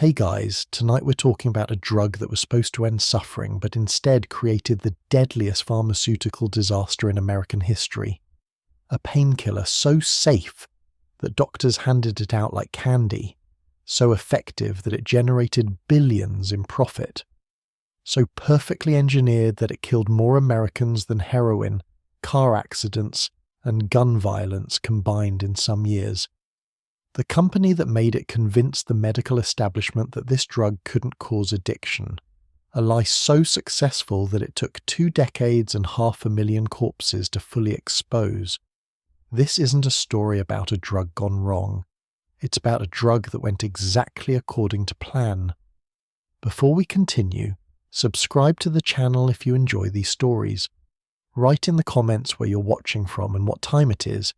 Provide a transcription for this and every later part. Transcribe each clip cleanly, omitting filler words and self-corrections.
Hey guys, tonight we're talking about a drug that was supposed to end suffering but instead created the deadliest pharmaceutical disaster in American history. A painkiller so safe that doctors handed it out like candy, so effective that it generated billions in profit, so perfectly engineered that it killed more Americans than heroin, car accidents, and gun violence combined in some years. The company that made it convinced the medical establishment that this drug couldn't cause addiction, a lie so successful that it took 2 decades and 500,000 corpses to fully expose. This isn't a story about a drug gone wrong. It's about a drug that went exactly according to plan. Before we continue, subscribe to the channel if you enjoy these stories. Write in the comments where you're watching from and what time it is.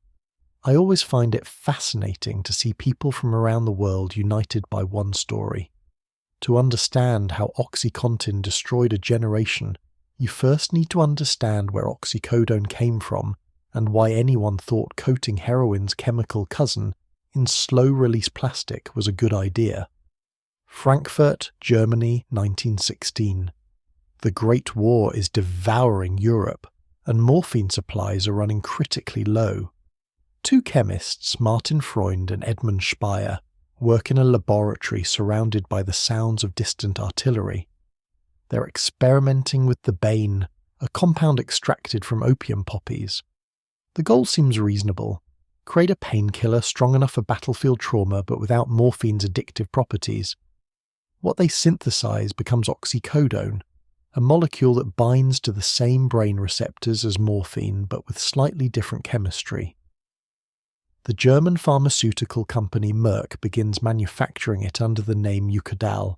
I always find it fascinating to see people from around the world united by one story. To understand how OxyContin destroyed a generation, you first need to understand where oxycodone came from and why anyone thought coating heroin's chemical cousin in slow-release plastic was a good idea. Frankfurt, Germany, 1916. The Great War is devouring Europe, and morphine supplies are running critically low. 2 chemists, Martin Freund and Edmund Speyer, work in a laboratory surrounded by the sounds of distant artillery. They're experimenting with the bane, a compound extracted from opium poppies. The goal seems reasonable. Create a painkiller strong enough for battlefield trauma but without morphine's addictive properties. What they synthesize becomes oxycodone, a molecule that binds to the same brain receptors as morphine but with slightly different chemistry. The German pharmaceutical company Merck begins manufacturing it under the name Eucadal.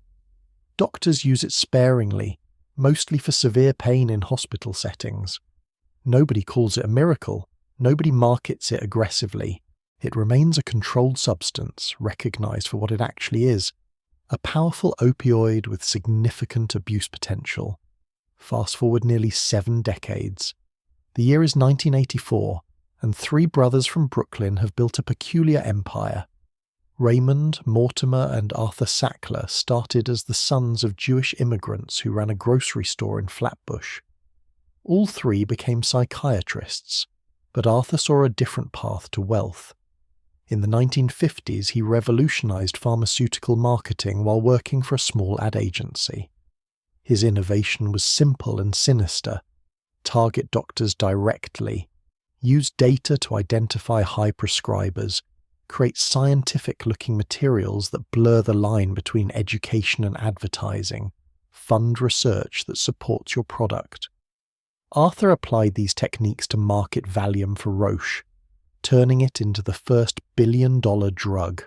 Doctors use it sparingly, mostly for severe pain in hospital settings. Nobody calls it a miracle. Nobody markets it aggressively. It remains a controlled substance, recognized for what it actually is, a powerful opioid with significant abuse potential. Fast forward nearly 7 decades. The year is 1984. And 3 brothers from Brooklyn have built a peculiar empire. Raymond, Mortimer, and Arthur Sackler started as the sons of Jewish immigrants who ran a grocery store in Flatbush. All 3 became psychiatrists, but Arthur saw a different path to wealth. In the 1950s, he revolutionized pharmaceutical marketing while working for a small ad agency. His innovation was simple and sinister: target doctors directly, use data to identify high prescribers, create scientific-looking materials that blur the line between education and advertising, fund research that supports your product. Arthur applied these techniques to market Valium for Roche, turning it into the first billion-dollar drug.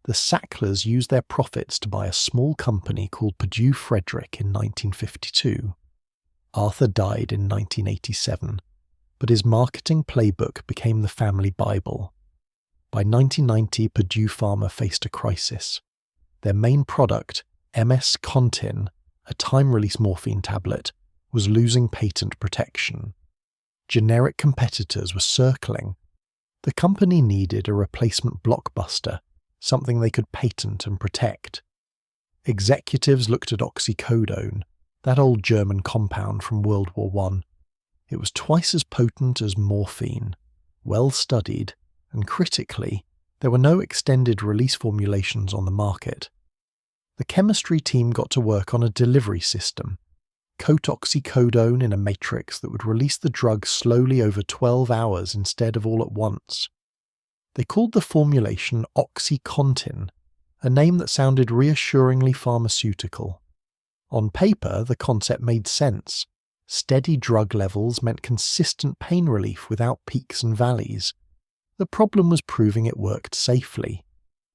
The Sacklers used their profits to buy a small company called Purdue Frederick in 1952. Arthur died in 1987. But his marketing playbook became the family Bible. By 1990, Purdue Pharma faced a crisis. Their main product, MS-Contin, a time-release morphine tablet, was losing patent protection. Generic competitors were circling. The company needed a replacement blockbuster, something they could patent and protect. Executives looked at oxycodone, that old German compound from World War I. It was twice as potent as morphine, well studied, and critically, there were no extended release formulations on the market. The chemistry team got to work on a delivery system. Coat oxycodone in a matrix that would release the drug slowly over 12 hours instead of all at once. They called the formulation OxyContin, a name that sounded reassuringly pharmaceutical. On paper, the concept made sense. Steady drug levels meant consistent pain relief without peaks and valleys. The problem was proving it worked safely.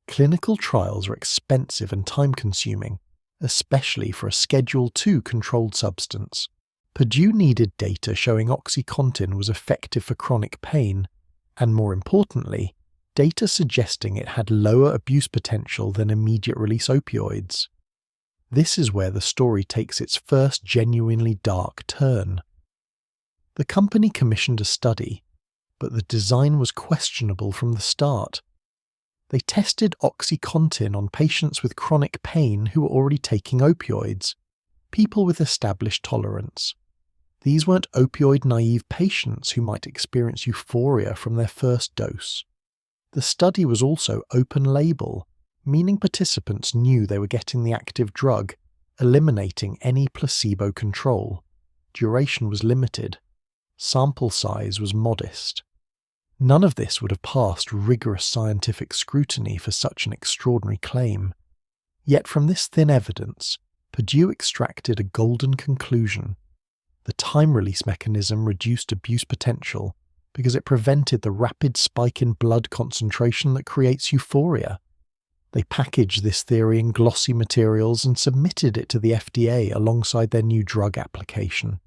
Clinical trials are expensive and time-consuming, especially for a Schedule II controlled substance. Purdue needed data showing OxyContin was effective for chronic pain, and more importantly, data suggesting it had lower abuse potential than immediate-release opioids. This is where the story takes its first genuinely dark turn. The company commissioned a study, but the design was questionable from the start. They tested OxyContin on patients with chronic pain who were already taking opioids, people with established tolerance. These weren't opioid-naive patients who might experience euphoria from their first dose. The study was also open-label, meaning participants knew they were getting the active drug, eliminating any placebo control. Duration was limited. Sample size was modest. None of this would have passed rigorous scientific scrutiny for such an extraordinary claim. Yet from this thin evidence, Purdue extracted a golden conclusion. The time-release mechanism reduced abuse potential because it prevented the rapid spike in blood concentration that creates euphoria. They packaged this theory in glossy materials and submitted it to the FDA alongside their new drug application.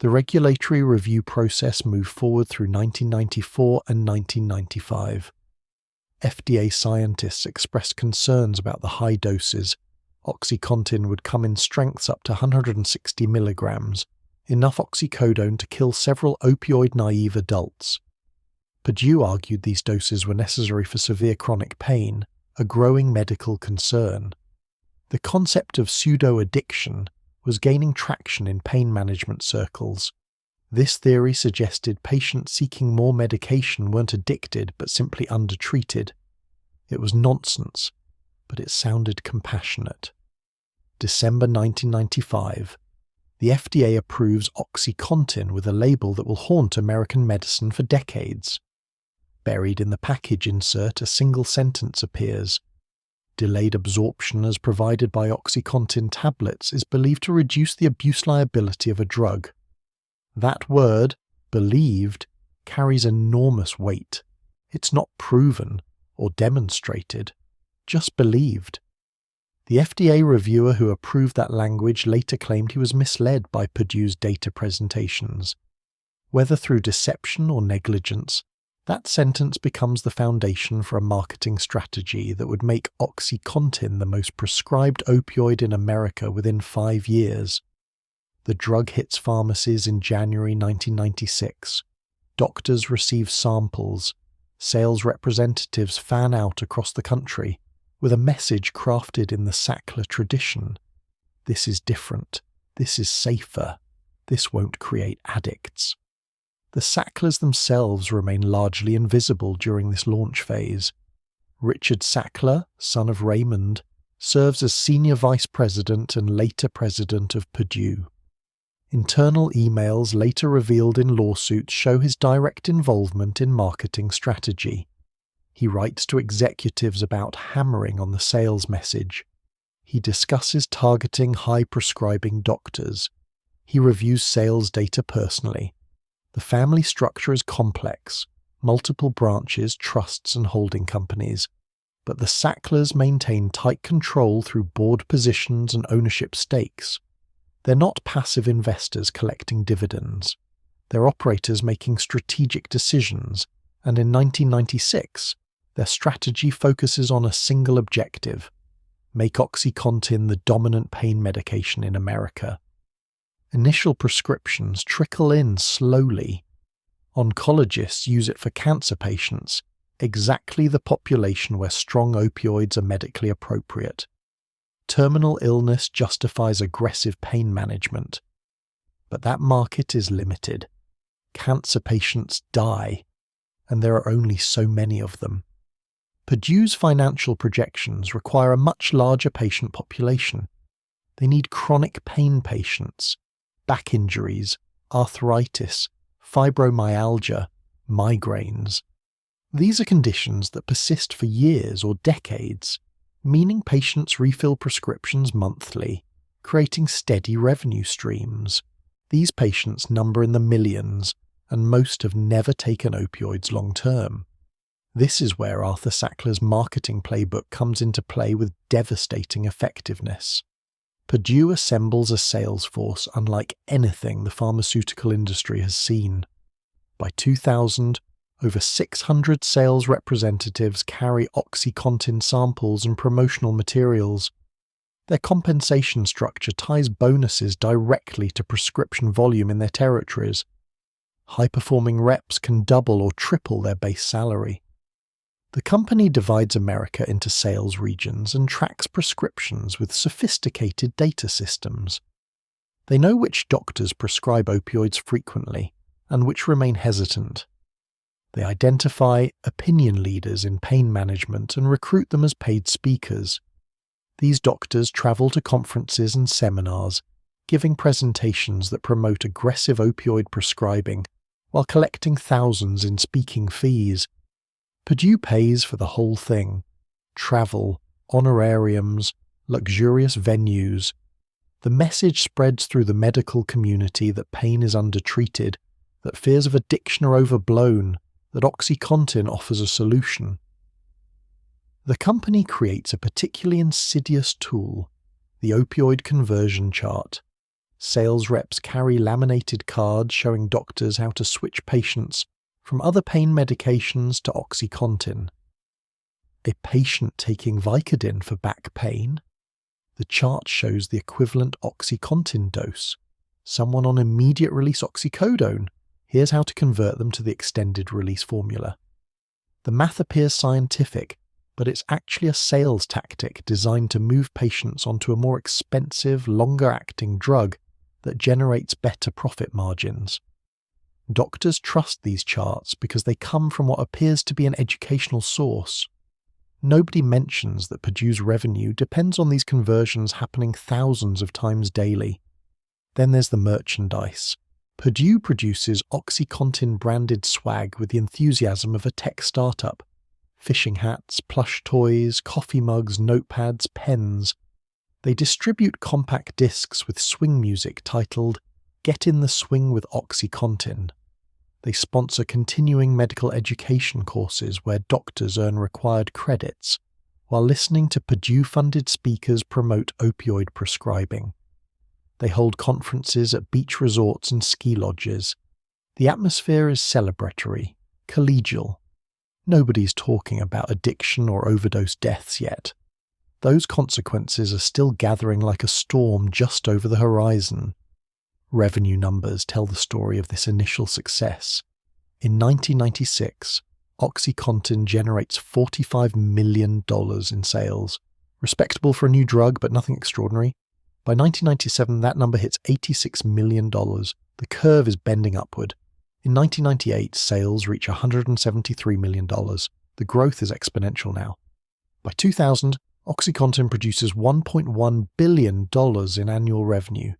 The regulatory review process moved forward through 1994 and 1995. FDA scientists expressed concerns about the high doses. OxyContin would come in strengths up to 160 milligrams, enough oxycodone to kill several opioid-naive adults. Purdue argued these doses were necessary for severe chronic pain, a growing medical concern. The concept of pseudo-addiction was gaining traction in pain management circles. This theory suggested patients seeking more medication weren't addicted but simply undertreated. It was nonsense, but it sounded compassionate. December 1995. The FDA approves OxyContin with a label that will haunt American medicine for decades. Buried in the package insert, a single sentence appears. Delayed absorption as provided by OxyContin tablets is believed to reduce the abuse liability of a drug. That word, believed, carries enormous weight. It's not proven or demonstrated, just believed. The FDA reviewer who approved that language later claimed he was misled by Purdue's data presentations. Whether through deception or negligence, that sentence becomes the foundation for a marketing strategy that would make OxyContin the most prescribed opioid in America within 5 years. The drug hits pharmacies in January 1996. Doctors receive samples. Sales representatives fan out across the country, with a message crafted in the Sackler tradition. This is different. This is safer. This won't create addicts. The Sacklers themselves remain largely invisible during this launch phase. Richard Sackler, son of Raymond, serves as senior vice president and later president of Purdue. Internal emails later revealed in lawsuits show his direct involvement in marketing strategy. He writes to executives about hammering on the sales message. He discusses targeting high-prescribing doctors. He reviews sales data personally. The family structure is complex, multiple branches, trusts and holding companies, but the Sacklers maintain tight control through board positions and ownership stakes. They're not passive investors collecting dividends. They're operators making strategic decisions, and in 1996, their strategy focuses on a single objective: make OxyContin the dominant pain medication in America. Initial prescriptions trickle in slowly. Oncologists use it for cancer patients, exactly the population where strong opioids are medically appropriate. Terminal illness justifies aggressive pain management. But that market is limited. Cancer patients die, and there are only so many of them. Purdue's financial projections require a much larger patient population. They need chronic pain patients, back injuries, arthritis, fibromyalgia, migraines. These are conditions that persist for years or decades, meaning patients refill prescriptions monthly, creating steady revenue streams. These patients number in the millions, and most have never taken opioids long term. This is where Arthur Sackler's marketing playbook comes into play with devastating effectiveness. Purdue assembles a sales force unlike anything the pharmaceutical industry has seen. By 2000, over 600 sales representatives carry OxyContin samples and promotional materials. Their compensation structure ties bonuses directly to prescription volume in their territories. High-performing reps can double or triple their base salary. The company divides America into sales regions and tracks prescriptions with sophisticated data systems. They know which doctors prescribe opioids frequently and which remain hesitant. They identify opinion leaders in pain management and recruit them as paid speakers. These doctors travel to conferences and seminars, giving presentations that promote aggressive opioid prescribing while collecting thousands in speaking fees. Purdue pays for the whole thing: travel, honorariums, luxurious venues. The message spreads through the medical community that pain is undertreated, that fears of addiction are overblown, that OxyContin offers a solution. The company creates a particularly insidious tool, the opioid conversion chart. Sales reps carry laminated cards showing doctors how to switch patients from other pain medications to OxyContin. A patient taking Vicodin for back pain? The chart shows the equivalent OxyContin dose. Someone on immediate-release oxycodone? Here's how to convert them to the extended-release formula. The math appears scientific, but it's actually a sales tactic designed to move patients onto a more expensive, longer-acting drug that generates better profit margins. Doctors trust these charts because they come from what appears to be an educational source. Nobody mentions that Purdue's revenue depends on these conversions happening thousands of times daily. Then there's the merchandise. Purdue produces OxyContin-branded swag with the enthusiasm of a tech startup. Fishing hats, plush toys, coffee mugs, notepads, pens. They distribute compact discs with swing music titled "Get in the Swing with OxyContin." They sponsor continuing medical education courses where doctors earn required credits, while listening to Purdue-funded speakers promote opioid prescribing. They hold conferences at beach resorts and ski lodges. The atmosphere is celebratory, collegial. Nobody's talking about addiction or overdose deaths yet. Those consequences are still gathering like a storm just over the horizon. Revenue numbers tell the story of this initial success. In 1996, OxyContin generates $45 million in sales. Respectable for a new drug, but nothing extraordinary. By 1997, that number hits $86 million. The curve is bending upward. In 1998, sales reach $173 million. The growth is exponential now. By 2000, OxyContin produces $1.1 billion in annual revenue.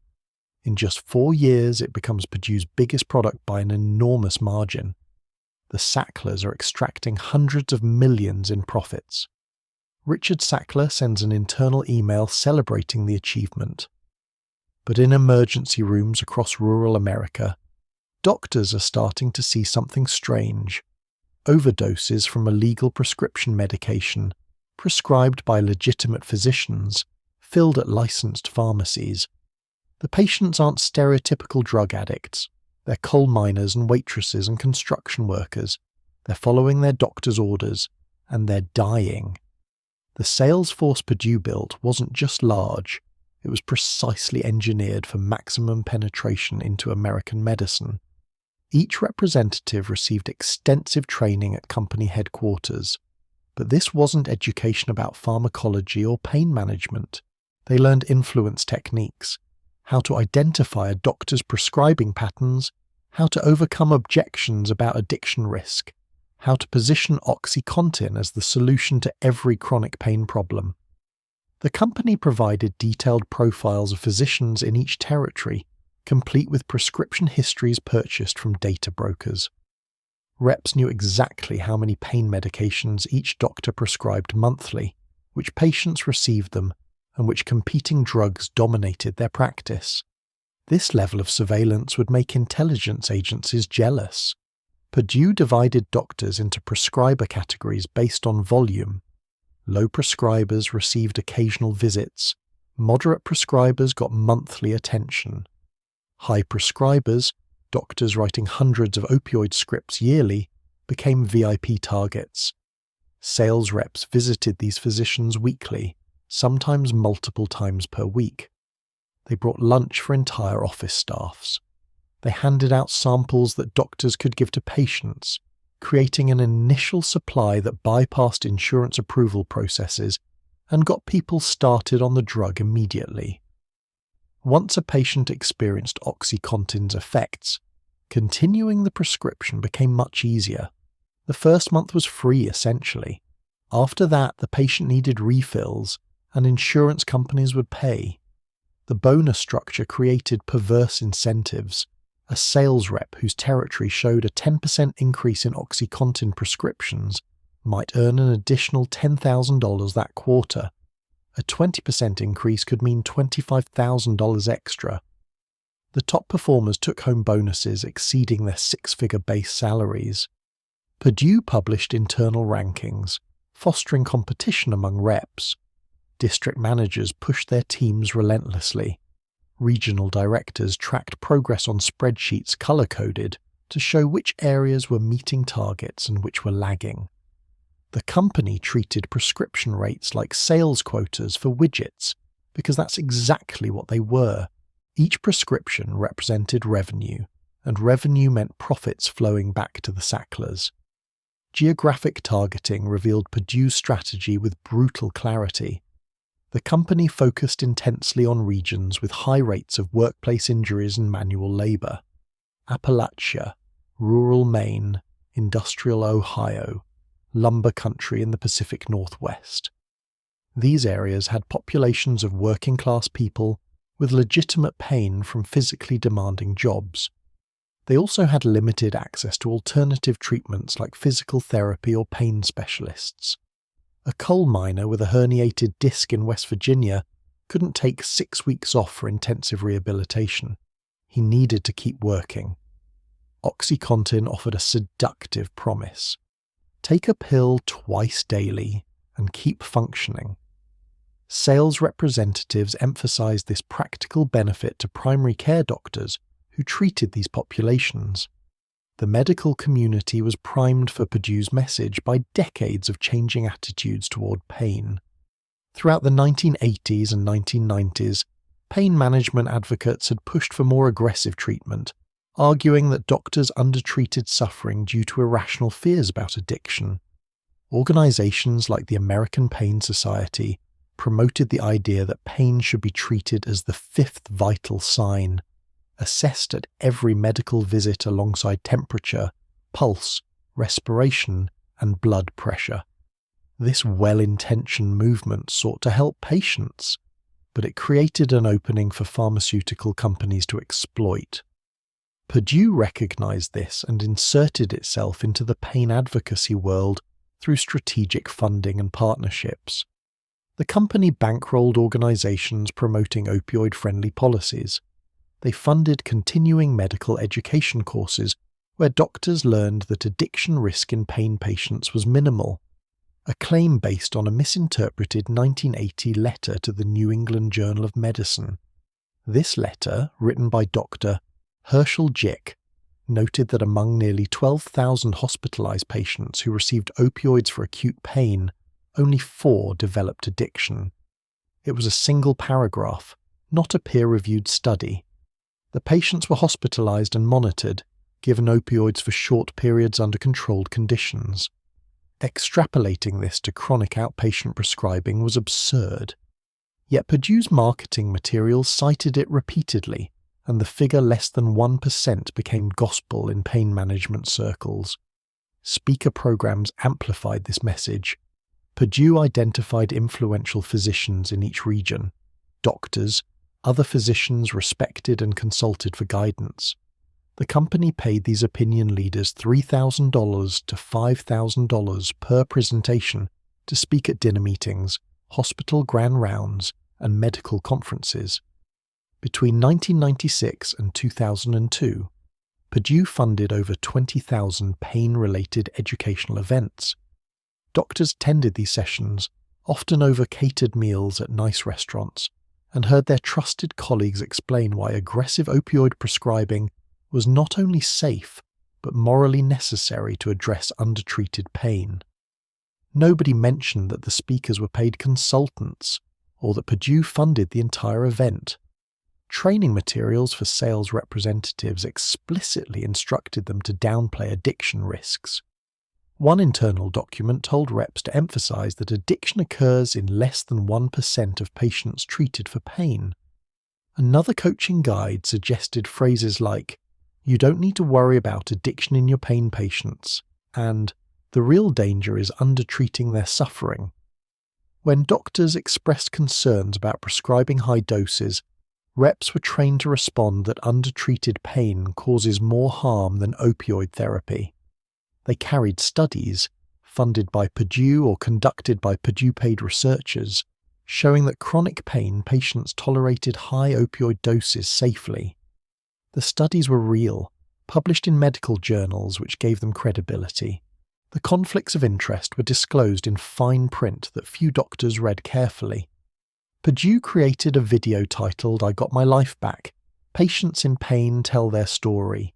In just 4 years, it becomes Purdue's biggest product by an enormous margin. The Sacklers are extracting hundreds of millions in profits. Richard Sackler sends an internal email celebrating the achievement. But in emergency rooms across rural America, doctors are starting to see something strange. Overdoses from illegal prescription medication, prescribed by legitimate physicians, filled at licensed pharmacies. The patients aren't stereotypical drug addicts. They're coal miners and waitresses and construction workers. They're following their doctor's orders, and they're dying. The sales force Purdue built wasn't just large, it was precisely engineered for maximum penetration into American medicine. Each representative received extensive training at company headquarters, but this wasn't education about pharmacology or pain management. They learned influence techniques, how to identify a doctor's prescribing patterns, how to overcome objections about addiction risk, how to position OxyContin as the solution to every chronic pain problem. The company provided detailed profiles of physicians in each territory, complete with prescription histories purchased from data brokers. Reps knew exactly how many pain medications each doctor prescribed monthly, which patients received them, and which competing drugs dominated their practice. This level of surveillance would make intelligence agencies jealous. Purdue divided doctors into prescriber categories based on volume. Low prescribers received occasional visits. Moderate prescribers got monthly attention. High prescribers, doctors writing hundreds of opioid scripts yearly, became VIP targets. Sales reps visited these physicians weekly, sometimes multiple times per week. They brought lunch for entire office staffs. They handed out samples that doctors could give to patients, creating an initial supply that bypassed insurance approval processes and got people started on the drug immediately. Once a patient experienced OxyContin's effects, continuing the prescription became much easier. The first month was free, essentially. After that, the patient needed refills, and insurance companies would pay. The bonus structure created perverse incentives. A sales rep whose territory showed a 10% increase in OxyContin prescriptions might earn an additional $10,000 that quarter. A 20% increase could mean $25,000 extra. The top performers took home bonuses exceeding their six-figure base salaries. Purdue published internal rankings, fostering competition among reps. District managers pushed their teams relentlessly. Regional directors tracked progress on spreadsheets color-coded to show which areas were meeting targets and which were lagging. The company treated prescription rates like sales quotas for widgets, because that's exactly what they were. Each prescription represented revenue, and revenue meant profits flowing back to the Sacklers. Geographic targeting revealed Purdue's strategy with brutal clarity. The company focused intensely on regions with high rates of workplace injuries and manual labor. Appalachia, rural Maine, industrial Ohio, lumber country in the Pacific Northwest. These areas had populations of working-class people with legitimate pain from physically demanding jobs. They also had limited access to alternative treatments like physical therapy or pain specialists. A coal miner with a herniated disc in West Virginia couldn't take 6 weeks off for intensive rehabilitation. He needed to keep working. OxyContin offered a seductive promise. Take a pill twice daily and keep functioning. Sales representatives emphasized this practical benefit to primary care doctors who treated these populations. The medical community was primed for Purdue's message by decades of changing attitudes toward pain. Throughout the 1980s and 1990s, pain management advocates had pushed for more aggressive treatment, arguing that doctors undertreated suffering due to irrational fears about addiction. Organizations like the American Pain Society promoted the idea that pain should be treated as the fifth vital sign, assessed at every medical visit alongside temperature, pulse, respiration, and blood pressure. This well-intentioned movement sought to help patients, but it created an opening for pharmaceutical companies to exploit. Purdue recognized this and inserted itself into the pain advocacy world through strategic funding and partnerships. The company bankrolled organizations promoting opioid-friendly policies. They funded continuing medical education courses where doctors learned that addiction risk in pain patients was minimal, a claim based on a misinterpreted 1980 letter to the New England Journal of Medicine. This letter, written by Dr. Herschel Jick, noted that among nearly 12,000 hospitalized patients who received opioids for acute pain, only 4 developed addiction. It was a single paragraph, not a peer-reviewed study. The patients were hospitalized and monitored, given opioids for short periods under controlled conditions. Extrapolating this to chronic outpatient prescribing was absurd. Yet Purdue's marketing materials cited it repeatedly, and the figure less than 1% became gospel in pain management circles. Speaker programs amplified this message. Purdue identified influential physicians in each region, doctors, other physicians respected and consulted for guidance. The company paid these opinion leaders $3,000 to $5,000 per presentation to speak at dinner meetings, hospital grand rounds, and medical conferences. Between 1996 and 2002, Purdue funded over 20,000 pain-related educational events. Doctors attended these sessions, often over catered meals at nice restaurants, and heard their trusted colleagues explain why aggressive opioid prescribing was not only safe, but morally necessary to address undertreated pain. Nobody mentioned that the speakers were paid consultants, or that Purdue funded the entire event. Training materials for sales representatives explicitly instructed them to downplay addiction risks. One internal document told reps to emphasize that addiction occurs in less than 1% of patients treated for pain. Another coaching guide suggested phrases like, "You don't need to worry about addiction in your pain patients," and "The real danger is undertreating their suffering." When doctors expressed concerns about prescribing high doses, reps were trained to respond that undertreated pain causes more harm than opioid therapy. They carried studies, funded by Purdue or conducted by Purdue-paid researchers, showing that chronic pain patients tolerated high opioid doses safely. The studies were real, published in medical journals which gave them credibility. The conflicts of interest were disclosed in fine print that few doctors read carefully. Purdue created a video titled "I Got My Life Back. Patients in Pain Tell Their Story,"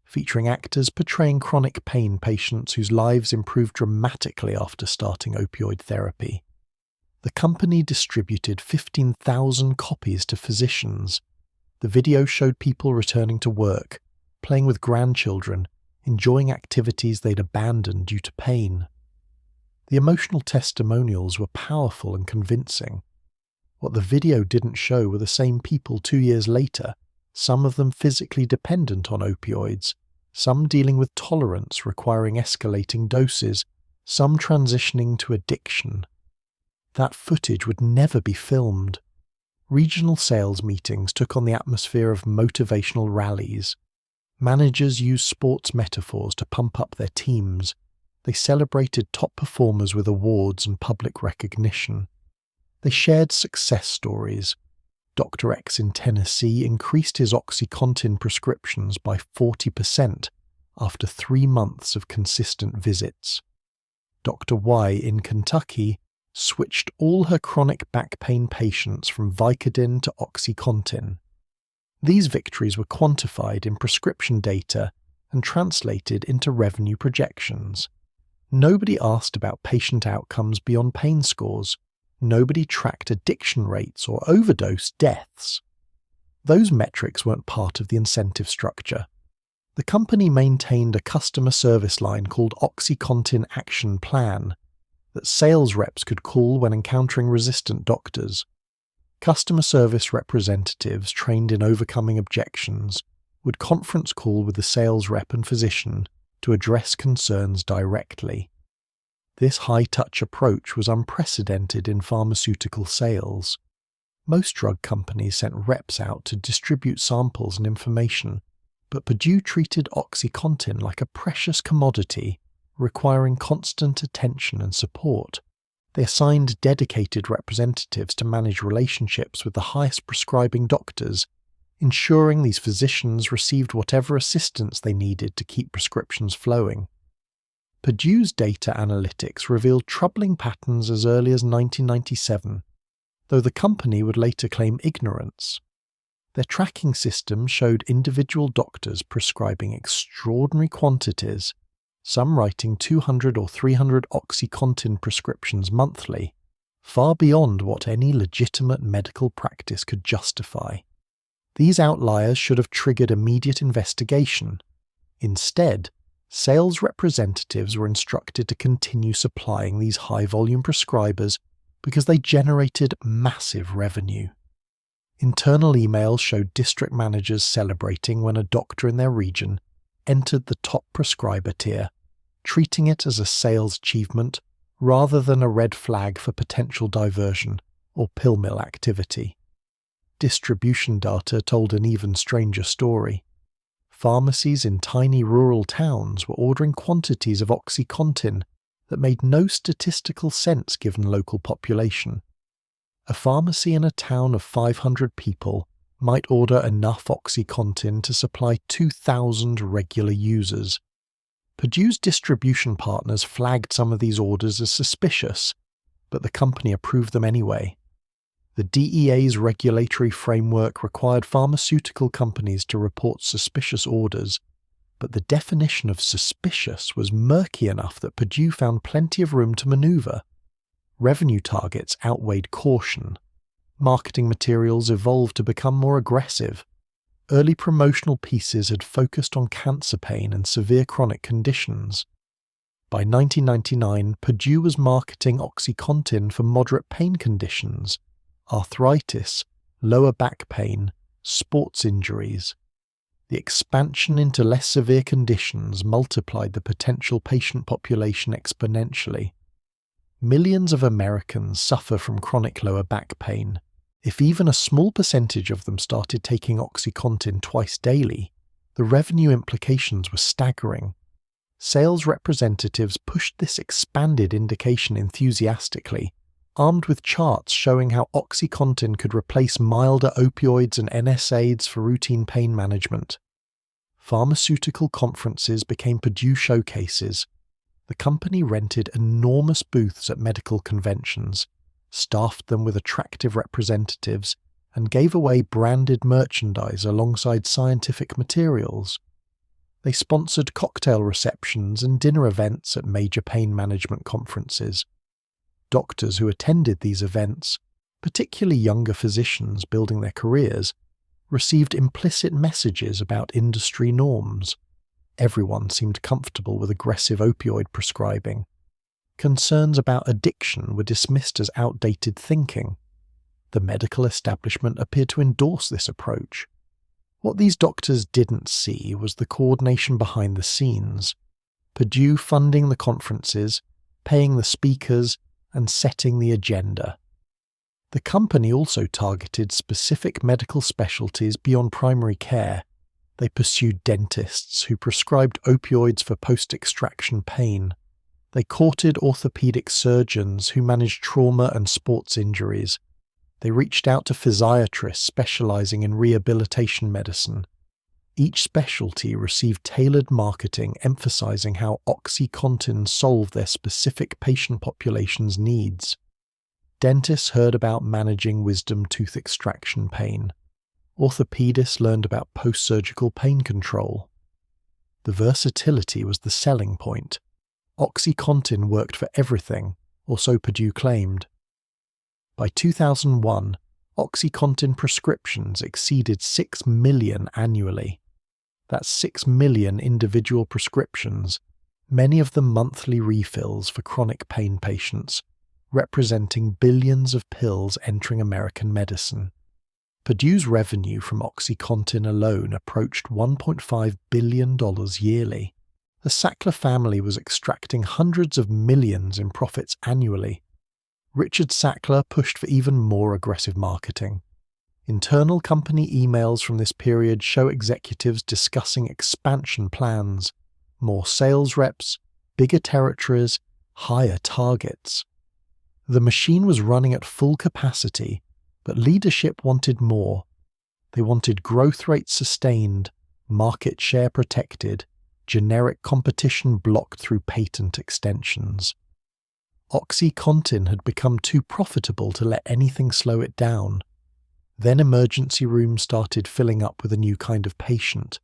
featuring actors portraying chronic pain patients whose lives improved dramatically after starting opioid therapy. The company distributed 15,000 copies to physicians. The video showed people returning to work, playing with grandchildren, enjoying activities they'd abandoned due to pain. The emotional testimonials were powerful and convincing. What the video didn't show were the same people 2 years later, some of them physically dependent on opioids, some dealing with tolerance requiring escalating doses, some transitioning to addiction. That footage would never be filmed. Regional sales meetings took on the atmosphere of motivational rallies. Managers used sports metaphors to pump up their teams. They celebrated top performers with awards and public recognition. They shared success stories. Dr. X in Tennessee increased his OxyContin prescriptions by 40% after 3 months of consistent visits. Dr. Y in Kentucky switched all her chronic back pain patients from Vicodin to OxyContin. These victories were quantified in prescription data and translated into revenue projections. Nobody asked about patient outcomes beyond pain scores. Nobody tracked addiction rates or overdose deaths. Those metrics weren't part of the incentive structure. The company maintained a customer service line called OxyContin Action Plan that sales reps could call when encountering resistant doctors. Customer service representatives trained in overcoming objections would conference call with the sales rep and physician to address concerns directly. This high-touch approach was unprecedented in pharmaceutical sales. Most drug companies sent reps out to distribute samples and information, but Purdue treated OxyContin like a precious commodity, requiring constant attention and support. They assigned dedicated representatives to manage relationships with the highest prescribing doctors, ensuring these physicians received whatever assistance they needed to keep prescriptions flowing. Purdue's data analytics revealed troubling patterns as early as 1997, though the company would later claim ignorance. Their tracking system showed individual doctors prescribing extraordinary quantities, some writing 200 or 300 OxyContin prescriptions monthly, far beyond what any legitimate medical practice could justify. These outliers should have triggered immediate investigation. Instead, sales representatives were instructed to continue supplying these high-volume prescribers because they generated massive revenue. Internal emails showed district managers celebrating when a doctor in their region entered the top prescriber tier, treating it as a sales achievement rather than a red flag for potential diversion or pill mill activity. Distribution data told an even stranger story. Pharmacies in tiny rural towns were ordering quantities of OxyContin that made no statistical sense given local population. A pharmacy in a town of 500 people might order enough OxyContin to supply 2,000 regular users. Purdue's distribution partners flagged some of these orders as suspicious, but the company approved them anyway. The DEA's regulatory framework required pharmaceutical companies to report suspicious orders, but the definition of suspicious was murky enough that Purdue found plenty of room to maneuver. Revenue targets outweighed caution. Marketing materials evolved to become more aggressive. Early promotional pieces had focused on cancer pain and severe chronic conditions. By 1999, Purdue was marketing OxyContin for moderate pain conditions, arthritis, lower back pain, sports injuries. The expansion into less severe conditions multiplied the potential patient population exponentially. Millions of Americans suffer from chronic lower back pain. If even a small percentage of them started taking OxyContin twice daily, the revenue implications were staggering. Sales representatives pushed this expanded indication enthusiastically, armed with charts showing how OxyContin could replace milder opioids and NSAIDs for routine pain management. Pharmaceutical conferences became Purdue showcases. The company rented enormous booths at medical conventions, staffed them with attractive representatives, and gave away branded merchandise alongside scientific materials. They sponsored cocktail receptions and dinner events at major pain management conferences. Doctors who attended these events, particularly younger physicians building their careers, received implicit messages about industry norms. Everyone seemed comfortable with aggressive opioid prescribing. Concerns about addiction were dismissed as outdated thinking. The medical establishment appeared to endorse this approach. What these doctors didn't see was the coordination behind the scenes. Purdue funding the conferences, paying the speakers, and setting the agenda. The company also targeted specific medical specialties beyond primary care. They pursued dentists who prescribed opioids for post-extraction pain. They courted orthopedic surgeons who managed trauma and sports injuries. They reached out to physiatrists specializing in rehabilitation medicine. Each specialty received tailored marketing emphasizing how OxyContin solved their specific patient population's needs. Dentists heard about managing wisdom tooth extraction pain. Orthopedists learned about post-surgical pain control. The versatility was the selling point. OxyContin worked for everything, or so Purdue claimed. By 2001, OxyContin prescriptions exceeded 6 million annually. That's 6 million individual prescriptions, many of them monthly refills for chronic pain patients, representing billions of pills entering American medicine. Purdue's revenue from OxyContin alone approached $1.5 billion yearly. The Sackler family was extracting hundreds of millions in profits annually. Richard Sackler pushed for even more aggressive marketing. Internal company emails from this period show executives discussing expansion plans, more sales reps, bigger territories, higher targets. The machine was running at full capacity, but leadership wanted more. They wanted growth rates sustained, market share protected, generic competition blocked through patent extensions. OxyContin had become too profitable to let anything slow it down. Then emergency rooms started filling up with a new kind of patient.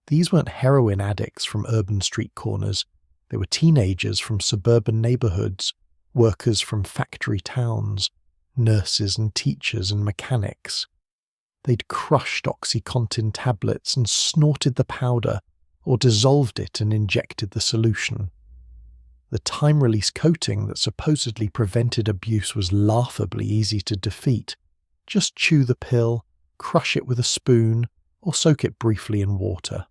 These weren't heroin addicts from urban street corners. They were teenagers from suburban neighborhoods, workers from factory towns, nurses and teachers and mechanics. They'd crushed OxyContin tablets and snorted the powder, or dissolved it and injected the solution. The time-release coating that supposedly prevented abuse was laughably easy to defeat. Just chew the pill, crush it with a spoon, or soak it briefly in water.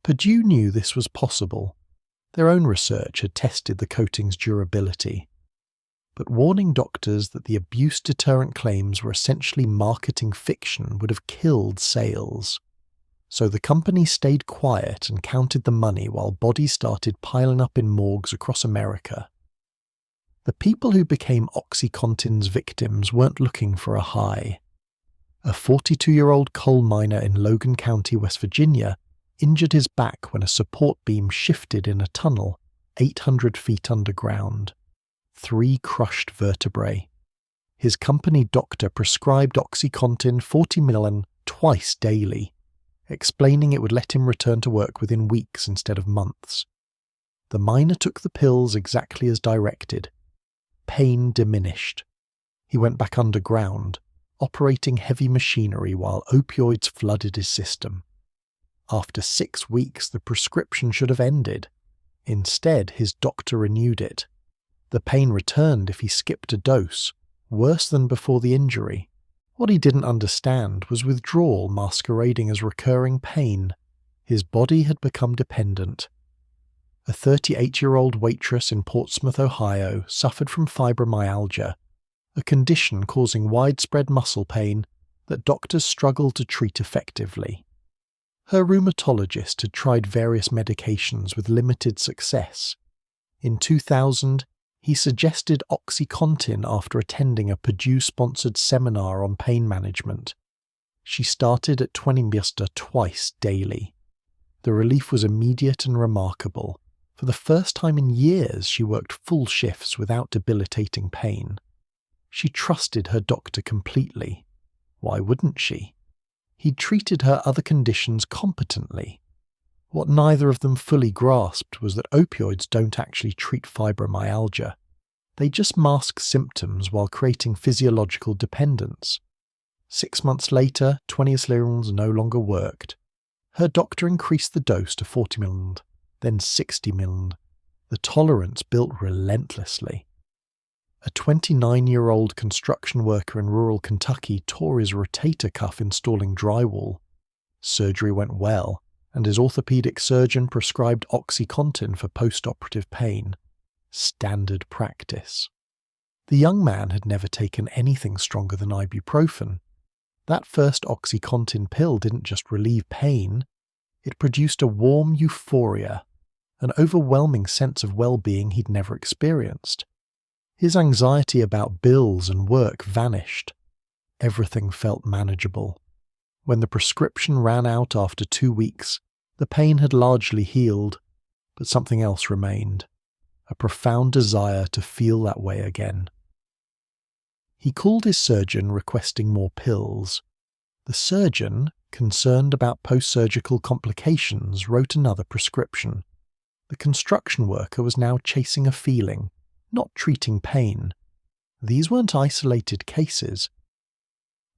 Purdue knew this was possible. Their own research had tested the coating's durability. But warning doctors that the abuse-deterrent claims were essentially marketing fiction would have killed sales. So the company stayed quiet and counted the money while bodies started piling up in morgues across America. The people who became OxyContin's victims weren't looking for a high. A 42-year-old coal miner in Logan County, West Virginia, injured his back when a support beam shifted in a tunnel 800 feet underground. 3 crushed vertebrae. His company doctor prescribed OxyContin 40 million twice daily, explaining it would let him return to work within weeks instead of months. The miner took the pills exactly as directed. Pain diminished. He went back underground, operating heavy machinery while opioids flooded his system. After 6 weeks, the prescription should have ended. Instead, his doctor renewed it. The pain returned if he skipped a dose, worse than before the injury. What he didn't understand was withdrawal masquerading as recurring pain. His body had become dependent. A 38-year-old waitress in Portsmouth, Ohio, suffered from fibromyalgia, a condition causing widespread muscle pain that doctors struggled to treat effectively. Her rheumatologist had tried various medications with limited success. In 2000, he suggested OxyContin after attending a Purdue-sponsored seminar on pain management. She started at 20 ml twice daily. The relief was immediate and remarkable. For the first time in years, she worked full shifts without debilitating pain. She trusted her doctor completely. Why wouldn't she? He'd treated her other conditions competently. What neither of them fully grasped was that opioids don't actually treat fibromyalgia. They just mask symptoms while creating physiological dependence. 6 months later, 20 ml no longer worked. Her doctor increased the dose to 40 ml, then 60 ml. The tolerance built relentlessly. A 29-year-old construction worker in rural Kentucky tore his rotator cuff installing drywall. Surgery went well, and his orthopedic surgeon prescribed OxyContin for post-operative pain. Standard practice. The young man had never taken anything stronger than ibuprofen. That first OxyContin pill didn't just relieve pain, it produced a warm euphoria, an overwhelming sense of well-being he'd never experienced. His anxiety about bills and work vanished. Everything felt manageable. When the prescription ran out after 2 weeks, the pain had largely healed, but something else remained. A profound desire to feel that way again. He called his surgeon requesting more pills. The surgeon, concerned about post-surgical complications, wrote another prescription. The construction worker was now chasing a feeling, not treating pain. These weren't isolated cases.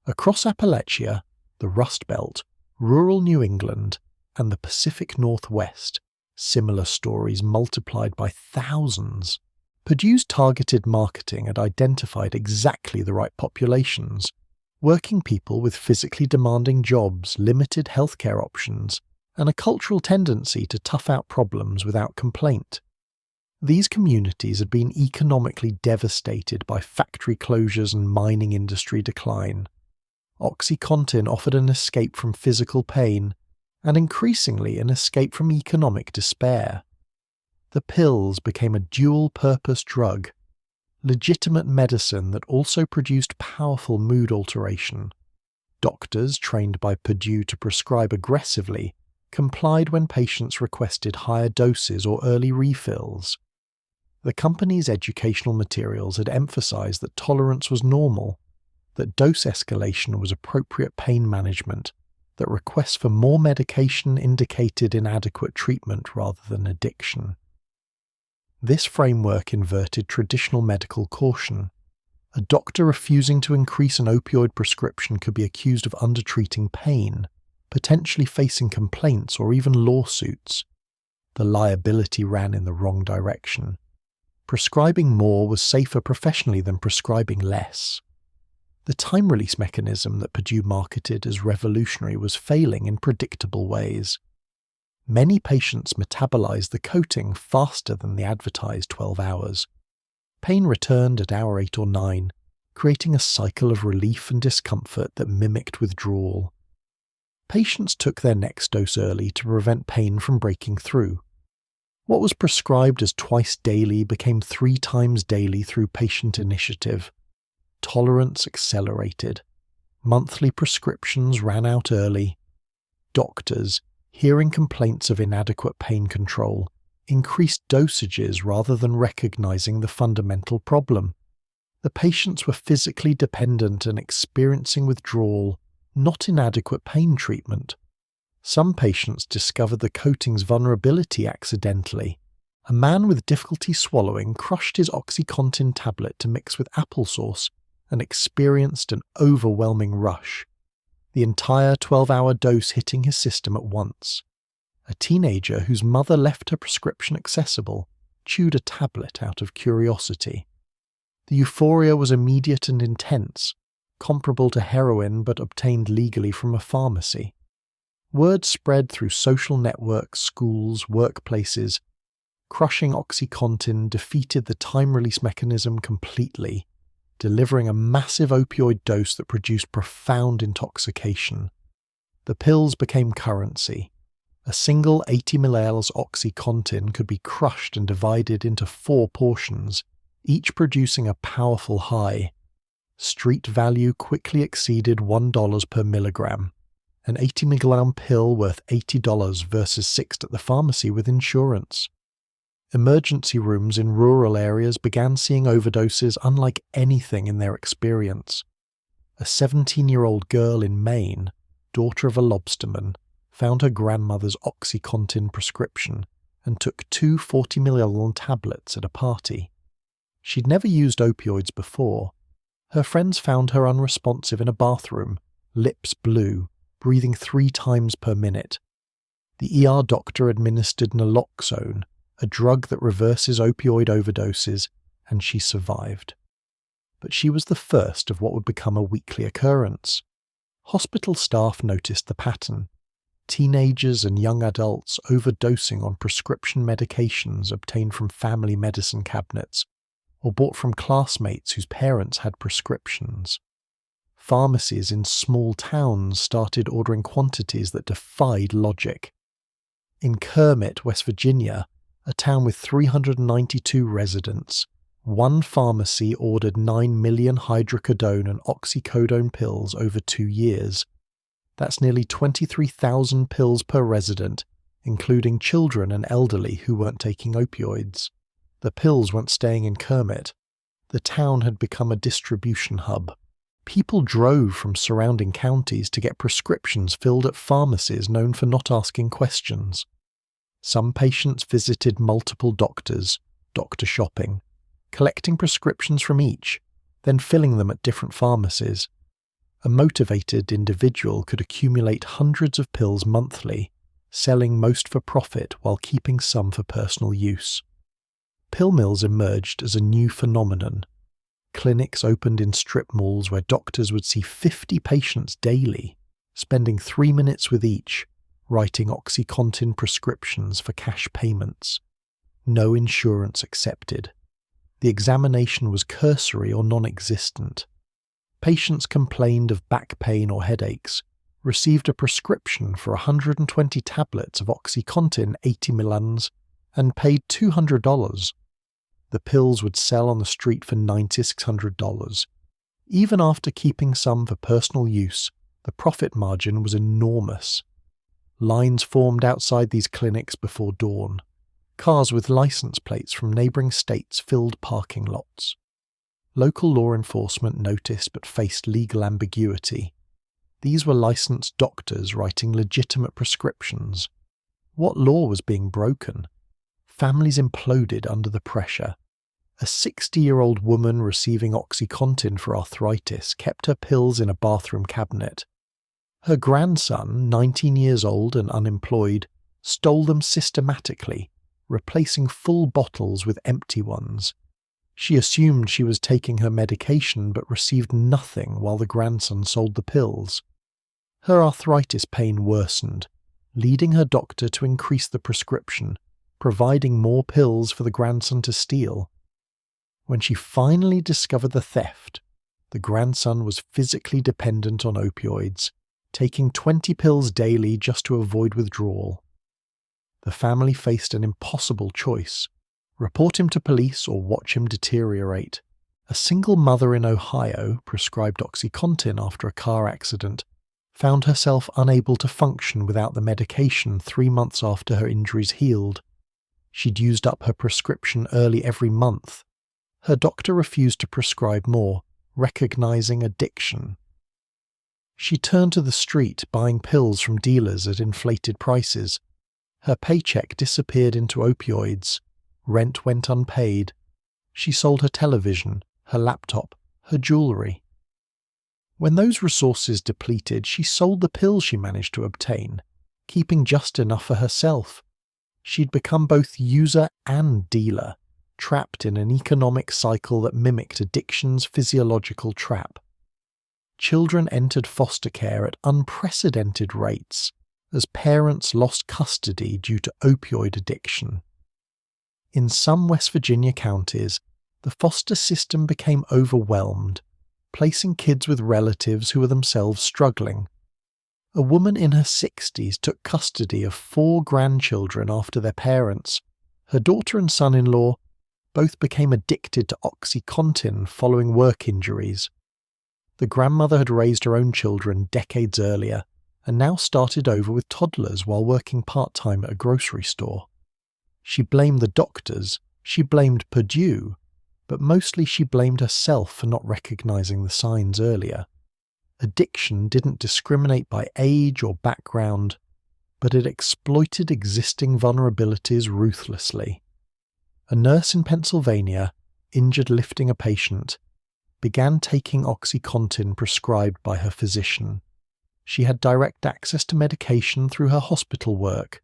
Across Appalachia, the Rust Belt, rural New England, and the Pacific Northwest, similar stories multiplied by thousands. Purdue's targeted marketing had identified exactly the right populations: working people with physically demanding jobs, limited healthcare options, and a cultural tendency to tough out problems without complaint. These communities had been economically devastated by factory closures and mining industry decline. OxyContin offered an escape from physical pain, and increasingly an escape from economic despair. The pills became a dual-purpose drug, legitimate medicine that also produced powerful mood alteration. Doctors, trained by Purdue to prescribe aggressively, complied when patients requested higher doses or early refills. The company's educational materials had emphasized that tolerance was normal, that dose escalation was appropriate pain management, that requests for more medication indicated inadequate treatment rather than addiction. This framework inverted traditional medical caution. A doctor refusing to increase an opioid prescription could be accused of undertreating pain, potentially facing complaints or even lawsuits. The liability ran in the wrong direction. Prescribing more was safer professionally than prescribing less. The time-release mechanism that Purdue marketed as revolutionary was failing in predictable ways. Many patients metabolized the coating faster than the advertised 12 hours. Pain returned at hour 8 or 9, creating a cycle of relief and discomfort that mimicked withdrawal. Patients took their next dose early to prevent pain from breaking through. What was prescribed as twice daily became 3 times daily through patient initiative. Tolerance accelerated. Monthly prescriptions ran out early. Doctors, hearing complaints of inadequate pain control, increased dosages rather than recognizing the fundamental problem. The patients were physically dependent and experiencing withdrawal, not inadequate pain treatment. Some patients discovered the coating's vulnerability accidentally. A man with difficulty swallowing crushed his OxyContin tablet to mix with applesauce and experienced an overwhelming rush, the entire 12-hour dose hitting his system at once. A teenager whose mother left her prescription accessible chewed a tablet out of curiosity. The euphoria was immediate and intense, comparable to heroin but obtained legally from a pharmacy. Word spread through social networks, schools, workplaces. Crushing OxyContin defeated the time-release mechanism completely, delivering a massive opioid dose that produced profound intoxication. The pills became currency. A single 80 ml OxyContin could be crushed and divided into 4 portions, each producing a powerful high. Street value quickly exceeded $1 per milligram. An 80 milligram pill worth $80 versus $6 at the pharmacy with insurance. Emergency rooms in rural areas began seeing overdoses unlike anything in their experience. A 17-year-old girl in Maine, daughter of a lobsterman, found her grandmother's OxyContin prescription and took 2 40 ml tablets at a party. She'd never used opioids before. Her friends found her unresponsive in a bathroom, lips blue, breathing 3 times per minute. The ER doctor administered naloxone, a drug that reverses opioid overdoses, and she survived. But she was the first of what would become a weekly occurrence. Hospital staff noticed the pattern. Teenagers and young adults overdosing on prescription medications obtained from family medicine cabinets, or bought from classmates whose parents had prescriptions. Pharmacies in small towns started ordering quantities that defied logic. In Kermit, West Virginia, a town with 392 residents, one pharmacy ordered 9 million hydrocodone and oxycodone pills over 2 years. That's nearly 23,000 pills per resident, including children and elderly who weren't taking opioids. The pills weren't staying in Kermit. The town had become a distribution hub. People drove from surrounding counties to get prescriptions filled at pharmacies known for not asking questions. Some patients visited multiple doctors, doctor shopping, collecting prescriptions from each, then filling them at different pharmacies. A motivated individual could accumulate hundreds of pills monthly, selling most for profit while keeping some for personal use. Pill mills emerged as a new phenomenon. Clinics opened in strip malls where doctors would see 50 patients daily, spending 3 minutes with each, writing OxyContin prescriptions for cash payments. No insurance accepted. The examination was cursory or non-existent. Patients complained of back pain or headaches, received a prescription for 120 tablets of OxyContin 80 ml, and paid $200. The pills would sell on the street for $9,600. Even after keeping some for personal use, the profit margin was enormous. Lines formed outside these clinics before dawn. Cars with license plates from neighbouring states filled parking lots. Local law enforcement noticed but faced legal ambiguity. These were licensed doctors writing legitimate prescriptions. What law was being broken? Families imploded under the pressure. A 60-year-old woman receiving OxyContin for arthritis kept her pills in a bathroom cabinet. Her grandson, 19 years old and unemployed, stole them systematically, replacing full bottles with empty ones. She assumed she was taking her medication but received nothing while the grandson sold the pills. Her arthritis pain worsened, leading her doctor to increase the prescription, providing more pills for the grandson to steal. When she finally discovered the theft, the grandson was physically dependent on opioids, taking 20 pills daily just to avoid withdrawal. The family faced an impossible choice: report him to police or watch him deteriorate. A single mother in Ohio, prescribed OxyContin after a car accident, found herself unable to function without the medication 3 months after her injuries healed. She'd used up her prescription early every month. Her doctor refused to prescribe more, recognizing addiction. She turned to the street, buying pills from dealers at inflated prices. Her paycheck disappeared into opioids. Rent went unpaid. She sold her television, her laptop, her jewelry. When those resources depleted, she sold the pills she managed to obtain. keeping just enough for herself. She'd become both user and dealer, trapped in an economic cycle that mimicked addiction's physiological trap. Children entered foster care at unprecedented rates as parents lost custody due to opioid addiction. In some West Virginia counties, the foster system became overwhelmed, placing kids with relatives who were themselves struggling. A woman in her 60s took custody of 4 grandchildren after their parents. Her daughter and son-in-law both became addicted to OxyContin following work injuries. The grandmother had raised her own children decades earlier and now started over with toddlers while working part-time at a grocery store. She blamed the doctors, she blamed Purdue, but mostly she blamed herself for not recognizing the signs earlier. Addiction didn't discriminate by age or background, but it exploited existing vulnerabilities ruthlessly. A nurse in Pennsylvania, injured lifting a patient, began taking OxyContin prescribed by her physician. She had direct access to medication through her hospital work.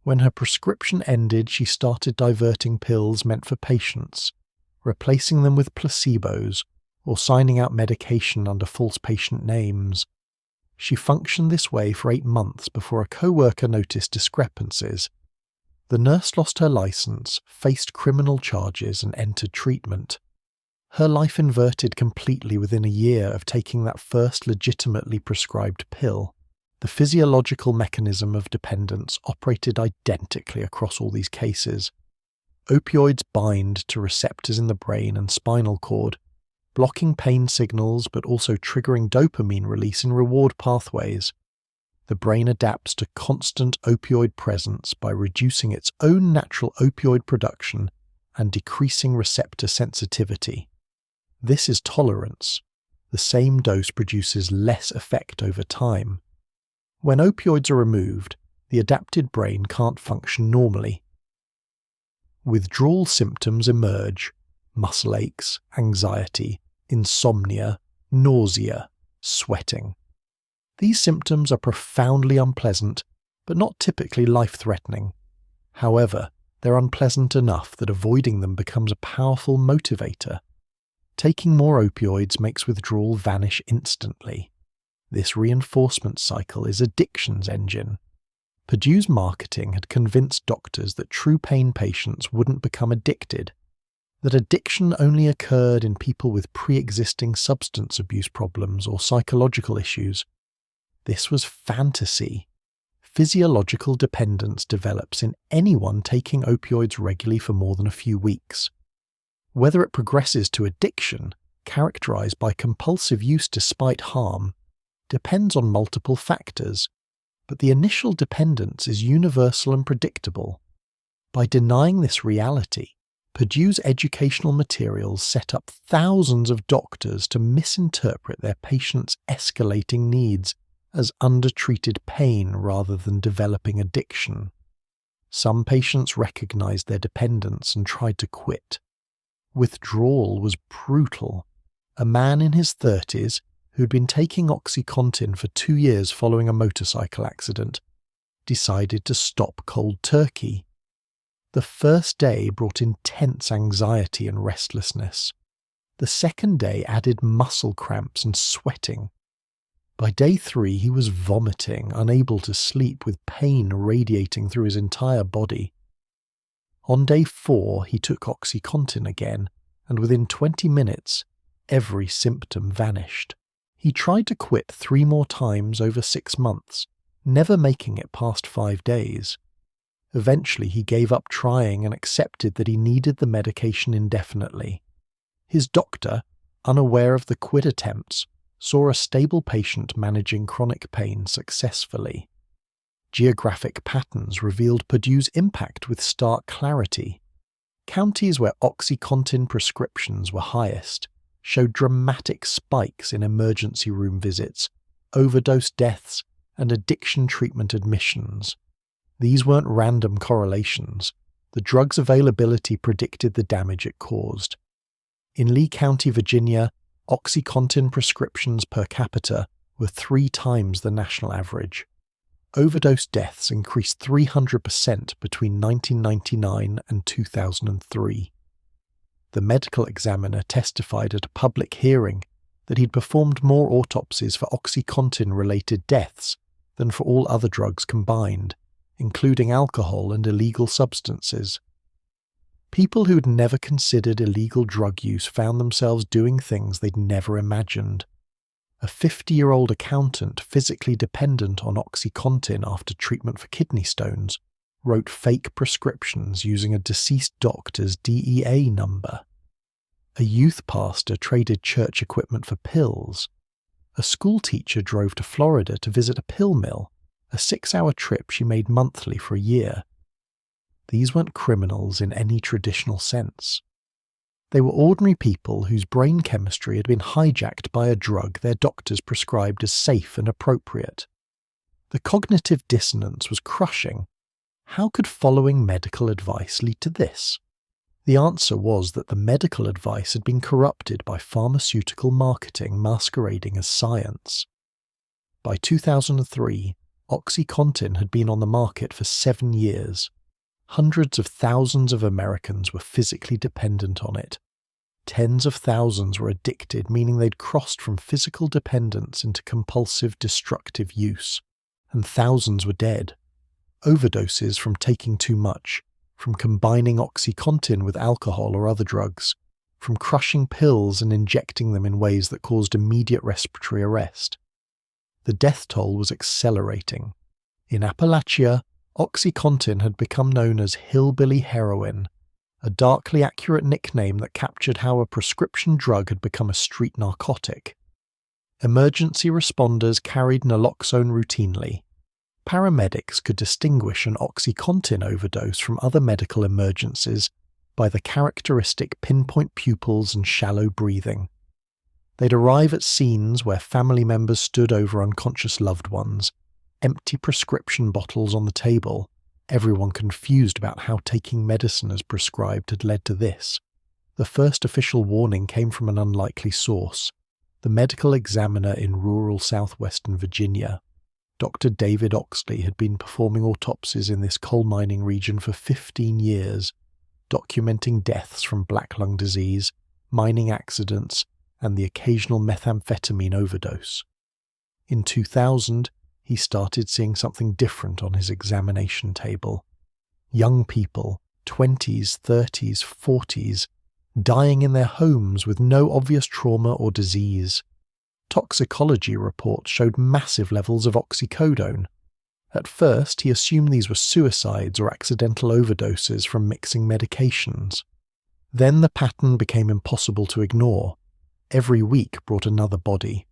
When her prescription ended, she started diverting pills meant for patients, replacing them with placebos, or signing out medication under false patient names. She functioned this way for 8 months before a co-worker noticed discrepancies. The nurse lost her license, faced criminal charges, and entered treatment. Her life inverted completely within a year of taking that first legitimately prescribed pill. The physiological mechanism of dependence operated identically across all these cases. Opioids bind to receptors in the brain and spinal cord, blocking pain signals but also triggering dopamine release in reward pathways. The brain adapts to constant opioid presence by reducing its own natural opioid production and decreasing receptor sensitivity. This is tolerance. The same dose produces less effect over time. When opioids are removed, the adapted brain can't function normally. Withdrawal symptoms emerge: muscle aches, anxiety, insomnia, nausea, sweating. These symptoms are profoundly unpleasant, but not typically life-threatening. However, they're unpleasant enough that avoiding them becomes a powerful motivator. Taking more opioids makes withdrawal vanish instantly. This reinforcement cycle is addiction's engine. Purdue's marketing had convinced doctors that true pain patients wouldn't become addicted, that addiction only occurred in people with pre-existing substance abuse problems or psychological issues. This was fantasy. Physiological dependence develops in anyone taking opioids regularly for more than a few weeks. Whether it progresses to addiction, characterized by compulsive use despite harm, depends on multiple factors, but the initial dependence is universal and predictable. By denying this reality, Purdue's educational materials set up thousands of doctors to misinterpret their patients' escalating needs as undertreated pain rather than developing addiction. Some patients recognized their dependence and tried to quit. Withdrawal was brutal. A man in his 30s, who'd been taking OxyContin for 2 years following a motorcycle accident, decided to stop cold turkey. The first day brought intense anxiety and restlessness. The second day added muscle cramps and sweating. By day 3, he was vomiting, unable to sleep, with pain radiating through his entire body. On day 4, he took OxyContin again, and within 20 minutes, every symptom vanished. He tried to quit 3 more times over 6 months, never making it past 5 days. Eventually, he gave up trying and accepted that he needed the medication indefinitely. His doctor, unaware of the quit attempts, saw a stable patient managing chronic pain successfully. Geographic patterns revealed Purdue's impact with stark clarity. Counties where OxyContin prescriptions were highest showed dramatic spikes in emergency room visits, overdose deaths, and addiction treatment admissions. These weren't random correlations. The drug's availability predicted the damage it caused. In Lee County, Virginia, OxyContin prescriptions per capita were 3 times the national average. overdose deaths increased 300% between 1999 and 2003. The medical examiner testified at a public hearing that he'd performed more autopsies for OxyContin-related deaths than for all other drugs combined, including alcohol and illegal substances. People who'd never considered illegal drug use found themselves doing things they'd never imagined. A 50-year-old accountant physically dependent on OxyContin after treatment for kidney stones wrote fake prescriptions using a deceased doctor's DEA number. A youth pastor traded church equipment for pills. A schoolteacher drove to Florida to visit a pill mill, a 6-hour trip she made monthly for a year. These weren't criminals in any traditional sense. They were ordinary people whose brain chemistry had been hijacked by a drug their doctors prescribed as safe and appropriate. The cognitive dissonance was crushing. How could following medical advice lead to this? The answer was that the medical advice had been corrupted by pharmaceutical marketing masquerading as science. By 2003, OxyContin had been on the market for 7 years. Hundreds of thousands of Americans were physically dependent on it. Tens of thousands were addicted, meaning they'd crossed from physical dependence into compulsive, destructive use. And thousands were dead. Overdoses from taking too much, from combining OxyContin with alcohol or other drugs, from crushing pills and injecting them in ways that caused immediate respiratory arrest. The death toll was accelerating. In Appalachia, OxyContin had become known as hillbilly heroin, a darkly accurate nickname that captured how a prescription drug had become a street narcotic. Emergency responders carried naloxone routinely. Paramedics could distinguish an OxyContin overdose from other medical emergencies by the characteristic pinpoint pupils and shallow breathing. They'd arrive at scenes where family members stood over unconscious loved ones, empty prescription bottles on the table, everyone confused about how taking medicine as prescribed had led to this. The first official warning came from an unlikely source, the medical examiner in rural southwestern Virginia. Dr. David Oxley had been performing autopsies in this coal mining region for 15 years, documenting deaths from black lung disease, mining accidents, and the occasional methamphetamine overdose. In 2000, he started seeing something different on his examination table. Young people, 20s, 30s, 40s, dying in their homes with no obvious trauma or disease. Toxicology reports showed massive levels of oxycodone. At first, he assumed these were suicides or accidental overdoses from mixing medications. Then the pattern became impossible to ignore. Every week brought another body.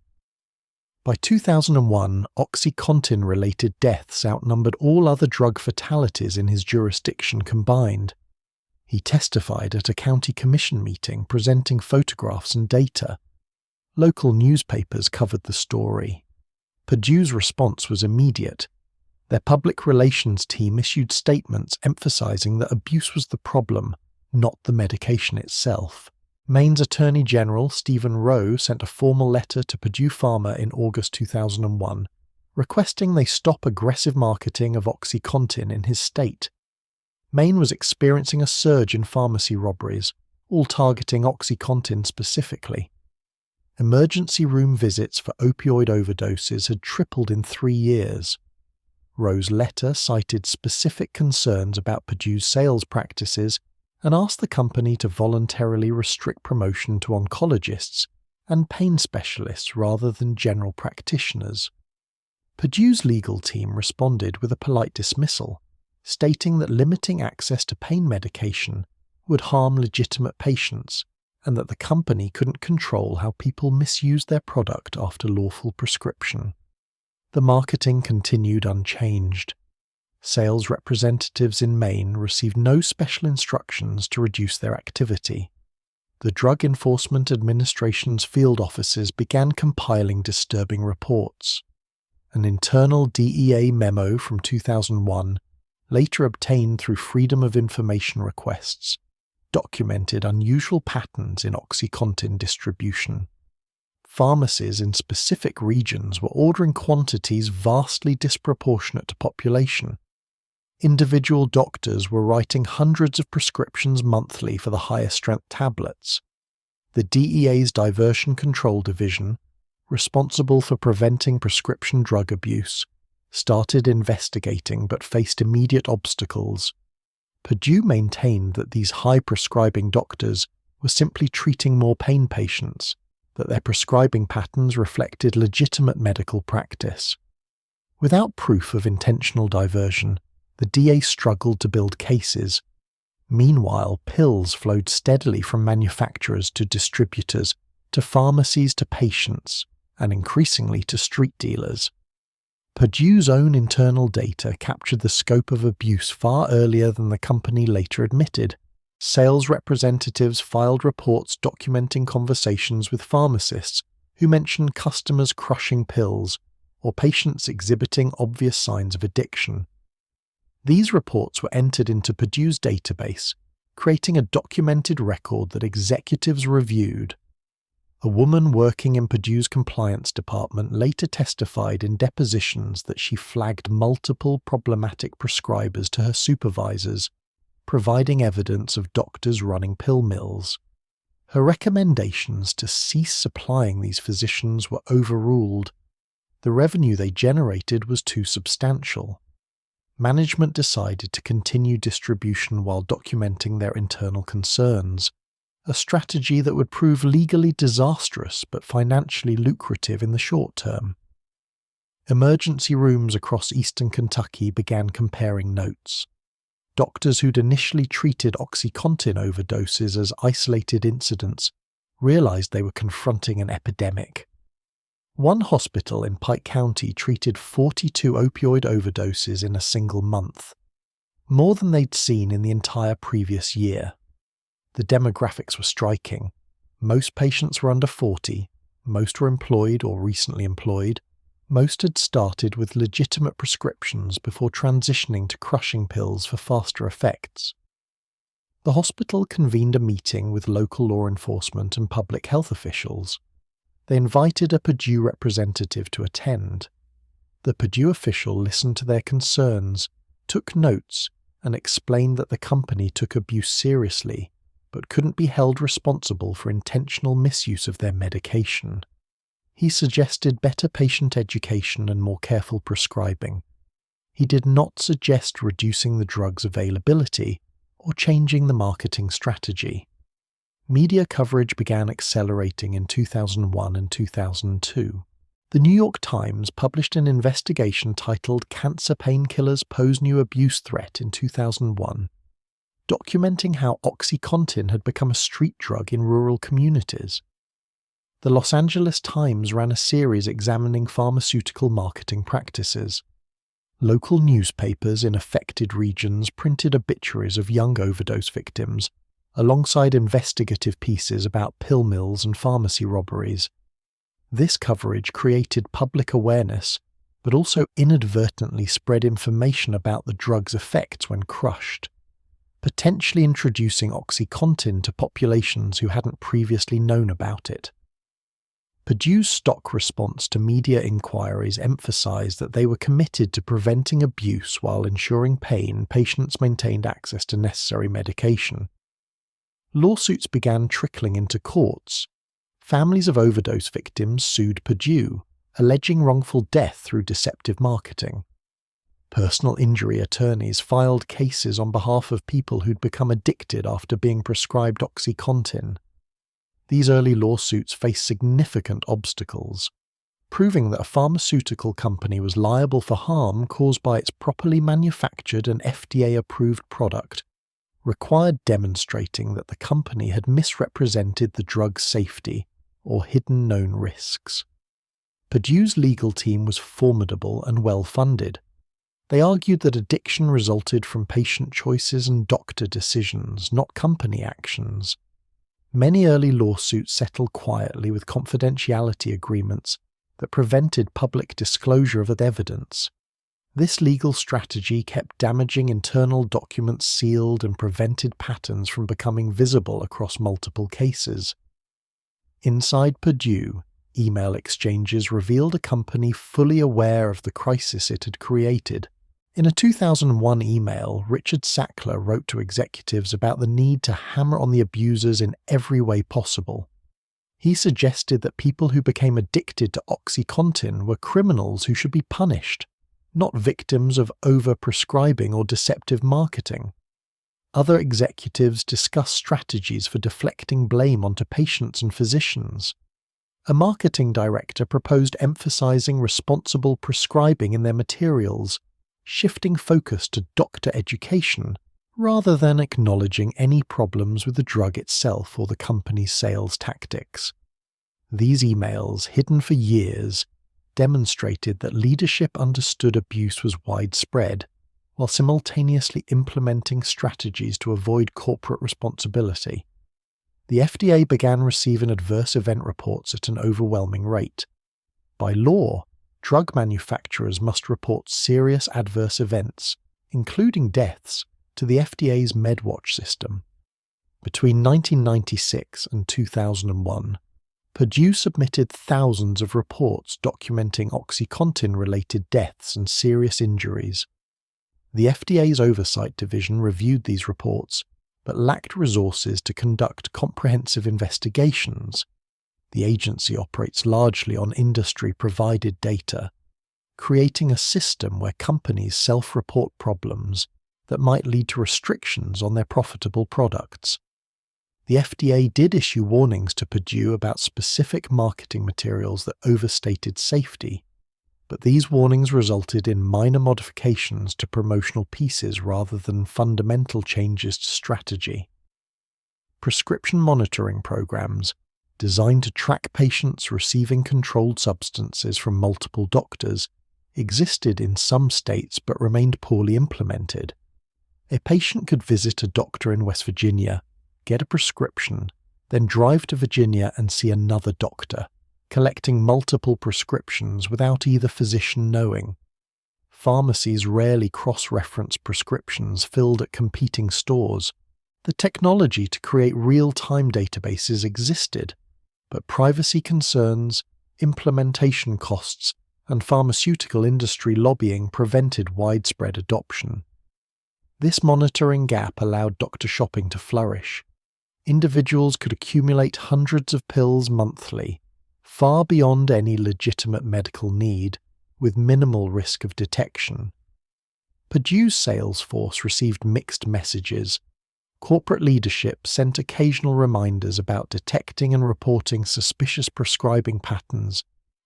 By 2001, OxyContin-related deaths outnumbered all other drug fatalities in his jurisdiction combined. He testified at a county commission meeting presenting photographs and data. Local newspapers covered the story. Purdue's response was immediate. Their public relations team issued statements emphasizing that abuse was the problem, not the medication itself. Maine's Attorney General Stephen Rowe sent a formal letter to Purdue Pharma in August 2001, requesting they stop aggressive marketing of OxyContin in his state. Maine was experiencing a surge in pharmacy robberies, all targeting OxyContin specifically. Emergency room visits for opioid overdoses had tripled in 3 years. Rowe's letter cited specific concerns about Purdue's sales practices and asked the company to voluntarily restrict promotion to oncologists and pain specialists rather than general practitioners. Purdue's legal team responded with a polite dismissal, stating that limiting access to pain medication would harm legitimate patients and that the company couldn't control how people misused their product after lawful prescription. The marketing continued unchanged. Sales representatives in Maine received no special instructions to reduce their activity. The Drug Enforcement Administration's field officers began compiling disturbing reports. An internal DEA memo from 2001, later obtained through Freedom of Information requests, documented unusual patterns in OxyContin distribution. Pharmacies in specific regions were ordering quantities vastly disproportionate to population. Individual doctors were writing hundreds of prescriptions monthly for the higher strength tablets. The DEA's Diversion Control Division, responsible for preventing prescription drug abuse, started investigating but faced immediate obstacles. Purdue maintained that these high-prescribing doctors were simply treating more pain patients, that their prescribing patterns reflected legitimate medical practice. Without proof of intentional diversion, the DA struggled to build cases. Meanwhile, pills flowed steadily from manufacturers to distributors, to pharmacies to patients, and increasingly to street dealers. Purdue's own internal data captured the scope of abuse far earlier than the company later admitted. Sales representatives filed reports documenting conversations with pharmacists who mentioned customers crushing pills or patients exhibiting obvious signs of addiction. These reports were entered into Purdue's database, creating a documented record that executives reviewed. A woman working in Purdue's compliance department later testified in depositions that she flagged multiple problematic prescribers to her supervisors, providing evidence of doctors running pill mills. Her recommendations to cease supplying these physicians were overruled. The revenue they generated was too substantial. Management decided to continue distribution while documenting their internal concerns, a strategy that would prove legally disastrous but financially lucrative in the short term. Emergency rooms across eastern Kentucky began comparing notes. Doctors who'd initially treated OxyContin overdoses as isolated incidents realized they were confronting an epidemic. One hospital in Pike County treated 42 opioid overdoses in a single month, more than they'd seen in the entire previous year. The demographics were striking. Most patients were under 40, most were employed or recently employed, most had started with legitimate prescriptions before transitioning to crushing pills for faster effects. The hospital convened a meeting with local law enforcement and public health officials. They invited a Purdue representative to attend. The Purdue official listened to their concerns, took notes, and explained that the company took abuse seriously, but couldn't be held responsible for intentional misuse of their medication. He suggested better patient education and more careful prescribing. He did not suggest reducing the drug's availability or changing the marketing strategy. Media coverage began accelerating in 2001 and 2002. The New York Times published an investigation titled "Cancer Painkillers Pose New Abuse Threat" in 2001, documenting how OxyContin had become a street drug in rural communities. The Los Angeles Times ran a series examining pharmaceutical marketing practices. Local newspapers in affected regions printed obituaries of young overdose victims, alongside investigative pieces about pill mills and pharmacy robberies. This coverage created public awareness, but also inadvertently spread information about the drug's effects when crushed, potentially introducing OxyContin to populations who hadn't previously known about it. Purdue's stock response to media inquiries emphasized that they were committed to preventing abuse while ensuring patients maintained access to necessary medication. Lawsuits began trickling into courts. Families of overdose victims sued Purdue, alleging wrongful death through deceptive marketing. Personal injury attorneys filed cases on behalf of people who'd become addicted after being prescribed OxyContin. These early lawsuits faced significant obstacles, proving that a pharmaceutical company was liable for harm caused by its properly manufactured and FDA-approved product, required demonstrating that the company had misrepresented the drug's safety or hidden known risks. Purdue's legal team was formidable and well-funded. They argued that addiction resulted from patient choices and doctor decisions, not company actions. Many early lawsuits settled quietly with confidentiality agreements that prevented public disclosure of evidence. This legal strategy kept damaging internal documents sealed and prevented patterns from becoming visible across multiple cases. Inside Purdue, Email exchanges revealed a company fully aware of the crisis it had created. In a 2001 email, Richard Sackler wrote to executives about the need to hammer on the abusers in every way possible. He suggested that people who became addicted to OxyContin were criminals who should be punished, not victims of over-prescribing or deceptive marketing. Other executives discussed strategies for deflecting blame onto patients and physicians. A marketing director proposed emphasizing responsible prescribing in their materials, shifting focus to doctor education rather than acknowledging any problems with the drug itself or the company's sales tactics. These emails, hidden for years, demonstrated that leadership understood abuse was widespread, while simultaneously implementing strategies to avoid corporate responsibility. The FDA began receiving adverse event reports at an overwhelming rate. By law, drug manufacturers must report serious adverse events, including deaths, to the FDA's MedWatch system. Between 1996 and 2001, Purdue submitted thousands of reports documenting OxyContin-related deaths and serious injuries. The FDA's Oversight Division reviewed these reports, but lacked resources to conduct comprehensive investigations. The agency operates largely on industry-provided data, creating a system where companies self-report problems that might lead to restrictions on their profitable products. The FDA did issue warnings to Purdue about specific marketing materials that overstated safety, but these warnings resulted in minor modifications to promotional pieces rather than fundamental changes to strategy. Prescription monitoring programs, designed to track patients receiving controlled substances from multiple doctors, existed in some states but remained poorly implemented. A patient could visit a doctor in West Virginia, get a prescription, then drive to Virginia and see another doctor, collecting multiple prescriptions without either physician knowing. Pharmacies rarely cross-reference prescriptions filled at competing stores. The technology to create real-time databases existed, but privacy concerns, implementation costs, and pharmaceutical industry lobbying prevented widespread adoption. This monitoring gap allowed doctor shopping to flourish. Individuals could accumulate hundreds of pills monthly, far beyond any legitimate medical need, with minimal risk of detection. Purdue's sales force received mixed messages. Corporate leadership sent occasional reminders about detecting and reporting suspicious prescribing patterns,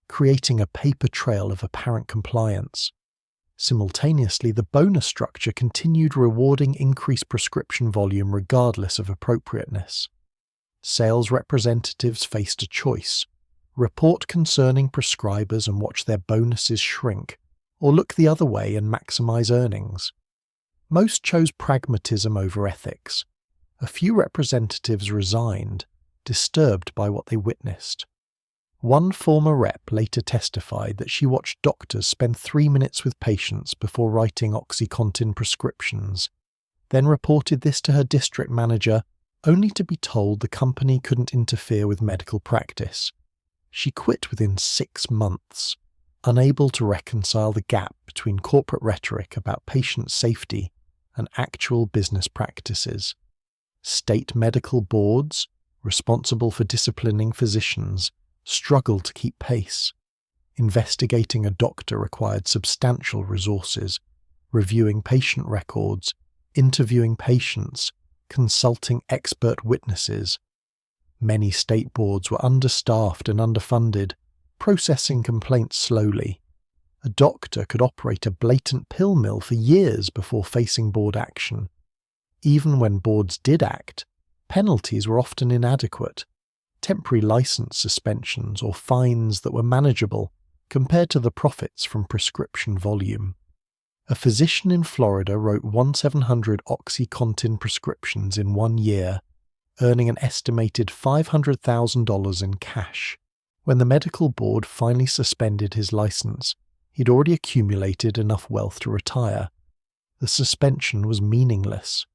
creating a paper trail of apparent compliance. Simultaneously, the bonus structure continued rewarding increased prescription volume regardless of appropriateness. Sales representatives faced a choice: report concerning prescribers and watch their bonuses shrink, or look the other way and maximize earnings. Most chose pragmatism over ethics. A few representatives resigned, disturbed by what they witnessed. One former rep later testified that she watched doctors spend 3 minutes with patients before writing OxyContin prescriptions, then reported this to her district manager, only to be told the company couldn't interfere with medical practice. She quit within 6 months, unable to reconcile the gap between corporate rhetoric about patient safety and actual business practices. State medical boards, responsible for disciplining physicians, struggled to keep pace. Investigating a doctor required substantial resources, reviewing patient records, interviewing patients, consulting expert witnesses. Many state boards were understaffed and underfunded, processing complaints slowly. A doctor could operate a blatant pill mill for years before facing board action. Even when boards did act, penalties were often inadequate. Temporary license suspensions or fines that were manageable compared to the profits from prescription volume. A physician in Florida wrote 1,700 OxyContin prescriptions in 1 year, earning an estimated $500,000 in cash. When the medical board finally suspended his license, he'd already accumulated enough wealth to retire. The suspension was meaningless.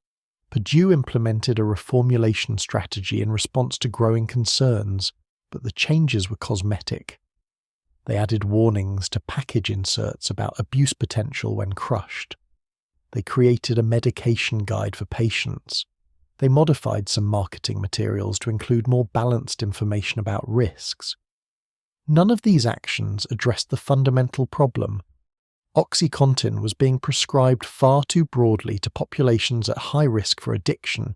Purdue implemented a reformulation strategy in response to growing concerns, but the changes were cosmetic. They added warnings to package inserts about abuse potential when crushed. They created a medication guide for patients. They modified some marketing materials to include more balanced information about risks. None of these actions addressed the fundamental problem. OxyContin was being prescribed far too broadly to populations at high risk for addiction,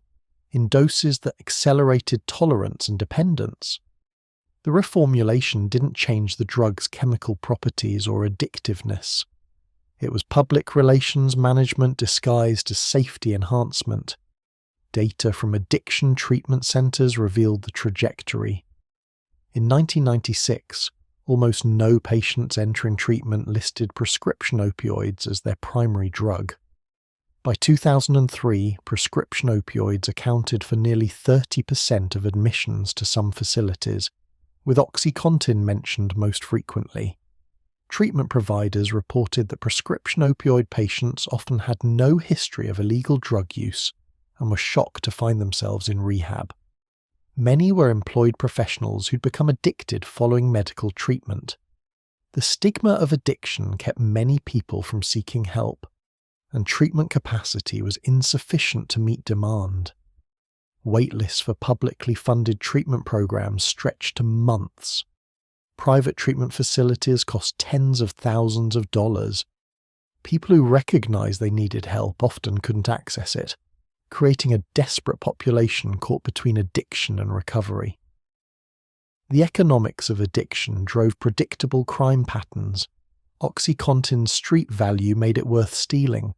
in doses that accelerated tolerance and dependence. The reformulation didn't change the drug's chemical properties or addictiveness. It was public relations management disguised as safety enhancement. Data from addiction treatment centers revealed the trajectory. In 1996, almost no patients entering treatment listed prescription opioids as their primary drug. By 2003, prescription opioids accounted for nearly 30% of admissions to some facilities, with OxyContin mentioned most frequently. Treatment providers reported that prescription opioid patients often had no history of illegal drug use and were shocked to find themselves in rehab. Many were employed professionals who'd become addicted following medical treatment. The stigma of addiction kept many people from seeking help, and treatment capacity was insufficient to meet demand. Waitlists for publicly funded treatment programs stretched to months. Private treatment facilities cost tens of thousands of dollars. People who recognized they needed help often couldn't access it, creating a desperate population caught between addiction and recovery. The economics of addiction drove predictable crime patterns. OxyContin's street value made it worth stealing.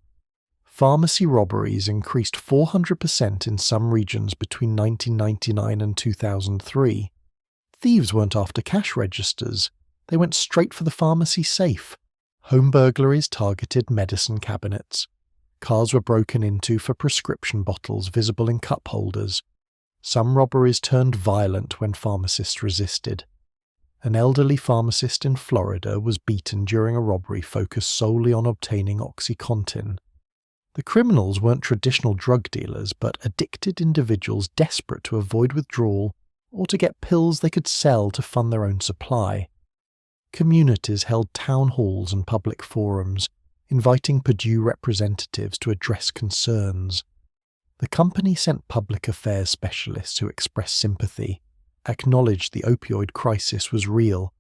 Pharmacy robberies increased 400% in some regions between 1999 and 2003. Thieves weren't after cash registers. They went straight for the pharmacy safe. Home burglaries targeted medicine cabinets. Cars were broken into for prescription bottles visible in cup holders. Some robberies turned violent when pharmacists resisted. An elderly pharmacist in Florida was beaten during a robbery focused solely on obtaining OxyContin. The criminals weren't traditional drug dealers, but addicted individuals desperate to avoid withdrawal or to get pills they could sell to fund their own supply. Communities held town halls and public forums, inviting Purdue representatives to address concerns. The company sent public affairs specialists who expressed sympathy, acknowledged the opioid crisis was real,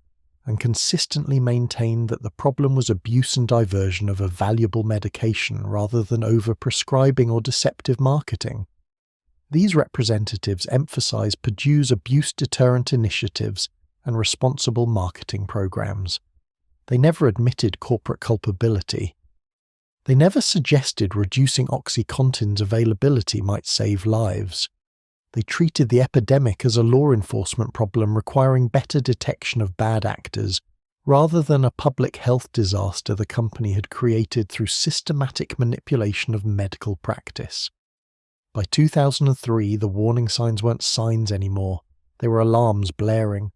and consistently maintained that the problem was abuse and diversion of a valuable medication rather than overprescribing or deceptive marketing. These representatives emphasized Purdue's abuse deterrent initiatives and responsible marketing programs. They never admitted corporate culpability. They never suggested reducing OxyContin's availability might save lives. They treated the epidemic as a law enforcement problem requiring better detection of bad actors, rather than a public health disaster the company had created through systematic manipulation of medical practice. By 2003, the warning signs weren't signs anymore. They were alarms blaring.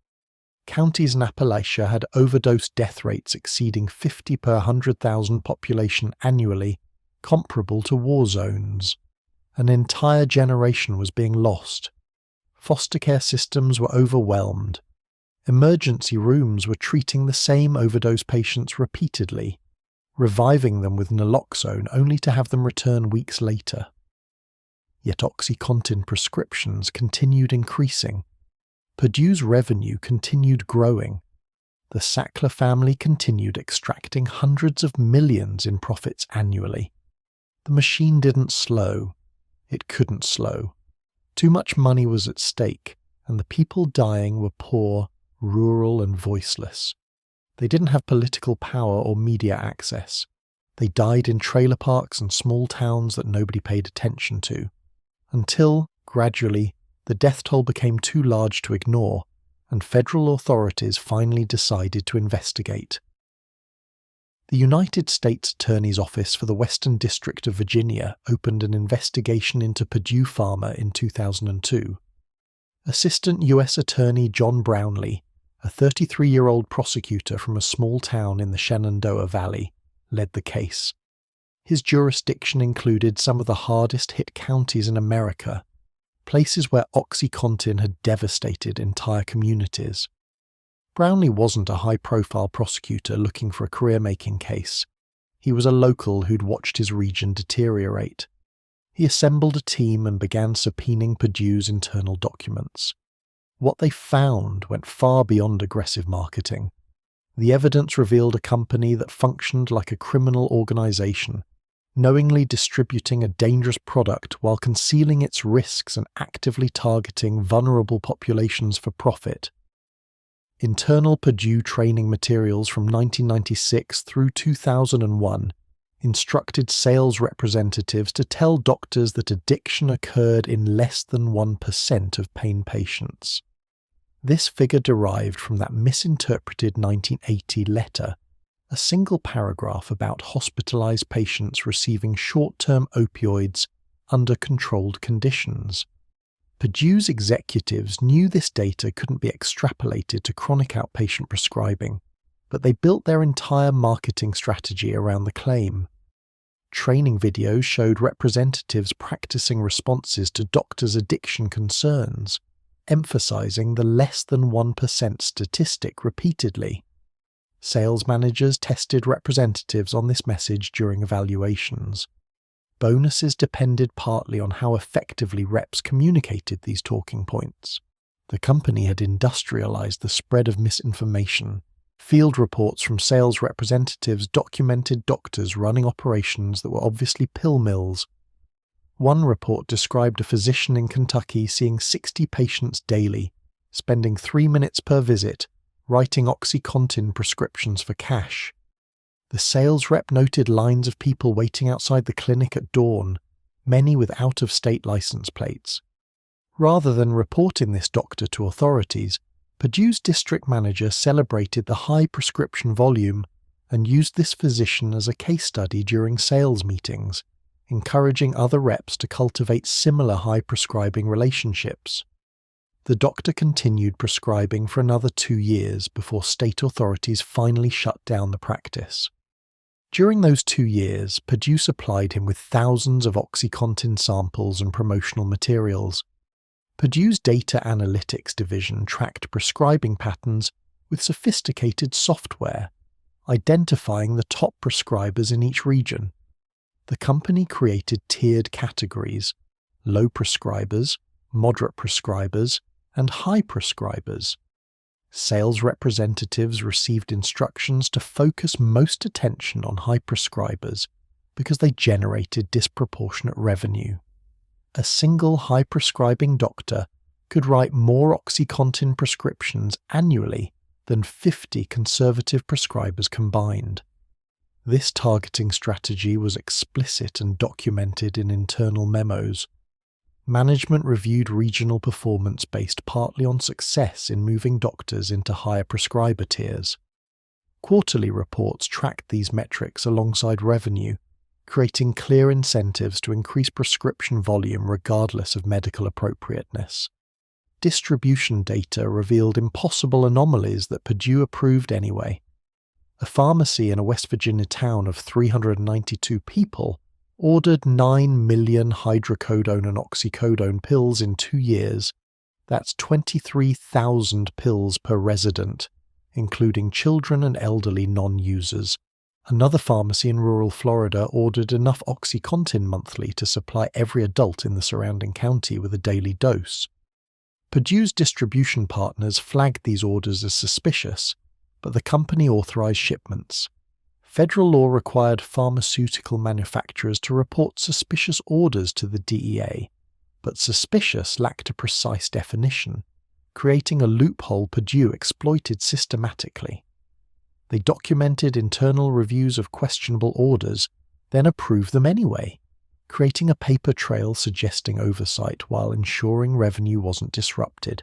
Counties in Appalachia had overdose death rates exceeding 50 per 100,000 population annually, comparable to war zones. An entire generation was being lost. Foster care systems were overwhelmed. Emergency rooms were treating the same overdose patients repeatedly, reviving them with naloxone only to have them return weeks later. Yet OxyContin prescriptions continued increasing. Purdue's revenue continued growing. The Sackler family continued extracting hundreds of millions in profits annually. The machine didn't slow. It couldn't slow. Too much money was at stake, and the people dying were poor, rural, and voiceless. They didn't have political power or media access. They died in trailer parks and small towns that nobody paid attention to. Until, gradually, the death toll became too large to ignore, and federal authorities finally decided to investigate. The United States Attorney's Office for the Western District of Virginia opened an investigation into Purdue Pharma in 2002. Assistant U.S. Attorney John Brownlee, a 33-year-old prosecutor from a small town in the Shenandoah Valley, led the case. His jurisdiction included some of the hardest-hit counties in America. places where OxyContin had devastated entire communities. Brownlee wasn't a high-profile prosecutor looking for a career-making case. He was a local who'd watched his region deteriorate. He assembled a team and began subpoenaing Purdue's internal documents. What they found went far beyond aggressive marketing. The evidence revealed a company that functioned like a criminal organization, knowingly distributing a dangerous product while concealing its risks and actively targeting vulnerable populations for profit. Internal Purdue training materials from 1996 through 2001 instructed sales representatives to tell doctors that addiction occurred in less than 1% of pain patients. This figure derived from that misinterpreted 1980 letter, a single paragraph about hospitalized patients receiving short-term opioids under controlled conditions. Purdue's executives knew this data couldn't be extrapolated to chronic outpatient prescribing, but they built their entire marketing strategy around the claim. Training videos showed representatives practicing responses to doctors' addiction concerns, emphasizing the less than 1% statistic repeatedly. Sales managers tested representatives on this message during evaluations. Bonuses depended partly on how effectively reps communicated these talking points. The company had industrialized the spread of misinformation. Field reports from sales representatives documented doctors running operations that were obviously pill mills. One report described a physician in Kentucky seeing 60 patients daily, spending 3 minutes per visit, writing OxyContin prescriptions for cash. The sales rep noted lines of people waiting outside the clinic at dawn, many with out-of-state license plates. Rather than reporting this doctor to authorities, Purdue's district manager celebrated the high prescription volume and used this physician as a case study during sales meetings, encouraging other reps to cultivate similar high prescribing relationships. The doctor continued prescribing for another 2 years before state authorities finally shut down the practice. During those 2 years, Purdue supplied him with thousands of OxyContin samples and promotional materials. Purdue's data analytics division tracked prescribing patterns with sophisticated software, identifying the top prescribers in each region. The company created tiered categories: low prescribers, moderate prescribers, and high prescribers. Sales representatives received instructions to focus most attention on high prescribers because they generated disproportionate revenue. A single high prescribing doctor could write more OxyContin prescriptions annually than 50 conservative prescribers combined. This targeting strategy was explicit and documented in internal memos. Management reviewed regional performance based partly on success in moving doctors into higher prescriber tiers. Quarterly reports tracked these metrics alongside revenue, creating clear incentives to increase prescription volume regardless of medical appropriateness. Distribution data revealed impossible anomalies that Purdue approved anyway. A pharmacy in a West Virginia town of 392 people ordered 9 million hydrocodone and oxycodone pills in 2 years. That's 23,000 pills per resident, including children and elderly non-users. Another pharmacy in rural Florida ordered enough OxyContin monthly to supply every adult in the surrounding county with a daily dose. Purdue's distribution partners flagged these orders as suspicious, but the company authorized shipments. Federal law required pharmaceutical manufacturers to report suspicious orders to the DEA, but suspicious lacked a precise definition, creating a loophole Purdue exploited systematically. They documented internal reviews of questionable orders, then approved them anyway, creating a paper trail suggesting oversight while ensuring revenue wasn't disrupted.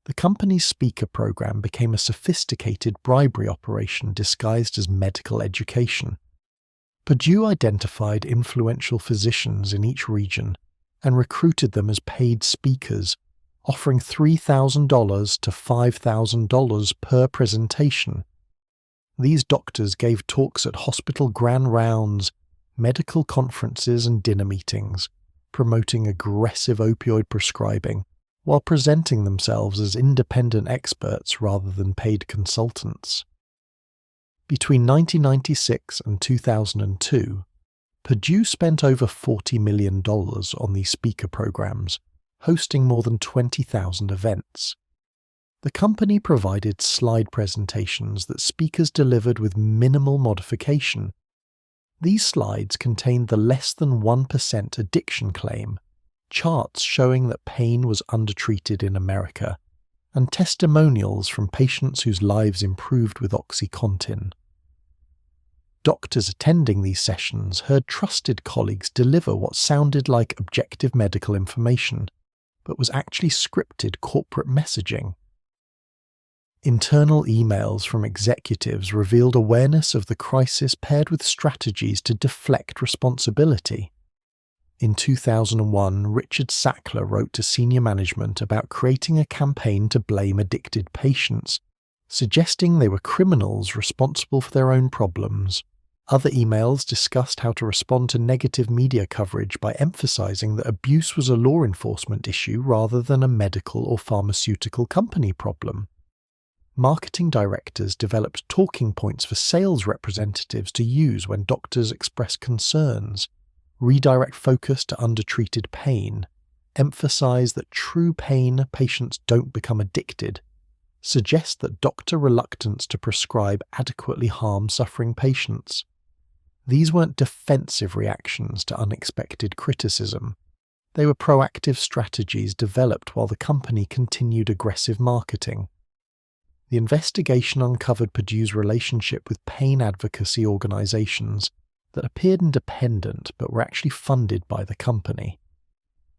The company's speaker program became a sophisticated bribery operation disguised as medical education. Purdue identified influential physicians in each region and recruited them as paid speakers, offering $3,000 to $5,000 per presentation. These doctors gave talks at hospital grand rounds, medical conferences and dinner meetings, promoting aggressive opioid prescribing while presenting themselves as independent experts rather than paid consultants. Between 1996 and 2002, Purdue spent over $40 million on these speaker programs, hosting more than 20,000 events. The company provided slide presentations that speakers delivered with minimal modification. These slides contained the less than 1% addiction claim, charts showing that pain was undertreated in America, and testimonials from patients whose lives improved with OxyContin. Doctors attending these sessions heard trusted colleagues deliver what sounded like objective medical information, but was actually scripted corporate messaging. Internal emails from executives revealed awareness of the crisis paired with strategies to deflect responsibility. In 2001, Richard Sackler wrote to senior management about creating a campaign to blame addicted patients, suggesting they were criminals responsible for their own problems. Other emails discussed how to respond to negative media coverage by emphasizing that abuse was a law enforcement issue rather than a medical or pharmaceutical company problem. Marketing directors developed talking points for sales representatives to use when doctors express concerns, redirect focus to undertreated pain, emphasize that true pain patients don't become addicted, suggest that doctor reluctance to prescribe adequately harm suffering patients. These weren't defensive reactions to unexpected criticism. They were proactive strategies developed while the company continued aggressive marketing. The investigation uncovered Purdue's relationship with pain advocacy organizations that appeared independent but were actually funded by the company.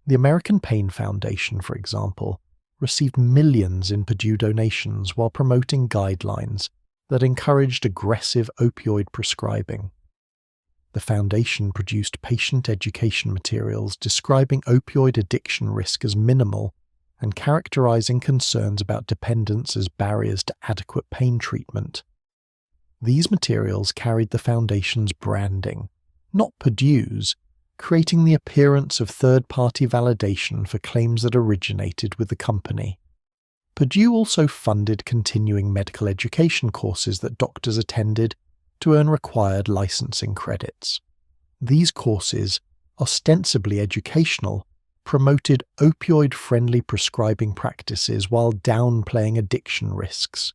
The American Pain Foundation, for example, received millions in Purdue donations while promoting guidelines that encouraged aggressive opioid prescribing. The foundation produced patient education materials describing opioid addiction risk as minimal and characterizing concerns about dependence as barriers to adequate pain treatment. These materials carried the foundation's branding, not Purdue's, creating the appearance of third-party validation for claims that originated with the company. Purdue also funded continuing medical education courses that doctors attended to earn required licensing credits. These courses, ostensibly educational, promoted opioid-friendly prescribing practices while downplaying addiction risks.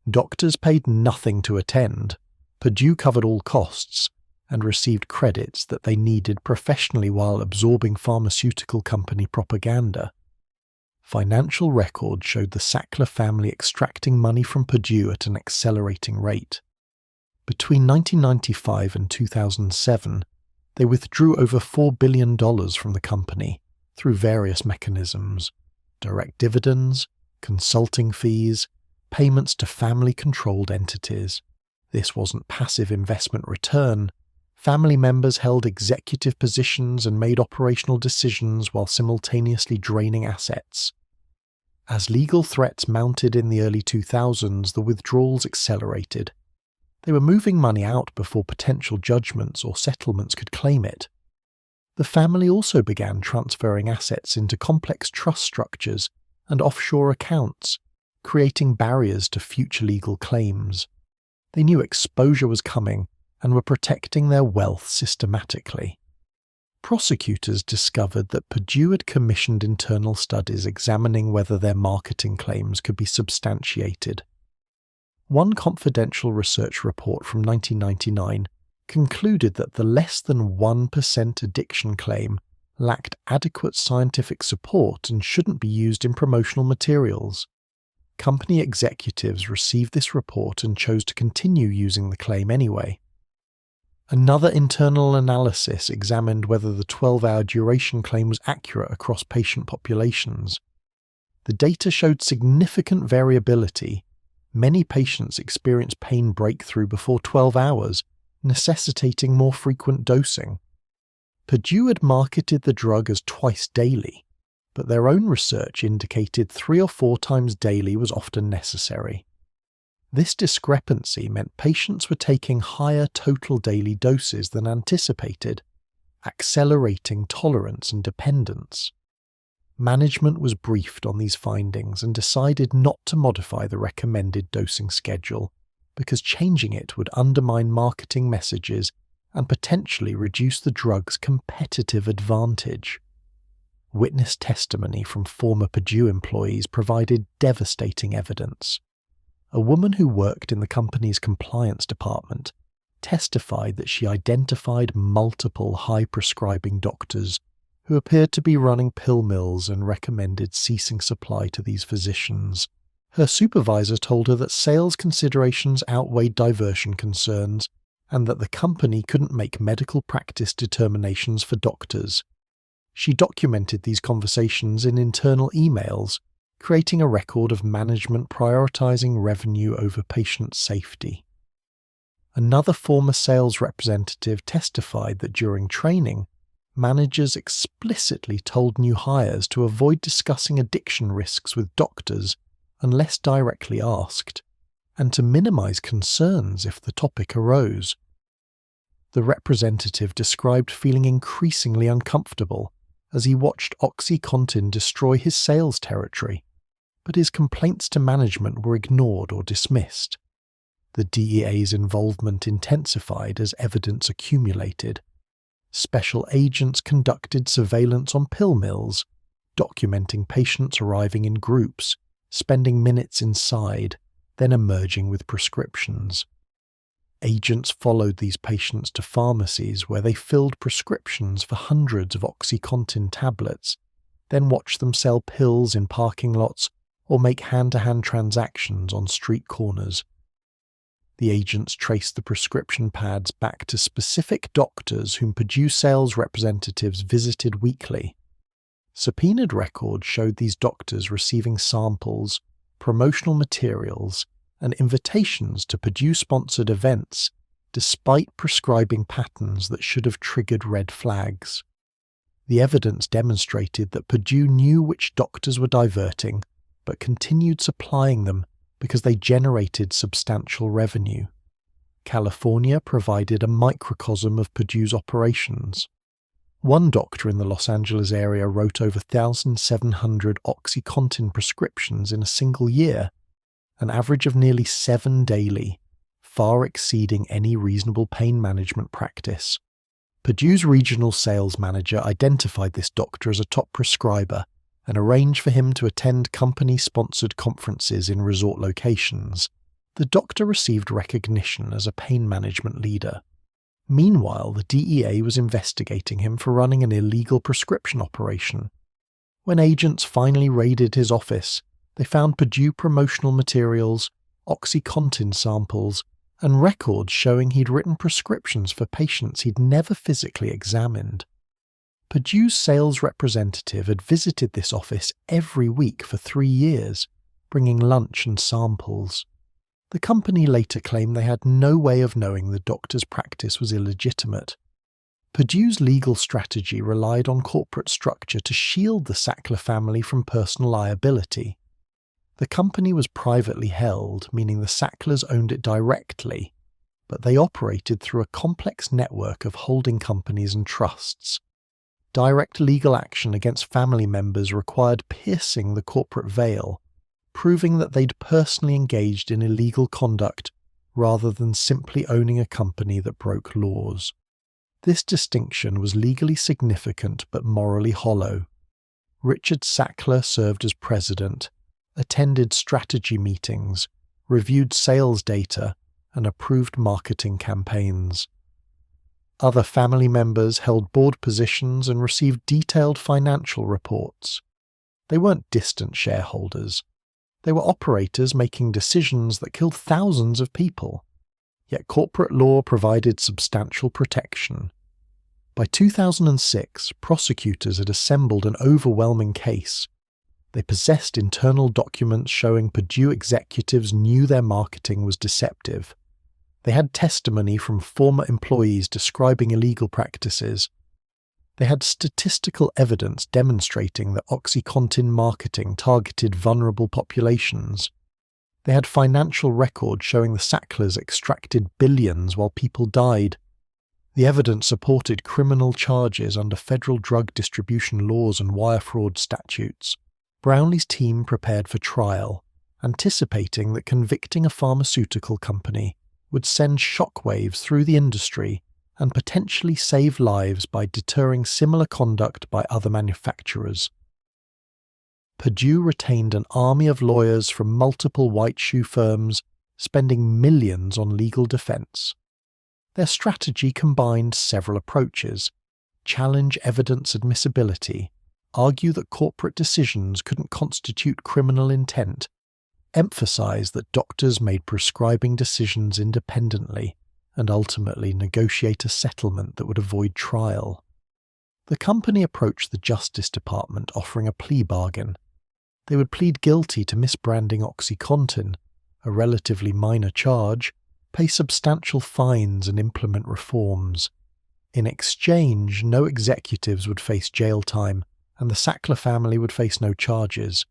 Doctors paid nothing to attend. Purdue covered all costs and received credits that they needed professionally while absorbing pharmaceutical company propaganda. Financial records showed the Sackler family extracting money from Purdue at an accelerating rate. Between 1995 and 2007, they withdrew over $4 billion from the company through various mechanisms: direct dividends, consulting fees, payments to family-controlled entities. This wasn't passive investment return. Family members held executive positions and made operational decisions while simultaneously draining assets. As legal threats mounted in the early 2000s, the withdrawals accelerated. They were moving money out before potential judgments or settlements could claim it. The family also began transferring assets into complex trust structures and offshore accounts, creating barriers to future legal claims. They knew exposure was coming and were protecting their wealth systematically. Prosecutors discovered that Purdue had commissioned internal studies examining whether their marketing claims could be substantiated. One confidential research report from 1999 concluded that the less than 1% addiction claim lacked adequate scientific support and shouldn't be used in promotional materials. Company executives received this report and chose to continue using the claim anyway. Another internal analysis examined whether the 12-hour duration claim was accurate across patient populations. The data showed significant variability. Many patients experienced pain breakthrough before 12 hours, necessitating more frequent dosing. Purdue had marketed the drug as twice daily, but their own research indicated 3 or 4 times daily was often necessary. This discrepancy meant patients were taking higher total daily doses than anticipated, accelerating tolerance and dependence. Management was briefed on these findings and decided not to modify the recommended dosing schedule because changing it would undermine marketing messages and potentially reduce the drug's competitive advantage. Witness testimony from former Purdue employees provided devastating evidence. A woman who worked in the company's compliance department testified that she identified multiple high-prescribing doctors who appeared to be running pill mills and recommended ceasing supply to these physicians. Her supervisor told her that sales considerations outweighed diversion concerns and that the company couldn't make medical practice determinations for doctors. She documented these conversations in internal emails, creating a record of management prioritizing revenue over patient safety. Another former sales representative testified that during training, managers explicitly told new hires to avoid discussing addiction risks with doctors unless directly asked, and to minimize concerns if the topic arose. The representative described feeling increasingly uncomfortable as he watched OxyContin destroy his sales territory, but his complaints to management were ignored or dismissed. The DEA's involvement intensified as evidence accumulated. Special agents conducted surveillance on pill mills, documenting patients arriving in groups, spending minutes inside, then emerging with prescriptions. Agents followed these patients to pharmacies where they filled prescriptions for hundreds of OxyContin tablets, then watched them sell pills in parking lots or make hand-to-hand transactions on street corners. The agents traced the prescription pads back to specific doctors whom Purdue sales representatives visited weekly. Subpoenaed records showed these doctors receiving samples, promotional materials, and invitations to Purdue-sponsored events, despite prescribing patterns that should have triggered red flags. The evidence demonstrated that Purdue knew which doctors were diverting, but continued supplying them because they generated substantial revenue. California provided a microcosm of Purdue's operations. One doctor in the Los Angeles area wrote over 1,700 OxyContin prescriptions in a single year, an average of nearly 7 daily, far exceeding any reasonable pain management practice. Purdue's regional sales manager identified this doctor as a top prescriber and arranged for him to attend company-sponsored conferences in resort locations. The doctor received recognition as a pain management leader. Meanwhile, the DEA was investigating him for running an illegal prescription operation. When agents finally raided his office, they found Purdue promotional materials, OxyContin samples, and records showing he'd written prescriptions for patients he'd never physically examined. Purdue's sales representative had visited this office every week for 3 years, bringing lunch and samples. The company later claimed they had no way of knowing the doctor's practice was illegitimate. Purdue's legal strategy relied on corporate structure to shield the Sackler family from personal liability. The company was privately held, meaning the Sacklers owned it directly, but they operated through a complex network of holding companies and trusts. Direct legal action against family members required piercing the corporate veil, proving that they'd personally engaged in illegal conduct rather than simply owning a company that broke laws. This distinction was legally significant but morally hollow. Richard Sackler served as president, attended strategy meetings, reviewed sales data, and approved marketing campaigns. Other family members held board positions and received detailed financial reports. They weren't distant shareholders. They were operators making decisions that killed thousands of people. Yet corporate law provided substantial protection. By 2006, prosecutors had assembled an overwhelming case. They possessed internal documents showing Purdue executives knew their marketing was deceptive. They had testimony from former employees describing illegal practices. They had statistical evidence demonstrating that OxyContin marketing targeted vulnerable populations. They had financial records showing the Sacklers extracted billions while people died. The evidence supported criminal charges under federal drug distribution laws and wire fraud statutes. Brownlee's team prepared for trial, anticipating that convicting a pharmaceutical company would send shockwaves through the industry and potentially save lives by deterring similar conduct by other manufacturers. Purdue retained an army of lawyers from multiple white shoe firms, spending millions on legal defense. Their strategy combined several approaches: challenge evidence admissibility, argue that corporate decisions couldn't constitute criminal intent, emphasize that doctors made prescribing decisions independently, and ultimately negotiate a settlement that would avoid trial. The company approached the Justice Department offering a plea bargain. They would plead guilty to misbranding OxyContin, a relatively minor charge, pay substantial fines and implement reforms. In exchange, no executives would face jail time, and the Sackler family would face no charges.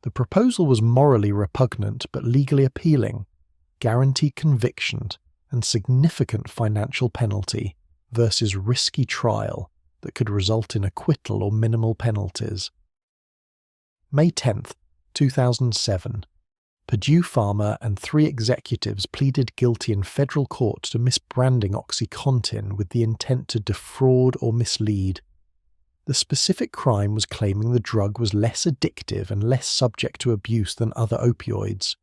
The proposal was morally repugnant but legally appealing: guaranteed conviction and significant financial penalty versus risky trial that could result in acquittal or minimal penalties. May 10, 2007. Purdue Pharma and 3 executives pleaded guilty in federal court to misbranding OxyContin with the intent to defraud or mislead. The specific crime was claiming the drug was less addictive and less subject to abuse than other opioids.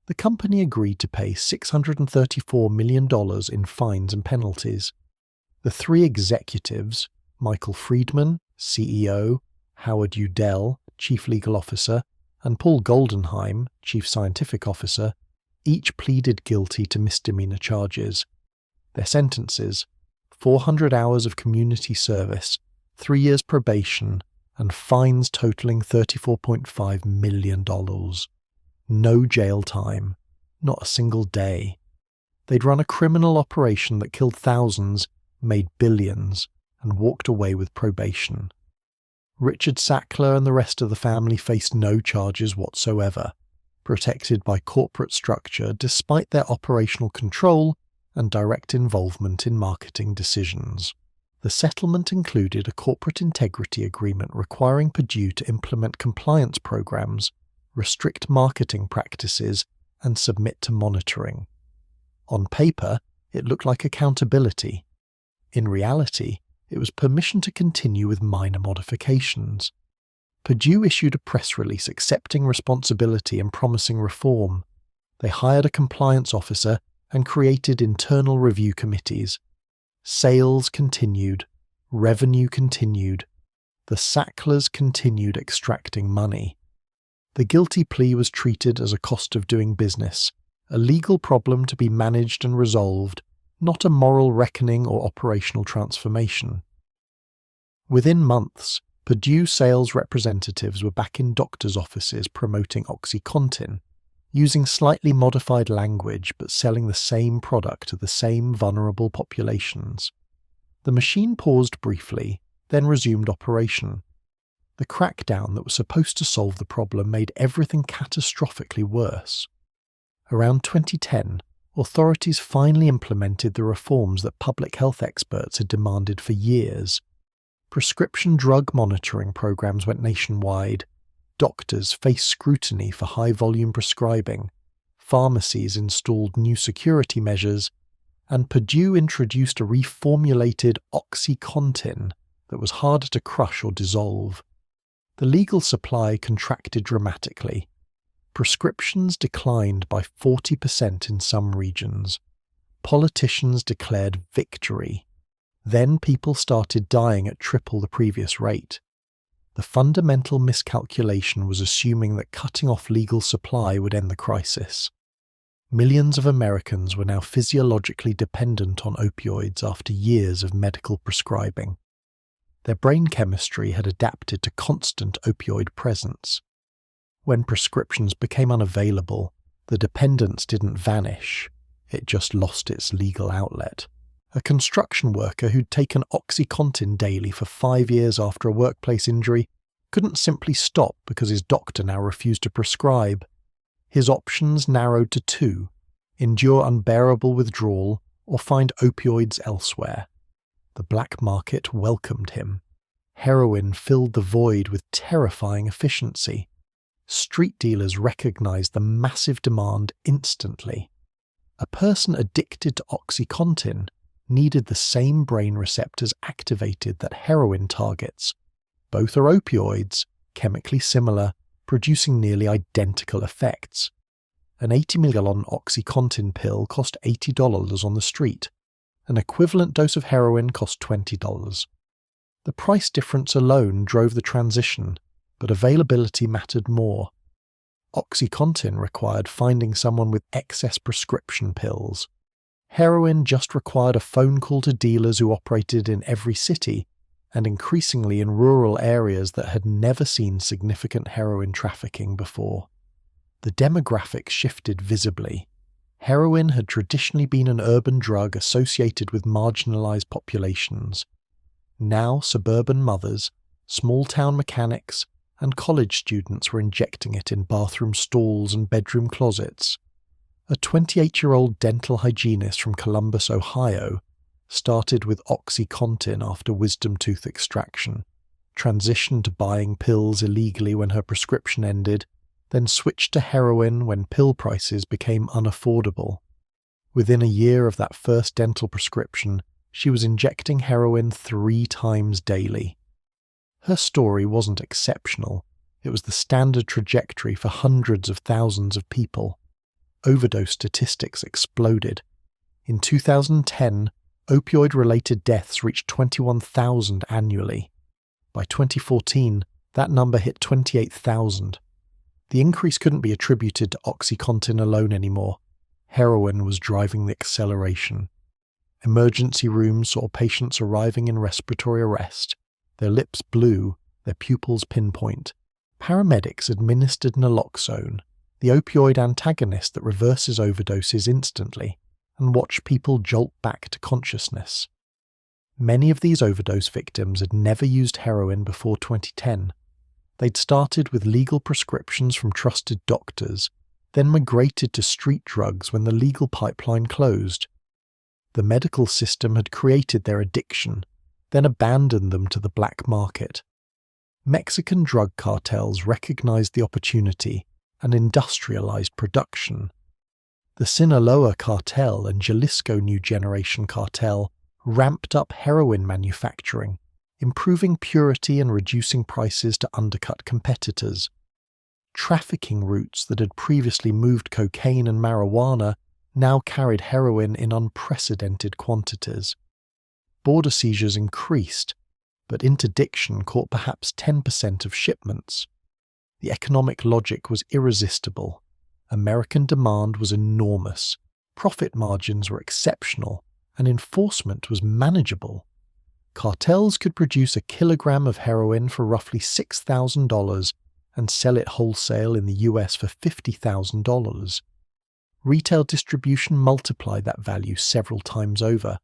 The company agreed to pay $634 million in fines and penalties. The 3 executives, Michael Friedman, CEO, Howard Udell, Chief Legal Officer, and Paul Goldenheim, Chief Scientific Officer, each pleaded guilty to misdemeanor charges. Their sentences: 400 hours of community service, 3 years probation, and fines totaling $34.5 million. No jail time. Not a single day. They'd run a criminal operation that killed thousands, made billions, and walked away with probation. Richard Sackler and the rest of the family faced no charges whatsoever, protected by corporate structure despite their operational control and direct involvement in marketing decisions. The settlement included a corporate integrity agreement requiring Purdue to implement compliance programs, restrict marketing practices, and submit to monitoring. On paper, it looked like accountability. In reality, it was permission to continue with minor modifications. Purdue issued a press release accepting responsibility and promising reform. They hired a compliance officer and created internal review committees. Sales continued. Revenue continued. The Sacklers continued extracting money. The guilty plea was treated as a cost of doing business, a legal problem to be managed and resolved, not a moral reckoning or operational transformation. Within months, Purdue sales representatives were back in doctors' offices promoting OxyContin, using slightly modified language but selling the same product to the same vulnerable populations. The machine paused briefly, then resumed operation. The crackdown that was supposed to solve the problem made everything catastrophically worse. Around 2010, authorities finally implemented the reforms that public health experts had demanded for years. Prescription drug monitoring programs went nationwide. Doctors faced scrutiny for high-volume prescribing. Pharmacies installed new security measures, and Purdue introduced a reformulated OxyContin that was harder to crush or dissolve. The legal supply contracted dramatically. Prescriptions declined by 40% in some regions. Politicians declared victory. Then people started dying at triple the previous rate. The fundamental miscalculation was assuming that cutting off legal supply would end the crisis. Millions of Americans were now physiologically dependent on opioids after years of medical prescribing. Their brain chemistry had adapted to constant opioid presence. When prescriptions became unavailable, the dependence didn't vanish, it just lost its legal outlet. A construction worker who'd taken OxyContin daily for 5 years after a workplace injury couldn't simply stop because his doctor now refused to prescribe. His options narrowed to 2: endure unbearable withdrawal or find opioids elsewhere. The black market welcomed him. Heroin filled the void with terrifying efficiency. Street dealers recognized the massive demand instantly. A person addicted to OxyContin needed the same brain receptors activated that heroin targets. Both are opioids, chemically similar, producing nearly identical effects. An 80-million OxyContin pill cost $80 on the street. An equivalent dose of heroin cost $20. The price difference alone drove the transition, but availability mattered more. OxyContin required finding someone with excess prescription pills. Heroin just required a phone call to dealers who operated in every city, and increasingly in rural areas that had never seen significant heroin trafficking before. The demographics shifted visibly. Heroin had traditionally been an urban drug associated with marginalized populations. Now suburban mothers, small-town mechanics, and college students were injecting it in bathroom stalls and bedroom closets. A 28-year-old dental hygienist from Columbus, Ohio, started with OxyContin after wisdom tooth extraction, transitioned to buying pills illegally when her prescription ended, then switched to heroin when pill prices became unaffordable. Within a year of that first dental prescription, she was injecting heroin 3 times daily. Her story wasn't exceptional. It was the standard trajectory for hundreds of thousands of people. Overdose statistics exploded. In 2010, opioid-related deaths reached 21,000 annually. By 2014, that number hit 28,000. The increase couldn't be attributed to OxyContin alone anymore. Heroin was driving the acceleration. Emergency rooms saw patients arriving in respiratory arrest, their lips blue, their pupils pinpoint. Paramedics administered naloxone, the opioid antagonist that reverses overdoses instantly, and watched people jolt back to consciousness. Many of these overdose victims had never used heroin before 2010. They'd started with legal prescriptions from trusted doctors, then migrated to street drugs when the legal pipeline closed. The medical system had created their addiction, then abandoned them to the black market. Mexican drug cartels recognized the opportunity and industrialized production. The Sinaloa cartel and Jalisco New Generation cartel ramped up heroin manufacturing, improving purity and reducing prices to undercut competitors. Trafficking routes that had previously moved cocaine and marijuana now carried heroin in unprecedented quantities. Border seizures increased, but interdiction caught perhaps 10% of shipments. The economic logic was irresistible. American demand was enormous, profit margins were exceptional, and enforcement was manageable. Cartels could produce a kilogram of heroin for roughly $6,000 and sell it wholesale in the US for $50,000. Retail distribution multiplied that value several times over.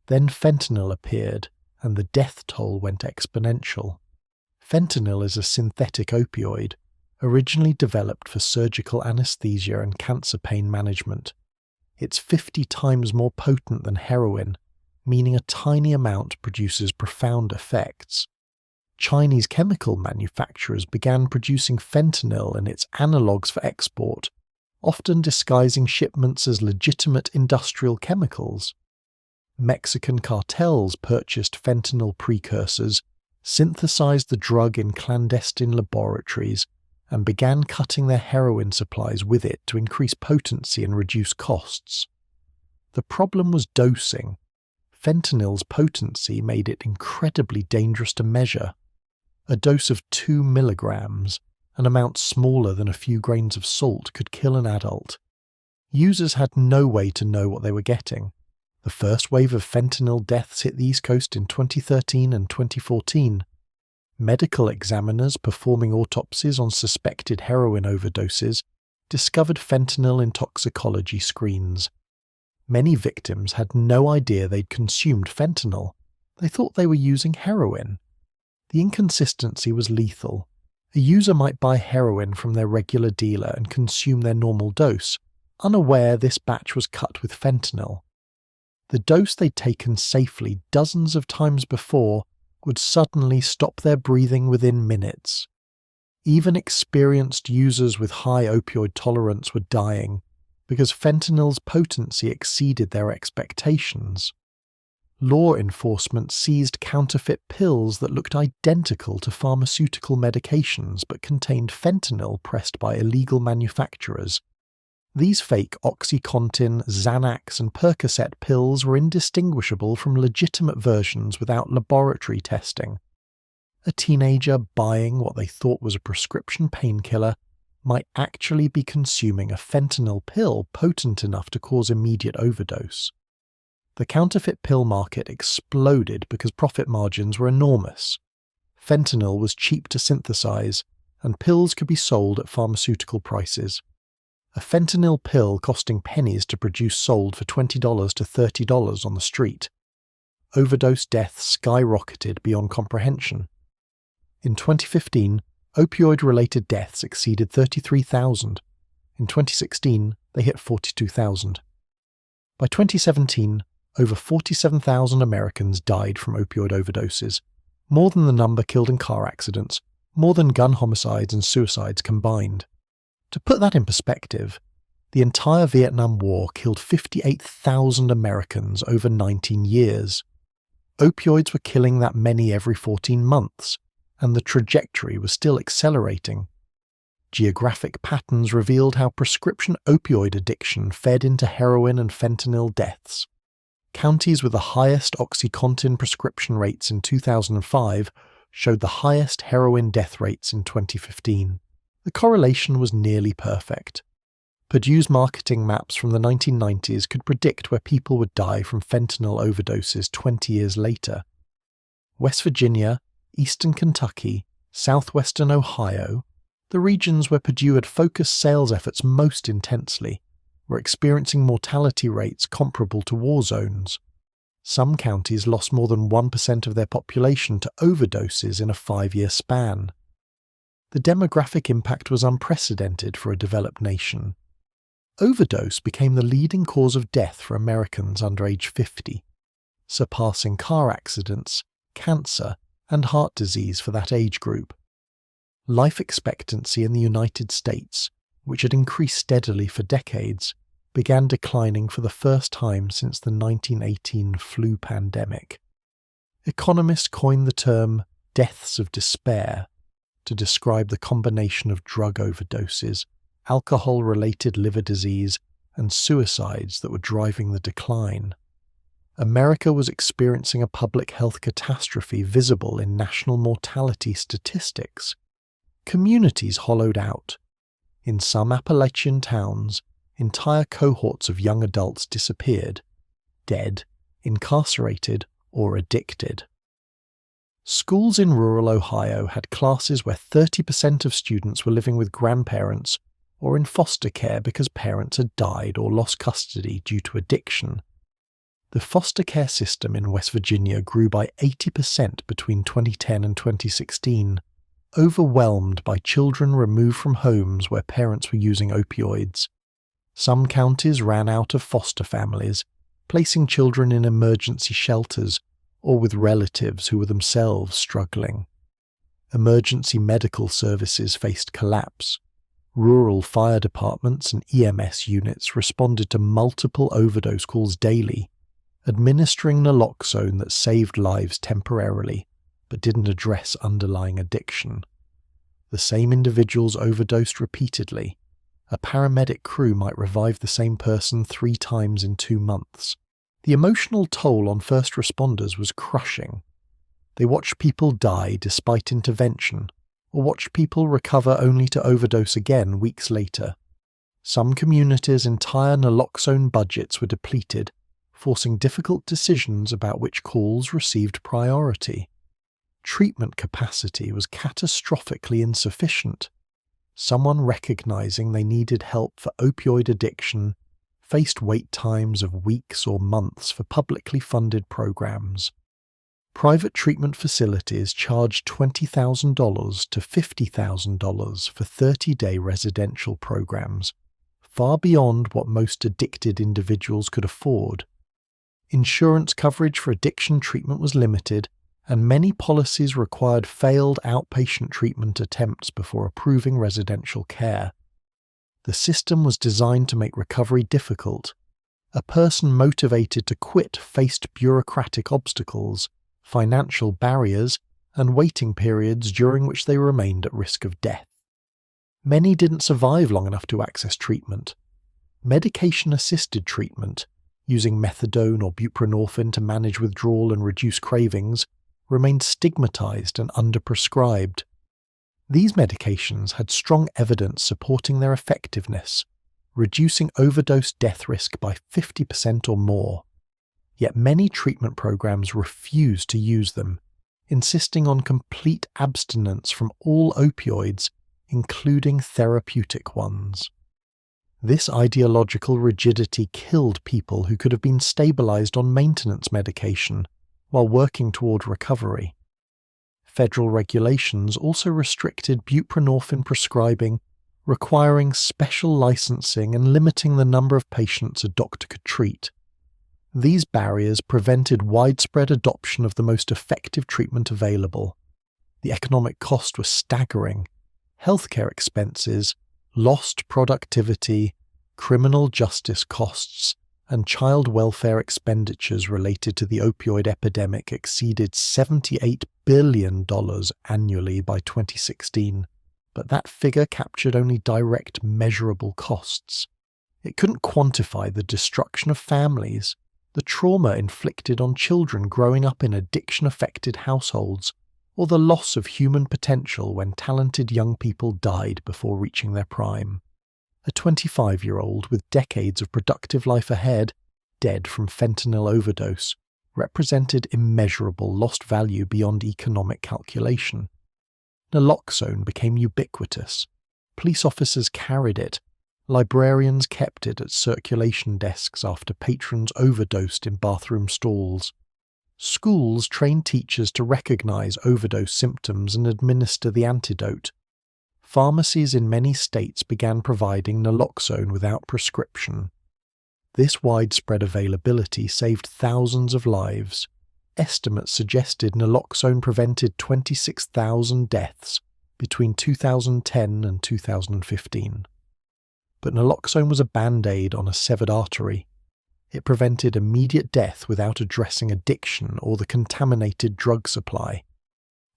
Then fentanyl appeared, and the death toll went exponential. Fentanyl is a synthetic opioid, originally developed for surgical anesthesia and cancer pain management. It's 50 times more potent than heroin, meaning a tiny amount produces profound effects. Chinese chemical manufacturers began producing fentanyl and its analogues for export, often disguising shipments as legitimate industrial chemicals. Mexican cartels purchased fentanyl precursors, synthesized the drug in clandestine laboratories, and began cutting their heroin supplies with it to increase potency and reduce costs. The problem was dosing. Fentanyl's potency made it incredibly dangerous to measure. A dose of 2 milligrams, an amount smaller than a few grains of salt, could kill an adult. Users had no way to know what they were getting. The first wave of fentanyl deaths hit the East Coast in 2013 and 2014. Medical examiners performing autopsies on suspected heroin overdoses discovered fentanyl in toxicology screens. Many victims had no idea they'd consumed fentanyl. They thought they were using heroin. The inconsistency was lethal. A user might buy heroin from their regular dealer and consume their normal dose, unaware this batch was cut with fentanyl. The dose they'd taken safely dozens of times before would suddenly stop their breathing within minutes. Even experienced users with high opioid tolerance were dying because fentanyl's potency exceeded their expectations. Law enforcement seized counterfeit pills that looked identical to pharmaceutical medications but contained fentanyl pressed by illegal manufacturers. These fake OxyContin, Xanax, and Percocet pills were indistinguishable from legitimate versions without laboratory testing. A teenager buying what they thought was a prescription painkiller might actually be consuming a fentanyl pill potent enough to cause immediate overdose. The counterfeit pill market exploded because profit margins were enormous. Fentanyl was cheap to synthesize, and pills could be sold at pharmaceutical prices. A fentanyl pill costing pennies to produce sold for $20 to $30 on the street. Overdose deaths skyrocketed beyond comprehension. In 2015, opioid-related deaths exceeded 33,000. In 2016, they hit 42,000. By 2017, over 47,000 Americans died from opioid overdoses, more than the number killed in car accidents, more than gun homicides and suicides combined. To put that in perspective, the entire Vietnam War killed 58,000 Americans over 19 years. Opioids were killing that many every 14 months, and the trajectory was still accelerating. Geographic patterns revealed how prescription opioid addiction fed into heroin and fentanyl deaths. Counties with the highest OxyContin prescription rates in 2005 showed the highest heroin death rates in 2015. The correlation was nearly perfect. Purdue's marketing maps from the 1990s could predict where people would die from fentanyl overdoses 20 years later. West Virginia, eastern Kentucky, southwestern Ohio, the regions where Purdue had focused sales efforts most intensely, were experiencing mortality rates comparable to war zones. Some counties lost more than 1% of their population to overdoses in a 5-year span. The demographic impact was unprecedented for a developed nation. Overdose became the leading cause of death for Americans under age 50, surpassing car accidents, cancer, and heart disease for that age group. Life expectancy in the United States, which had increased steadily for decades, began declining for the first time since the 1918 flu pandemic. Economists coined the term deaths of despair to describe the combination of drug overdoses, alcohol-related liver disease, and suicides that were driving the decline. America was experiencing a public health catastrophe visible in national mortality statistics. Communities hollowed out. In some Appalachian towns, entire cohorts of young adults disappeared, dead, incarcerated, or addicted. Schools in rural Ohio had classes where 30% of students were living with grandparents or in foster care because parents had died or lost custody due to addiction. The foster care system in West Virginia grew by 80% between 2010 and 2016, overwhelmed by children removed from homes where parents were using opioids. Some counties ran out of foster families, placing children in emergency shelters or with relatives who were themselves struggling. Emergency medical services faced collapse. Rural fire departments and EMS units responded to multiple overdose calls daily, administering naloxone that saved lives temporarily but didn't address underlying addiction. The same individuals overdosed repeatedly. A paramedic crew might revive the same person 3 times in 2 months. The emotional toll on first responders was crushing. They watched people die despite intervention, or watched people recover only to overdose again weeks later. Some communities' entire naloxone budgets were depleted, forcing difficult decisions about which calls received priority. Treatment capacity was catastrophically insufficient. Someone recognizing they needed help for opioid addiction faced wait times of weeks or months for publicly funded programs. Private treatment facilities charged $20,000 to $50,000 for 30-day residential programs, far beyond what most addicted individuals could afford. Insurance coverage for addiction treatment was limited, and many policies required failed outpatient treatment attempts before approving residential care. The system was designed to make recovery difficult. A person motivated to quit faced bureaucratic obstacles, financial barriers, and waiting periods during which they remained at risk of death. Many didn't survive long enough to access treatment. Medication-assisted treatment, using methadone or buprenorphine to manage withdrawal and reduce cravings, remained stigmatized and underprescribed. These medications had strong evidence supporting their effectiveness, reducing overdose death risk by 50% or more. Yet many treatment programs refused to use them, insisting on complete abstinence from all opioids, including therapeutic ones. This ideological rigidity killed people who could have been stabilized on maintenance medication while working toward recovery. Federal regulations also restricted buprenorphine prescribing, requiring special licensing and limiting the number of patients a doctor could treat. These barriers prevented widespread adoption of the most effective treatment available. The economic cost was staggering. Healthcare expenses, lost productivity, criminal justice costs, and child welfare expenditures related to the opioid epidemic exceeded $78 billion annually by 2016, but that figure captured only direct measurable costs. It couldn't quantify the destruction of families, the trauma inflicted on children growing up in addiction-affected households, or the loss of human potential when talented young people died before reaching their prime. A 25-year-old with decades of productive life ahead, dead from fentanyl overdose, represented immeasurable lost value beyond economic calculation. Naloxone became ubiquitous. Police officers carried it. Librarians kept it at circulation desks after patrons overdosed in bathroom stalls. Schools trained teachers to recognize overdose symptoms and administer the antidote. Pharmacies in many states began providing naloxone without prescription. This widespread availability saved thousands of lives. Estimates suggested naloxone prevented 26,000 deaths between 2010 and 2015. But naloxone was a band-aid on a severed artery. It prevented immediate death without addressing addiction or the contaminated drug supply.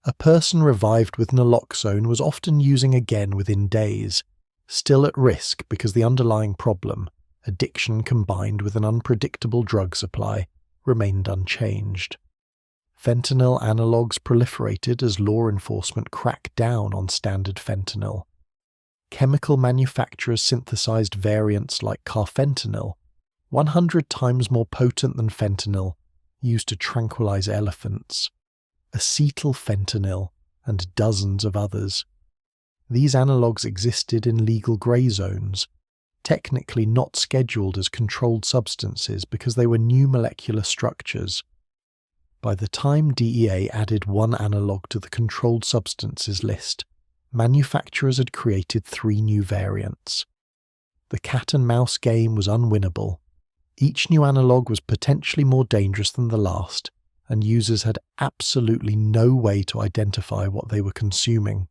A person revived with naloxone was often using again within days, still at risk because the underlying problem, addiction combined with an unpredictable drug supply, remained unchanged. Fentanyl analogues proliferated as law enforcement cracked down on standard fentanyl. Chemical manufacturers synthesized variants like carfentanil, 100 times more potent than fentanyl, used to tranquilize elephants, acetylfentanyl, and dozens of others. These analogues existed in legal grey zones, technically not scheduled as controlled substances because they were new molecular structures. By the time DEA added one analogue to the controlled substances list, manufacturers had created 3 new variants. The cat-and-mouse game was unwinnable. Each new analogue was potentially more dangerous than the last, and users had absolutely no way to identify what they were consuming.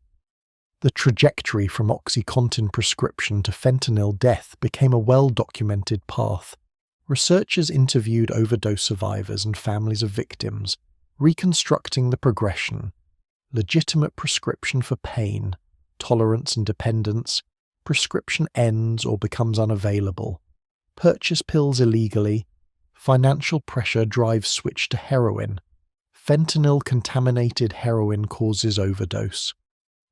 The trajectory from OxyContin prescription to fentanyl death became a well-documented path. Researchers interviewed overdose survivors and families of victims, reconstructing the progression: legitimate prescription for pain, tolerance and dependence, prescription ends or becomes unavailable, purchase pills illegally, financial pressure drives switch to heroin, fentanyl-contaminated heroin causes overdose.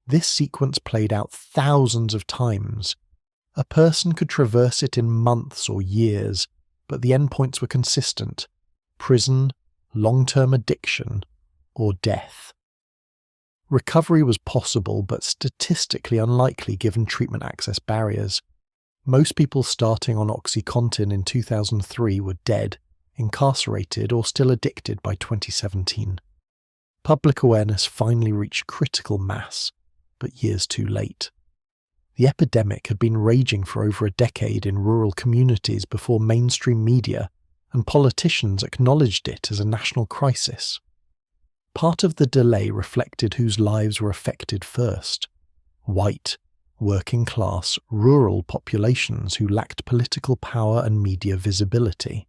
This sequence played out thousands of times. A person could traverse it in months or years, but the endpoints were consistent: prison, long-term addiction, or death. Recovery was possible but statistically unlikely given treatment access barriers. Most people starting on OxyContin in 2003 were dead, incarcerated, or still addicted by 2017. Public awareness finally reached critical mass, but years too late. The epidemic had been raging for over a decade in rural communities before mainstream media, and politicians acknowledged it as a national crisis. Part of the delay reflected whose lives were affected first: white, working-class, rural populations who lacked political power and media visibility.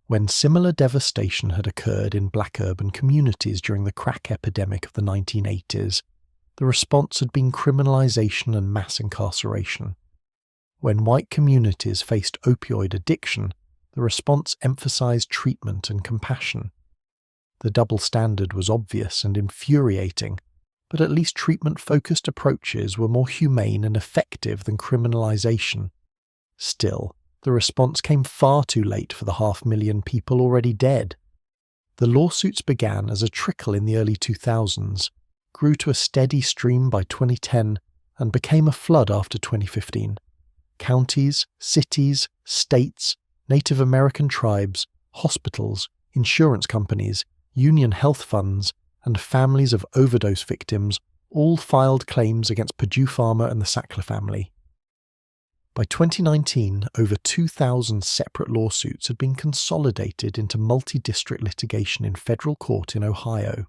When similar devastation had occurred in black urban communities during the crack epidemic of the 1980s, the response had been criminalization and mass incarceration. When white communities faced opioid addiction, the response emphasized treatment and compassion. The double standard was obvious and infuriating, but at least treatment-focused approaches were more humane and effective than criminalization. Still, the response came far too late for the 500,000 people already dead. The lawsuits began as a trickle in the early 2000s, grew to a steady stream by 2010, and became a flood after 2015. Counties, cities, states, Native American tribes, hospitals, insurance companies, union health funds, and families of overdose victims all filed claims against Purdue Pharma and the Sackler family. By 2019, over 2,000 separate lawsuits had been consolidated into multi-district litigation in federal court in Ohio.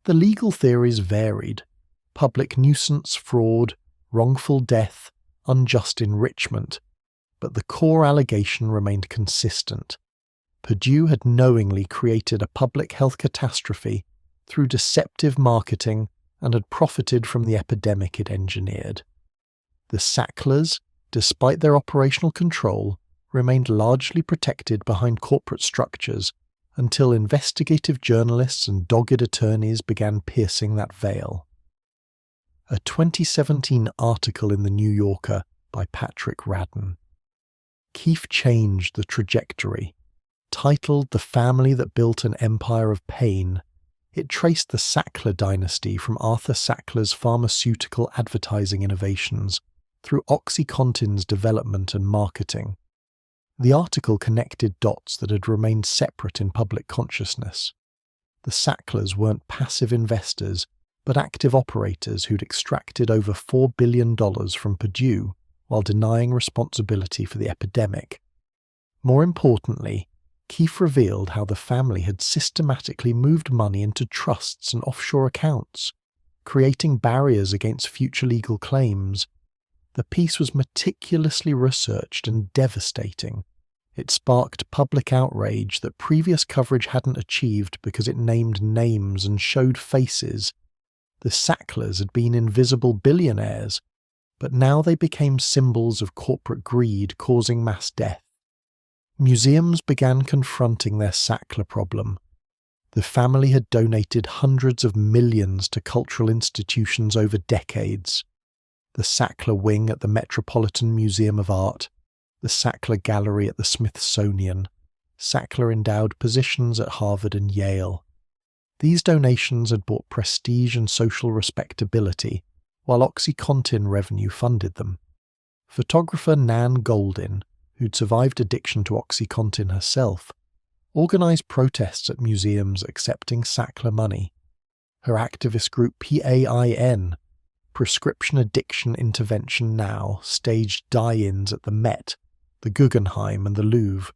The legal theories varied: public nuisance, fraud, wrongful death, unjust enrichment, but the core allegation remained consistent. Purdue had knowingly created a public health catastrophe through deceptive marketing and had profited from the epidemic it engineered. The Sacklers, despite their operational control, remained largely protected behind corporate structures until investigative journalists and dogged attorneys began piercing that veil. A 2017 article in The New Yorker by Patrick Radden. Keefe changed the trajectory. Titled "The Family That Built an Empire of Pain," it traced the Sackler dynasty from Arthur Sackler's pharmaceutical advertising innovations through OxyContin's development and marketing. The article connected dots that had remained separate in public consciousness. The Sacklers weren't passive investors, but active operators who'd extracted over $4 billion from Purdue while denying responsibility for the epidemic. More importantly, Keefe revealed how the family had systematically moved money into trusts and offshore accounts, creating barriers against future legal claims. The piece was meticulously researched and devastating. It sparked public outrage that previous coverage hadn't achieved because it named names and showed faces. The Sacklers had been invisible billionaires, but now they became symbols of corporate greed causing mass death. Museums began confronting their Sackler problem. The family had donated hundreds of millions to cultural institutions over decades. The Sackler Wing at the Metropolitan Museum of Art, the Sackler Gallery at the Smithsonian, Sackler-endowed positions at Harvard and Yale. These donations had brought prestige and social respectability, while OxyContin revenue funded them. Photographer Nan Goldin, who'd survived addiction to OxyContin herself, organized protests at museums accepting Sackler money. Her activist group PAIN, Prescription Addiction Intervention Now, staged die-ins at the Met, the Guggenheim and the Louvre,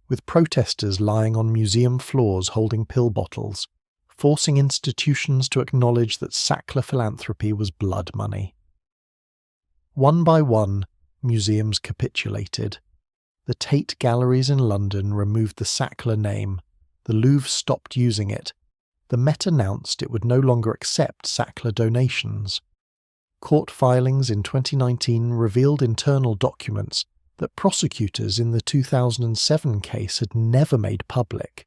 with protesters lying on museum floors holding pill bottles, forcing institutions to acknowledge that Sackler philanthropy was blood money. One by one, museums capitulated. The Tate Galleries in London removed the Sackler name, the Louvre stopped using it, the Met announced it would no longer accept Sackler donations. Court filings in 2019 revealed internal documents that prosecutors in the 2007 case had never made public.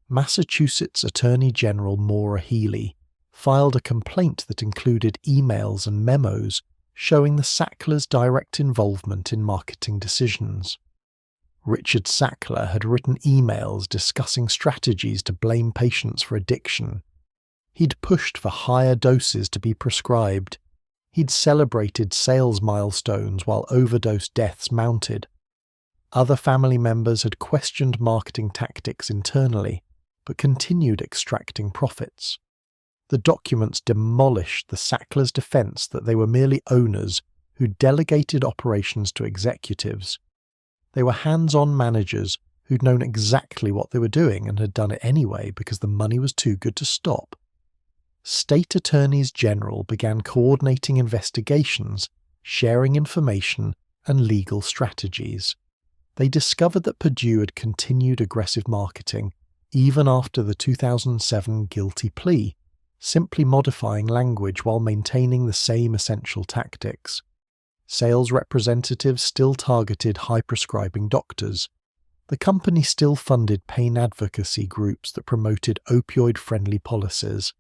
Massachusetts Attorney General Maura Healey filed a complaint that included emails and memos showing the Sacklers' direct involvement in marketing decisions. Richard Sackler had written emails discussing strategies to blame patients for addiction. He'd pushed for higher doses to be prescribed. He'd celebrated sales milestones while overdose deaths mounted. Other family members had questioned marketing tactics internally, but continued extracting profits. The documents demolished the Sacklers' defense that they were merely owners who delegated operations to executives. They were hands-on managers who'd known exactly what they were doing and had done it anyway because the money was too good to stop. State attorneys general began coordinating investigations, sharing information, and legal strategies. They discovered that Purdue had continued aggressive marketing even after the 2007 guilty plea, simply modifying language while maintaining the same essential tactics. Sales representatives still targeted high-prescribing doctors. The company still funded pain advocacy groups that promoted opioid-friendly policies.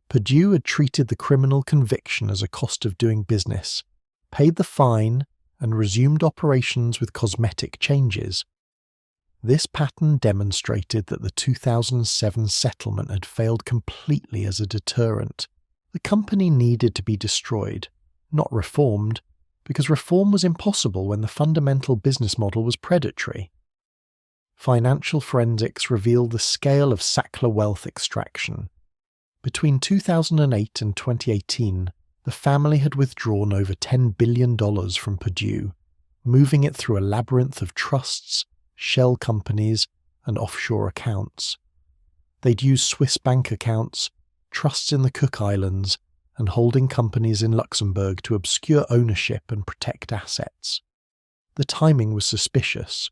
Purdue had treated the criminal conviction as a cost of doing business, paid the fine, and resumed operations with cosmetic changes. This pattern demonstrated that the 2007 settlement had failed completely as a deterrent. The company needed to be destroyed, not reformed, because reform was impossible when the fundamental business model was predatory. Financial forensics revealed the scale of Sackler wealth extraction. Between 2008 and 2018, the family had withdrawn over $10 billion from Purdue, moving it through a labyrinth of trusts, shell companies, and offshore accounts. They'd used Swiss bank accounts, trusts in the Cook Islands, and holding companies in Luxembourg to obscure ownership and protect assets. The timing was suspicious.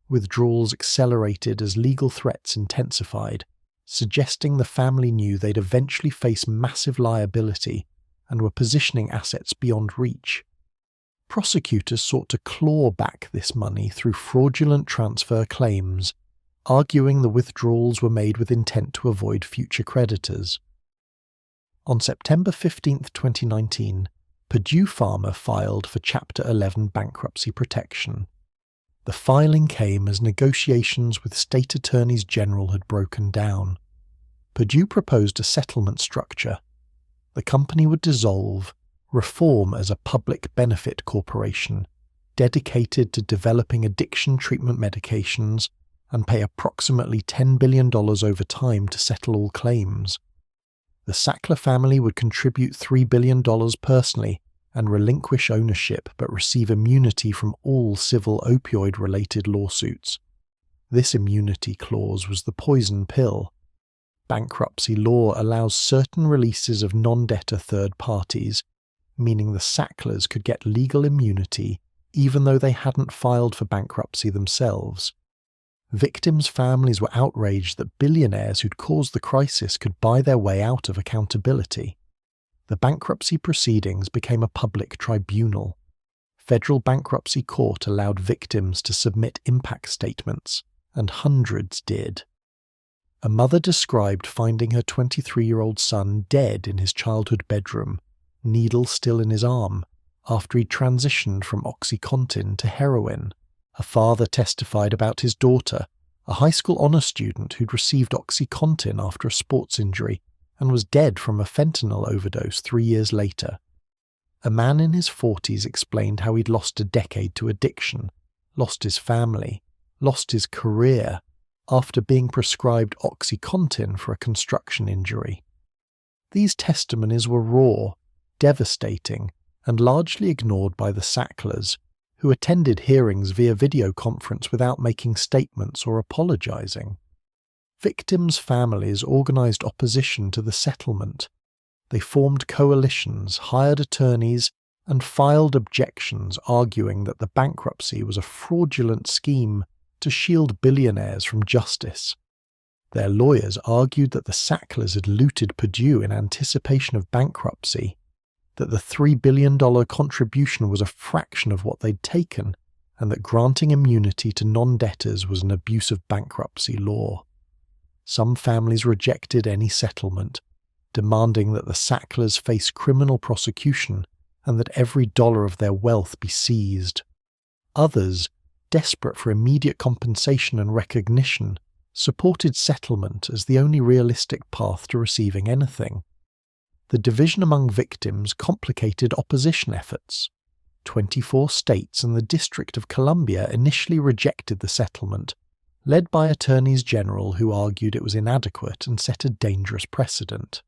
Withdrawals accelerated as legal threats intensified, suggesting the family knew they'd eventually face massive liability and were positioning assets beyond reach. Prosecutors sought to claw back this money through fraudulent transfer claims, arguing the withdrawals were made with intent to avoid future creditors. On September 15, 2019, Purdue Pharma filed for Chapter 11 bankruptcy protection. The filing came as negotiations with state attorneys general had broken down. Purdue proposed a settlement structure. The company would dissolve, reform as a public benefit corporation, dedicated to developing addiction treatment medications, and pay approximately $10 billion over time to settle all claims. The Sackler family would contribute $3 billion personally and relinquish ownership but receive immunity from all civil opioid-related lawsuits. This immunity clause was the poison pill. Bankruptcy law allows certain releases of non-debtor third parties, meaning the Sacklers could get legal immunity even though they hadn't filed for bankruptcy themselves. Victims' families were outraged that billionaires who'd caused the crisis could buy their way out of accountability. The bankruptcy proceedings became a public tribunal. Federal bankruptcy court allowed victims to submit impact statements, and hundreds did. A mother described finding her 23-year-old son dead in his childhood bedroom, needle still in his arm, after he transitioned from OxyContin to heroin. A father testified about his daughter, a high school honor student who'd received OxyContin after a sports injury and was dead from a fentanyl overdose 3 years later. A man in his 40s explained how he'd lost a decade to addiction, lost his family, lost his career, after being prescribed OxyContin for a construction injury. These testimonies were raw, devastating, and largely ignored by the Sacklers, who attended hearings via video conference without making statements or apologizing. Victims' families organized opposition to the settlement. They formed coalitions, hired attorneys, and filed objections arguing that the bankruptcy was a fraudulent scheme to shield billionaires from justice. Their lawyers argued that the Sacklers had looted Purdue in anticipation of bankruptcy, that the $3 billion contribution was a fraction of what they'd taken, and that granting immunity to non-debtors was an abuse of bankruptcy law. Some families rejected any settlement, demanding that the Sacklers face criminal prosecution and that every dollar of their wealth be seized. Others, desperate for immediate compensation and recognition, supported settlement as the only realistic path to receiving anything. The division among victims complicated opposition efforts. 24 states and the District of Columbia initially rejected the settlement, led by attorneys general who argued it was inadequate and set a dangerous precedent.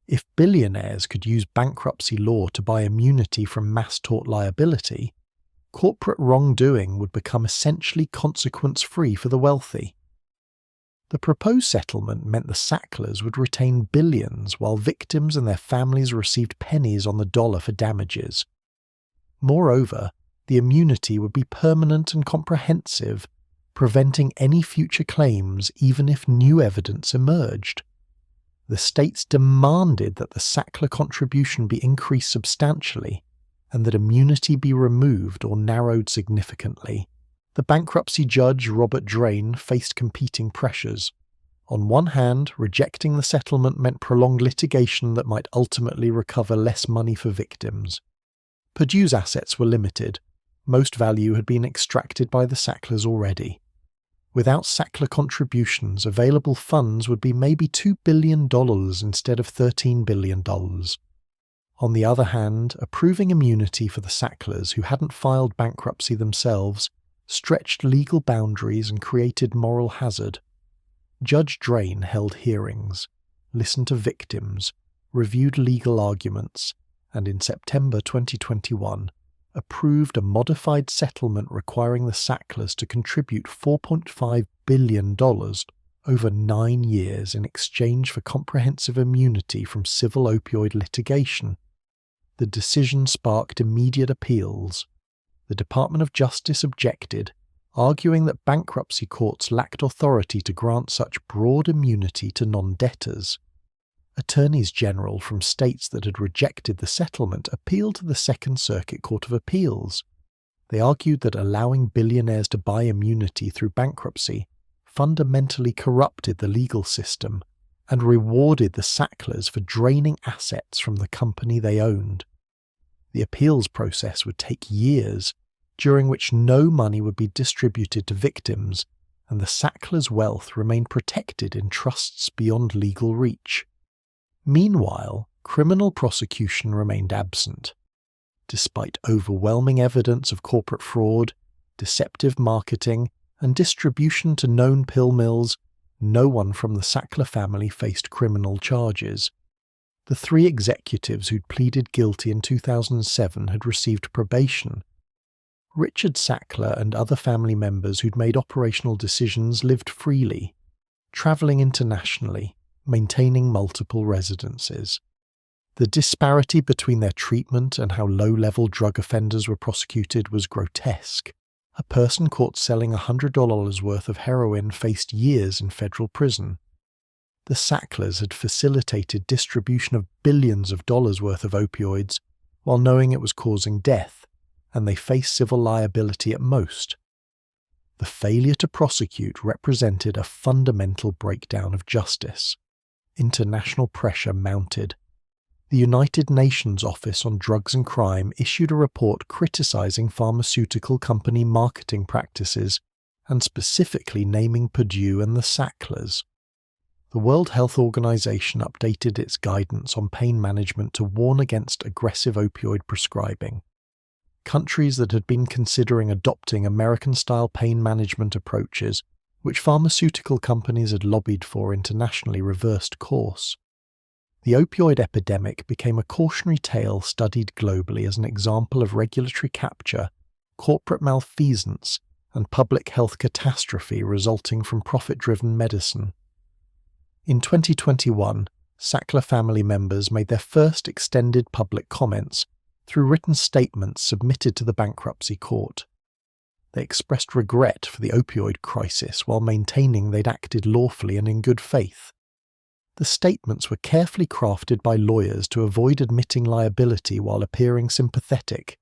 If billionaires could use bankruptcy law to buy immunity from mass tort liability, corporate wrongdoing would become essentially consequence-free for the wealthy. The proposed settlement meant the Sacklers would retain billions while victims and their families received pennies on the dollar for damages. Moreover, the immunity would be permanent and comprehensive, preventing any future claims even if new evidence emerged. The states demanded that the Sackler contribution be increased substantially and that immunity be removed or narrowed significantly. The bankruptcy judge, Robert Drain, faced competing pressures. On one hand, rejecting the settlement meant prolonged litigation that might ultimately recover less money for victims. Perdue's assets were limited. Most value had been extracted by the Sacklers already. Without Sackler contributions, available funds would be maybe $2 billion instead of $13 billion. On the other hand, approving immunity for the Sacklers, who hadn't filed bankruptcy themselves, stretched legal boundaries and created moral hazard. Judge Drain held hearings, listened to victims, reviewed legal arguments, and in September 2021, approved a modified settlement requiring the Sacklers to contribute $4.5 billion over 9 years in exchange for comprehensive immunity from civil opioid litigation. The decision sparked immediate appeals. The Department of Justice objected, arguing that bankruptcy courts lacked authority to grant such broad immunity to non-debtors. Attorneys general from states that had rejected the settlement appealed to the Second Circuit Court of Appeals. They argued that allowing billionaires to buy immunity through bankruptcy fundamentally corrupted the legal system and rewarded the Sacklers for draining assets from the company they owned. The appeals process would take years, during which no money would be distributed to victims, and the Sacklers' wealth remained protected in trusts beyond legal reach. Meanwhile, criminal prosecution remained absent. Despite overwhelming evidence of corporate fraud, deceptive marketing, and distribution to known pill mills, no one from the Sackler family faced criminal charges. The 3 executives who'd pleaded guilty in 2007 had received probation. Richard Sackler and other family members who'd made operational decisions lived freely, travelling internationally, maintaining multiple residences. The disparity between their treatment and how low-level drug offenders were prosecuted was grotesque. A person caught selling $100 worth of heroin faced years in federal prison. The Sacklers had facilitated distribution of billions of dollars worth of opioids while knowing it was causing death, and they faced civil liability at most. The failure to prosecute represented a fundamental breakdown of justice. International pressure mounted. The United Nations Office on Drugs and Crime issued a report criticizing pharmaceutical company marketing practices and specifically naming Purdue and the Sacklers. The World Health Organization updated its guidance on pain management to warn against aggressive opioid prescribing. Countries that had been considering adopting American-style pain management approaches, which pharmaceutical companies had lobbied for internationally, reversed course. The opioid epidemic became a cautionary tale studied globally as an example of regulatory capture, corporate malfeasance, and public health catastrophe resulting from profit-driven medicine. In 2021, Sackler family members made their first extended public comments through written statements submitted to the bankruptcy court. They expressed regret for the opioid crisis while maintaining they'd acted lawfully and in good faith. The statements were carefully crafted by lawyers to avoid admitting liability while appearing sympathetic.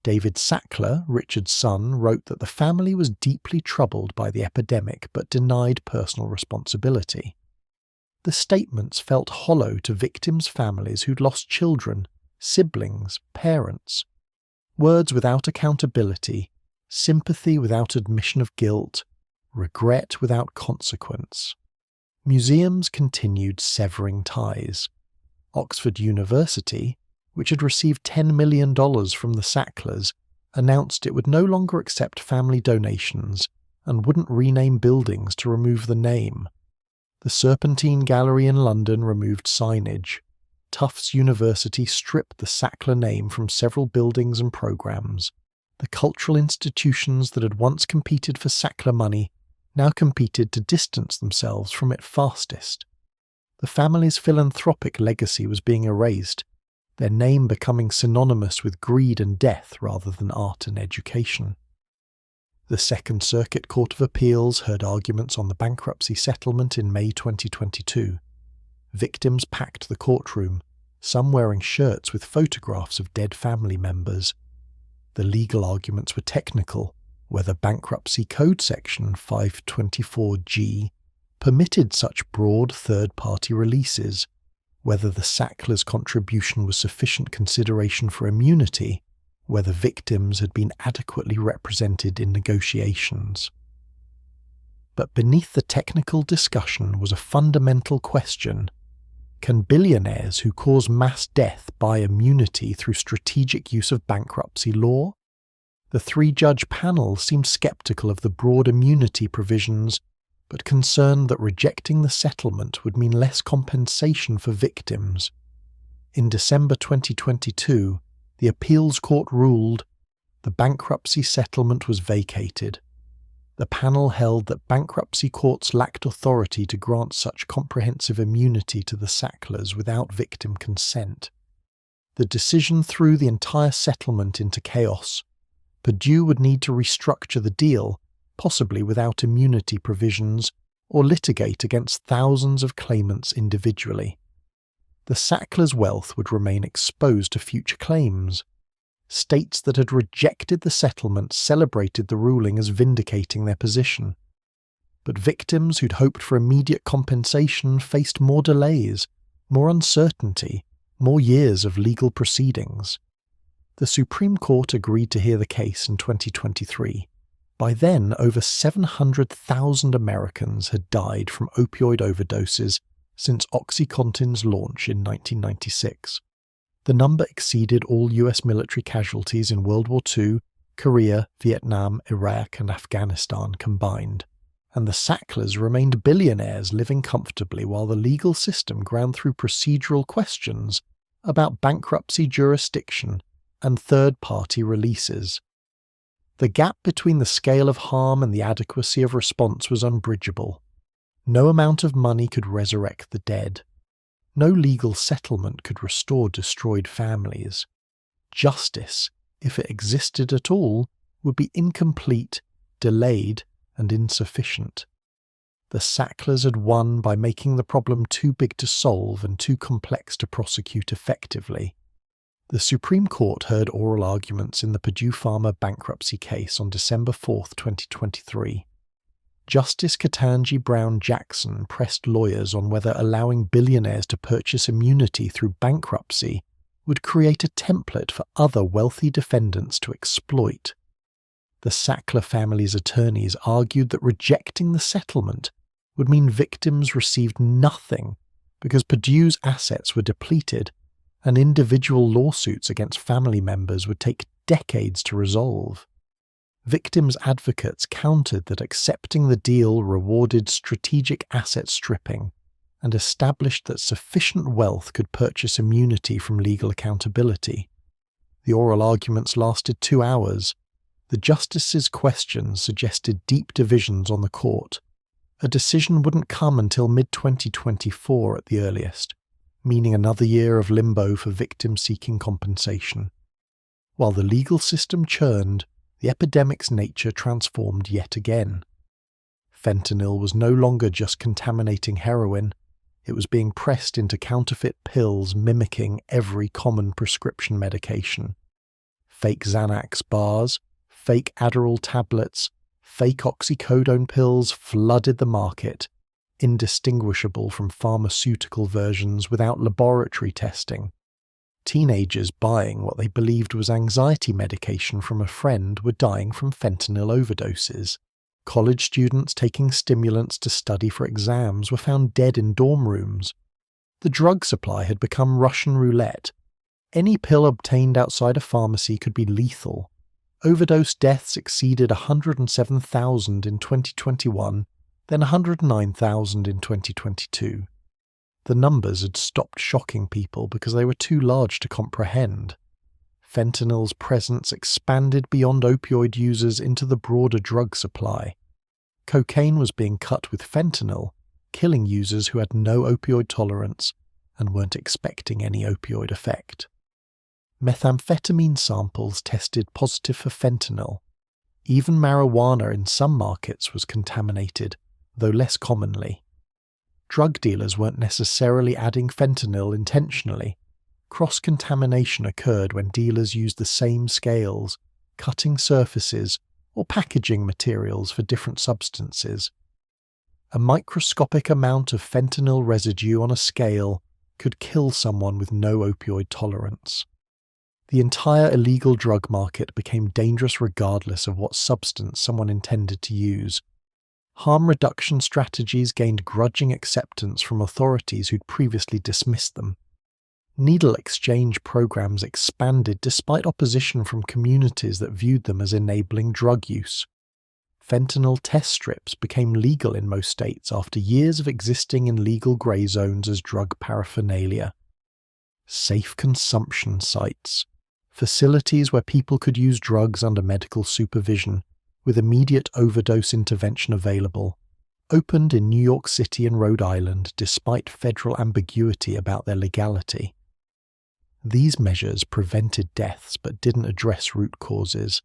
David Sackler, Richard's son, wrote that the family was deeply troubled by the epidemic but denied personal responsibility. The statements felt hollow to victims' families who'd lost children, siblings, parents. Words without accountability, sympathy without admission of guilt, regret without consequence. Museums continued severing ties. Oxford University, which had received $10 million from the Sacklers, announced it would no longer accept family donations and wouldn't rename buildings to remove the name. The Serpentine Gallery in London removed signage. Tufts University stripped the Sackler name from several buildings and programs. the cultural institutions that had once competed for Sackler money now competed to distance themselves from it fastest. The family's philanthropic legacy was being erased, their name becoming synonymous with greed and death rather than art and education. The Second Circuit Court of Appeals heard arguments on the bankruptcy settlement in May 2022. Victims packed the courtroom, some wearing shirts with photographs of dead family members. The legal arguments were technical, whether Bankruptcy Code Section 524G permitted such broad third-party releases, whether the Sacklers' contribution was sufficient consideration for immunity, whether victims had been adequately represented in negotiations. But beneath the technical discussion was a fundamental question. Can billionaires who cause mass death buy immunity through strategic use of bankruptcy law? The three-judge panel seemed skeptical of the broad immunity provisions, but concerned that rejecting the settlement would mean less compensation for victims. In December 2022, the appeals court ruled the bankruptcy settlement was vacated. The panel held that bankruptcy courts lacked authority to grant such comprehensive immunity to the Sacklers without victim consent. The decision threw the entire settlement into chaos. Purdue would need to restructure the deal, possibly without immunity provisions, or litigate against thousands of claimants individually. The Sacklers' wealth would remain exposed to future claims. States that had rejected the settlement celebrated the ruling as vindicating their position. But victims who'd hoped for immediate compensation faced more delays, more uncertainty, more years of legal proceedings. The Supreme Court agreed to hear the case in 2023. By then, over 700,000 Americans had died from opioid overdoses since OxyContin's launch in 1996. The number exceeded all US military casualties in World War II, Korea, Vietnam, Iraq, and Afghanistan combined, and the Sacklers remained billionaires living comfortably while the legal system ground through procedural questions about bankruptcy jurisdiction and third-party releases. The gap between the scale of harm and the adequacy of response was unbridgeable. No amount of money could resurrect the dead. No legal settlement could restore destroyed families. Justice, if it existed at all, would be incomplete, delayed, and insufficient. The Sacklers had won by making the problem too big to solve and too complex to prosecute effectively. The Supreme Court heard oral arguments in the Purdue Pharma bankruptcy case on December 4, 2023. Justice Ketanji Brown Jackson pressed lawyers on whether allowing billionaires to purchase immunity through bankruptcy would create a template for other wealthy defendants to exploit. The Sackler family's attorneys argued that rejecting the settlement would mean victims received nothing because Purdue's assets were depleted, and individual lawsuits against family members would take decades to resolve. Victims' advocates countered that accepting the deal rewarded strategic asset stripping and established that sufficient wealth could purchase immunity from legal accountability. The oral arguments lasted 2 hours. The justices' questions suggested deep divisions on the court. A decision wouldn't come until mid-2024 at the earliest, meaning another year of limbo for victims seeking compensation. While the legal system churned, the epidemic's nature transformed yet again. Fentanyl was no longer just contaminating heroin, it was being pressed into counterfeit pills mimicking every common prescription medication. Fake Xanax bars, fake Adderall tablets, fake oxycodone pills flooded the market, indistinguishable from pharmaceutical versions without laboratory testing. Teenagers buying what they believed was anxiety medication from a friend were dying from fentanyl overdoses. College students taking stimulants to study for exams were found dead in dorm rooms. The drug supply had become Russian roulette. Any pill obtained outside a pharmacy could be lethal. Overdose deaths exceeded 107,000 in 2021, then 109,000 in 2022. The numbers had stopped shocking people because they were too large to comprehend. Fentanyl's presence expanded beyond opioid users into the broader drug supply. Cocaine was being cut with fentanyl, killing users who had no opioid tolerance and weren't expecting any opioid effect. Methamphetamine samples tested positive for fentanyl. Even marijuana in some markets was contaminated, though less commonly. Drug dealers weren't necessarily adding fentanyl intentionally. Cross-contamination occurred when dealers used the same scales, cutting surfaces, or packaging materials for different substances. A microscopic amount of fentanyl residue on a scale could kill someone with no opioid tolerance. The entire illegal drug market became dangerous regardless of what substance someone intended to use. Harm reduction strategies gained grudging acceptance from authorities who'd previously dismissed them. Needle exchange programs expanded despite opposition from communities that viewed them as enabling drug use. Fentanyl test strips became legal in most states after years of existing in legal grey zones as drug paraphernalia. Safe consumption sites, facilities where people could use drugs under medical supervision, with immediate overdose intervention available, opened in New York City and Rhode Island despite federal ambiguity about their legality. These measures prevented deaths but didn't address root causes.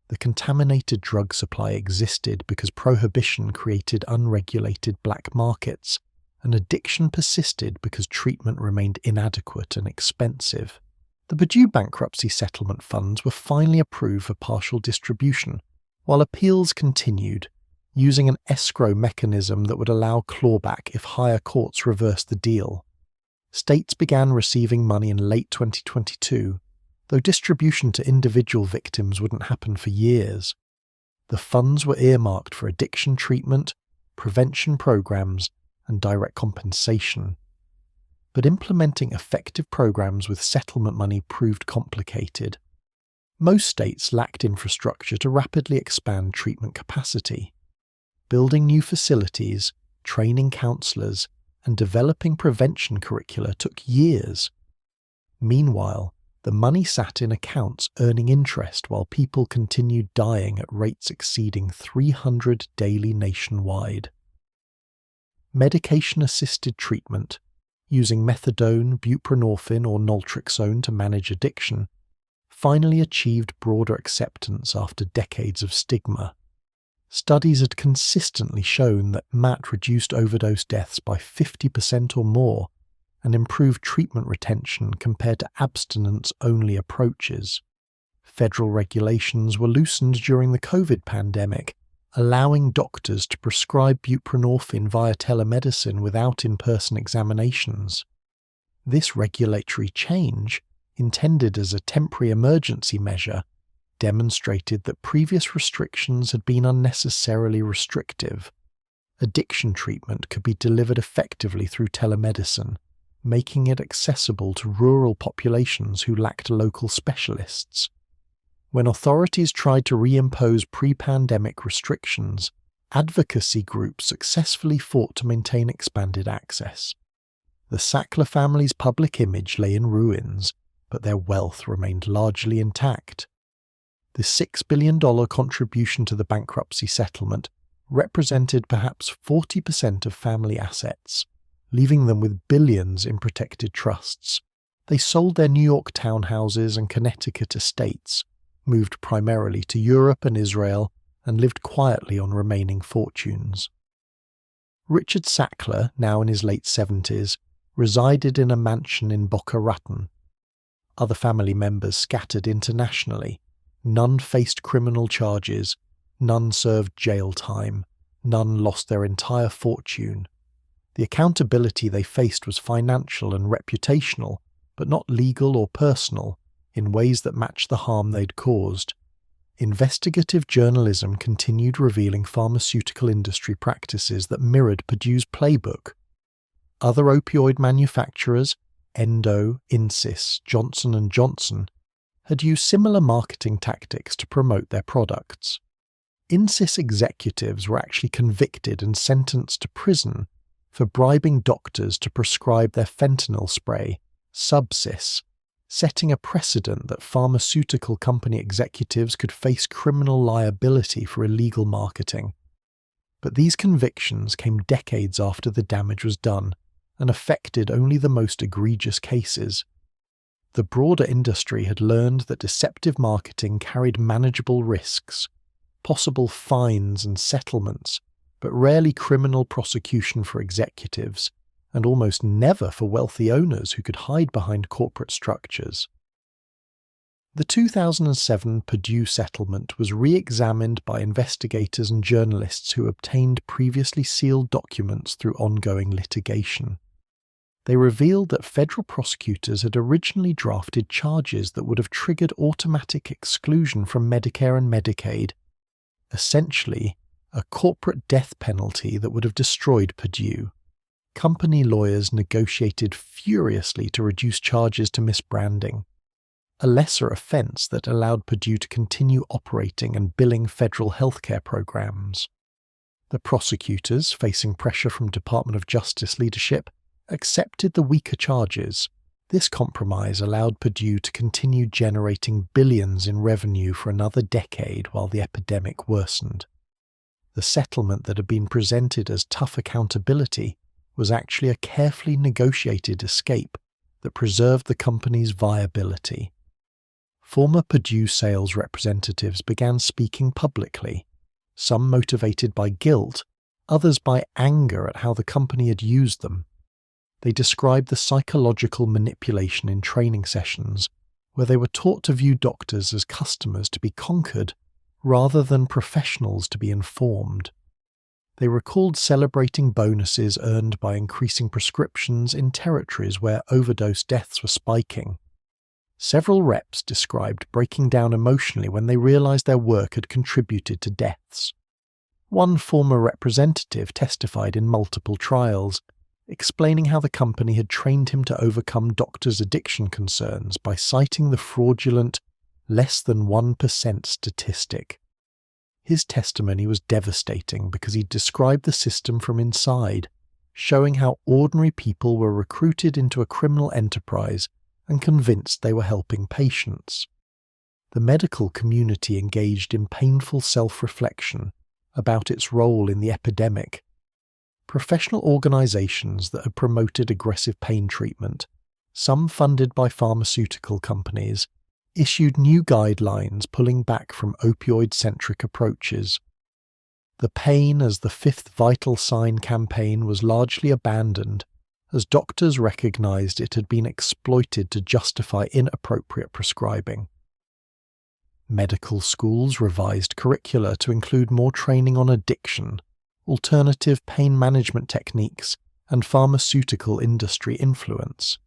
The contaminated drug supply existed because prohibition created unregulated black markets, and addiction persisted because treatment remained inadequate and expensive. The Purdue bankruptcy settlement funds were finally approved for partial distribution, while appeals continued, using an escrow mechanism that would allow clawback if higher courts reversed the deal. States began receiving money in late 2022, though distribution to individual victims wouldn't happen for years. The funds were earmarked for addiction treatment, prevention programs, and direct compensation. But implementing effective programs with settlement money proved complicated. Most states lacked infrastructure to rapidly expand treatment capacity. Building new facilities, training counselors, and developing prevention curricula took years. Meanwhile, the money sat in accounts earning interest while people continued dying at rates exceeding 300 daily nationwide. Medication-assisted treatment, using methadone, buprenorphine, or naltrexone to manage addiction, finally achieved broader acceptance after decades of stigma. Studies had consistently shown that MAT reduced overdose deaths by 50% or more and improved treatment retention compared to abstinence-only approaches. Federal regulations were loosened during the COVID pandemic, allowing doctors to prescribe buprenorphine via telemedicine without in-person examinations. This regulatory change, intended as a temporary emergency measure, demonstrated that previous restrictions had been unnecessarily restrictive. Addiction treatment could be delivered effectively through telemedicine, making it accessible to rural populations who lacked local specialists. When authorities tried to reimpose pre-pandemic restrictions, advocacy groups successfully fought to maintain expanded access. The Sackler family's public image lay in ruins, but their wealth remained largely intact. The $6 billion contribution to the bankruptcy settlement represented perhaps 40% of family assets, leaving them with billions in protected trusts. They sold their New York townhouses and Connecticut estates, moved primarily to Europe and Israel, and lived quietly on remaining fortunes. Richard Sackler, now in his late 70s, resided in a mansion in Boca Raton. Other family members scattered internationally. None faced criminal charges, none served jail time, none lost their entire fortune. The accountability they faced was financial and reputational, but not legal or personal, in ways that matched the harm they'd caused. Investigative journalism continued revealing pharmaceutical industry practices that mirrored Purdue's playbook. Other opioid manufacturers, Endo, Insys, Johnson & Johnson, had used similar marketing tactics to promote their products. Insys executives were actually convicted and sentenced to prison for bribing doctors to prescribe their fentanyl spray, Subsys, setting a precedent that pharmaceutical company executives could face criminal liability for illegal marketing. But these convictions came decades after the damage was done and affected only the most egregious cases. The broader industry had learned that deceptive marketing carried manageable risks, possible fines and settlements, but rarely criminal prosecution for executives, and almost never for wealthy owners who could hide behind corporate structures. The 2007 Purdue settlement was re-examined by investigators and journalists who obtained previously sealed documents through ongoing litigation. They revealed that federal prosecutors had originally drafted charges that would have triggered automatic exclusion from Medicare and Medicaid, essentially a corporate death penalty that would have destroyed Purdue. Company lawyers negotiated furiously to reduce charges to misbranding, a lesser offense that allowed Purdue to continue operating and billing federal healthcare programs. The prosecutors, facing pressure from Department of Justice leadership, accepted the weaker charges. This compromise allowed Purdue to continue generating billions in revenue for another decade while the epidemic worsened. The settlement that had been presented as tough accountability was actually a carefully negotiated escape that preserved the company's viability. Former Purdue sales representatives began speaking publicly, some motivated by guilt, others by anger at how the company had used them. They described the psychological manipulation in training sessions, where they were taught to view doctors as customers to be conquered rather than professionals to be informed. They recalled celebrating bonuses earned by increasing prescriptions in territories where overdose deaths were spiking. Several reps described breaking down emotionally when they realized their work had contributed to deaths. One former representative testified in multiple trials, explaining how the company had trained him to overcome doctors' addiction concerns by citing the fraudulent less than 1% statistic. His testimony was devastating because he described the system from inside, showing how ordinary people were recruited into a criminal enterprise and convinced they were helping patients. The medical community engaged in painful self-reflection about its role in the epidemic. Professional organizations that had promoted aggressive pain treatment, some funded by pharmaceutical companies, issued new guidelines pulling back from opioid-centric approaches. The Pain as the Fifth Vital Sign campaign was largely abandoned, as doctors recognized it had been exploited to justify inappropriate prescribing. Medical schools revised curricula to include more training on addiction, alternative pain management techniques, and pharmaceutical industry influence.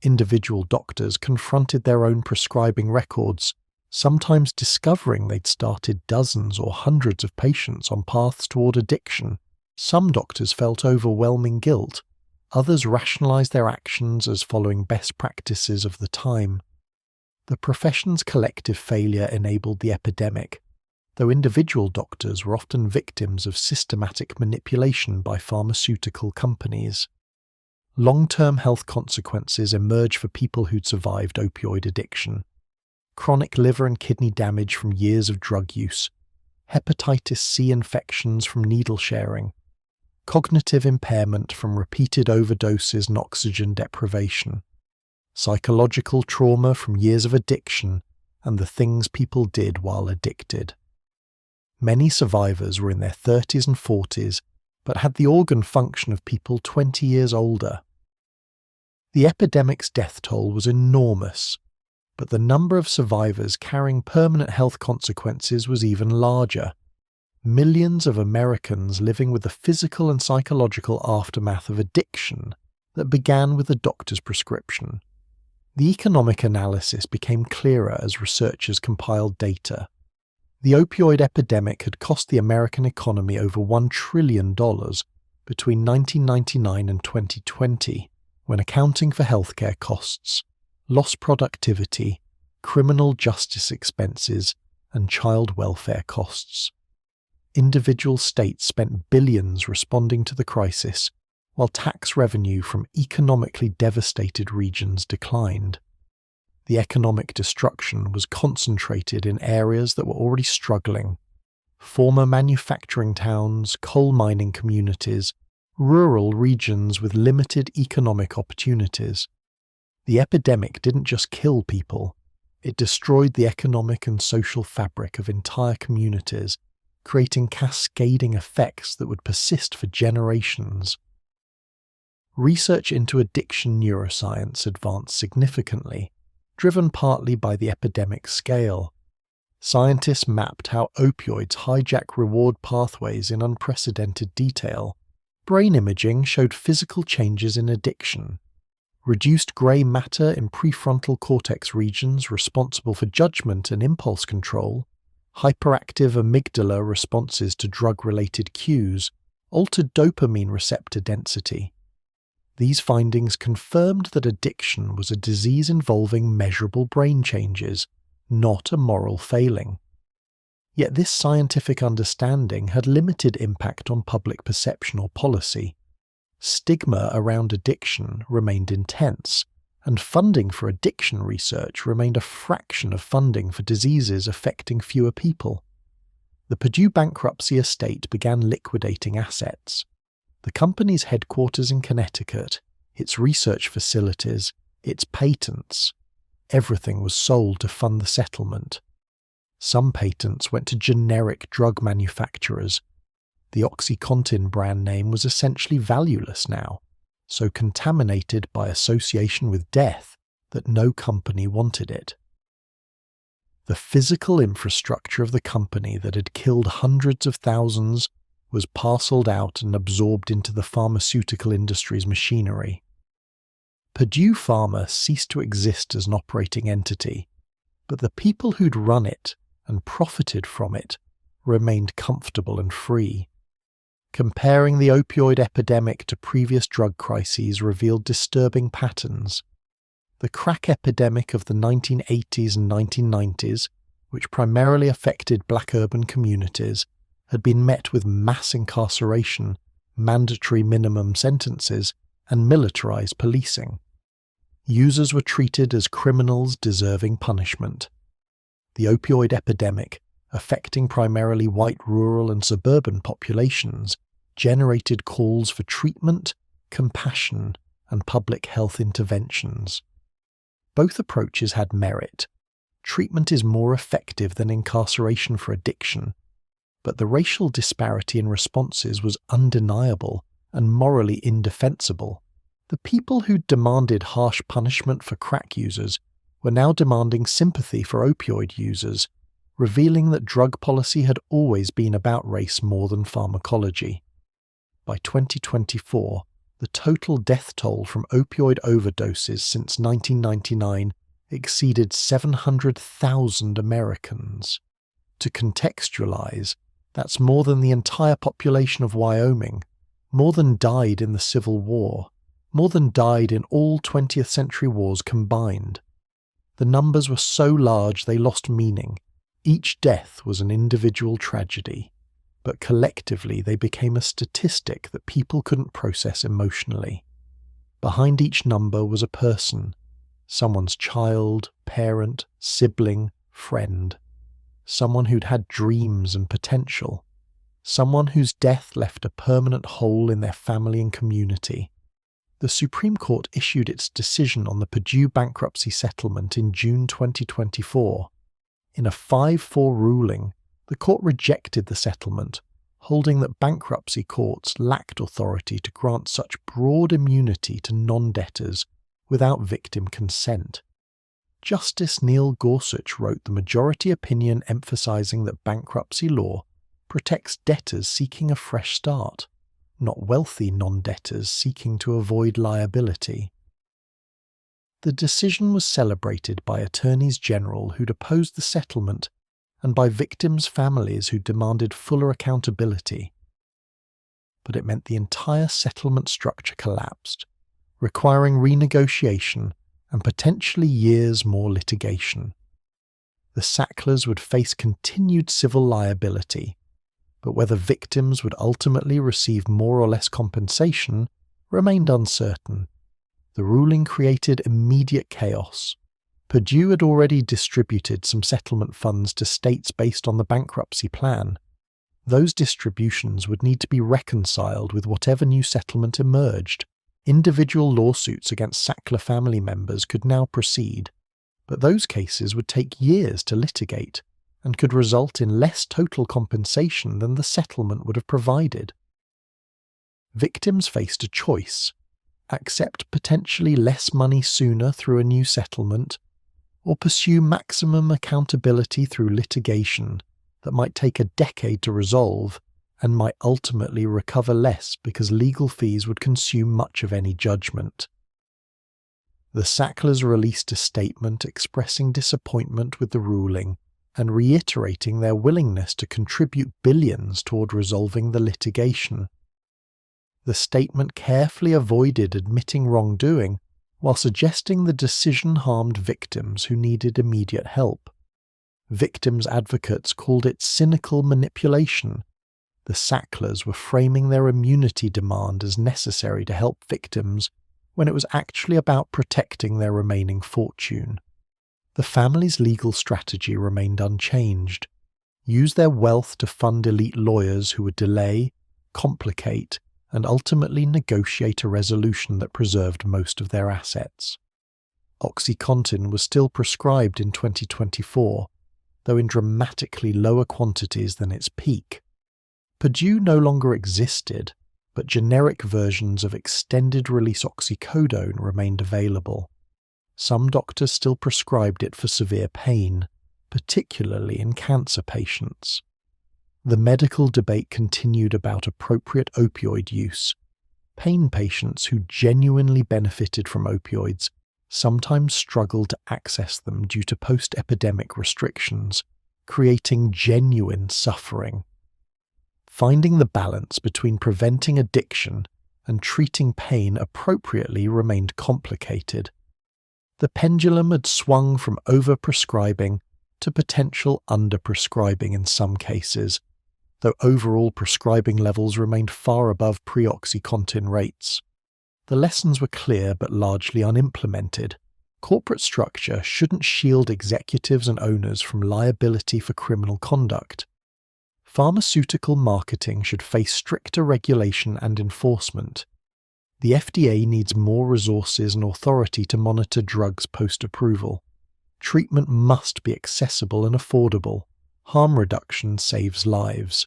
Individual doctors confronted their own prescribing records, sometimes discovering they'd started dozens or hundreds of patients on paths toward addiction. Some doctors felt overwhelming guilt, others rationalized their actions as following best practices of the time. The profession's collective failure enabled the epidemic, though individual doctors were often victims of systematic manipulation by pharmaceutical companies. Long-term health consequences emerged for people who'd survived opioid addiction. Chronic liver and kidney damage from years of drug use, hepatitis C infections from needle sharing, cognitive impairment from repeated overdoses and oxygen deprivation, psychological trauma from years of addiction and the things people did while addicted. Many survivors were in their 30s and 40s, but had the organ function of people 20 years older. The epidemic's death toll was enormous, but the number of survivors carrying permanent health consequences was even larger. Millions of Americans living with the physical and psychological aftermath of addiction that began with a doctor's prescription. The economic analysis became clearer as researchers compiled data. The opioid epidemic had cost the American economy over $1 trillion between 1999 and 2020, when accounting for healthcare costs, lost productivity, criminal justice expenses, and child welfare costs. Individual states spent billions responding to the crisis, while tax revenue from economically devastated regions declined. The economic destruction was concentrated in areas that were already struggling: former manufacturing towns, coal mining communities, rural regions with limited economic opportunities. The epidemic didn't just kill people, it destroyed the economic and social fabric of entire communities, creating cascading effects that would persist for generations. Research into addiction neuroscience advanced significantly, driven partly by the epidemic scale. Scientists mapped how opioids hijack reward pathways in unprecedented detail. Brain imaging showed physical changes in addiction. Reduced grey matter in prefrontal cortex regions responsible for judgment and impulse control, hyperactive amygdala responses to drug-related cues, altered dopamine receptor density. These findings confirmed that addiction was a disease involving measurable brain changes, not a moral failing. Yet this scientific understanding had limited impact on public perception or policy. Stigma around addiction remained intense, and funding for addiction research remained a fraction of funding for diseases affecting fewer people. The Purdue bankruptcy estate began liquidating assets. The company's headquarters in Connecticut, its research facilities, its patents, everything was sold to fund the settlement. Some patents went to generic drug manufacturers. The OxyContin brand name was essentially valueless now, so contaminated by association with death that no company wanted it. The physical infrastructure of the company that had killed hundreds of thousands was parceled out and absorbed into the pharmaceutical industry's machinery. Purdue Pharma ceased to exist as an operating entity, but the people who'd run it and profited from it remained comfortable and free. Comparing the opioid epidemic to previous drug crises revealed disturbing patterns. The crack epidemic of the 1980s and 1990s, which primarily affected black urban communities, had been met with mass incarceration, mandatory minimum sentences, and militarized policing. Users were treated as criminals deserving punishment. The opioid epidemic, affecting primarily white rural and suburban populations, generated calls for treatment, compassion, and public health interventions. Both approaches had merit. Treatment is more effective than incarceration for addiction, but the racial disparity in responses was undeniable and morally indefensible. The people who demanded harsh punishment for crack users were now demanding sympathy for opioid users, revealing that drug policy had always been about race more than pharmacology. By 2024, the total death toll from opioid overdoses since 1999 exceeded 700,000 Americans. To contextualize, that's more than the entire population of Wyoming, more than died in the Civil War, more than died in all 20th century wars combined. The numbers were so large they lost meaning. Each death was an individual tragedy, but collectively they became a statistic that people couldn't process emotionally. Behind each number was a person, someone's child, parent, sibling, friend, someone who'd had dreams and potential, someone whose death left a permanent hole in their family and community. The Supreme Court issued its decision on the Purdue bankruptcy settlement in June 2024. In a 5-4 ruling, the court rejected the settlement, holding that bankruptcy courts lacked authority to grant such broad immunity to non-debtors without victim consent. Justice Neil Gorsuch wrote the majority opinion emphasizing that bankruptcy law protects debtors seeking a fresh start, not wealthy non-debtors seeking to avoid liability. The decision was celebrated by attorneys general who'd opposed the settlement and by victims' families who demanded fuller accountability. But it meant the entire settlement structure collapsed, requiring renegotiation and potentially years more litigation. The Sacklers would face continued civil liability, but whether victims would ultimately receive more or less compensation remained uncertain. The ruling created immediate chaos. Purdue had already distributed some settlement funds to states based on the bankruptcy plan. Those distributions would need to be reconciled with whatever new settlement emerged. Individual lawsuits against Sackler family members could now proceed, but those cases would take years to litigate and could result in less total compensation than the settlement would have provided. Victims faced a choice: accept potentially less money sooner through a new settlement, or pursue maximum accountability through litigation that might take a decade to resolve and might ultimately recover less because legal fees would consume much of any judgment. The Sacklers released a statement expressing disappointment with the ruling and reiterating their willingness to contribute billions toward resolving the litigation. The statement carefully avoided admitting wrongdoing while suggesting the decision harmed victims who needed immediate help. Victims' advocates called it cynical manipulation. The Sacklers were framing their immunity demand as necessary to help victims when it was actually about protecting their remaining fortune. The family's legal strategy remained unchanged: use their wealth to fund elite lawyers who would delay, complicate, and ultimately negotiate a resolution that preserved most of their assets. OxyContin was still prescribed in 2024, though in dramatically lower quantities than its peak. Purdue no longer existed, but generic versions of extended-release oxycodone remained available. Some doctors still prescribed it for severe pain, particularly in cancer patients. The medical debate continued about appropriate opioid use. Pain patients who genuinely benefited from opioids sometimes struggled to access them due to post-epidemic restrictions, creating genuine suffering. Finding the balance between preventing addiction and treating pain appropriately remained complicated. The pendulum had swung from overprescribing to potential underprescribing in some cases, though overall prescribing levels remained far above pre-OxyContin rates. The lessons were clear but largely unimplemented. Corporate structure shouldn't shield executives and owners from liability for criminal conduct. Pharmaceutical marketing should face stricter regulation and enforcement. The FDA needs more resources and authority to monitor drugs post-approval. Treatment must be accessible and affordable. Harm reduction saves lives.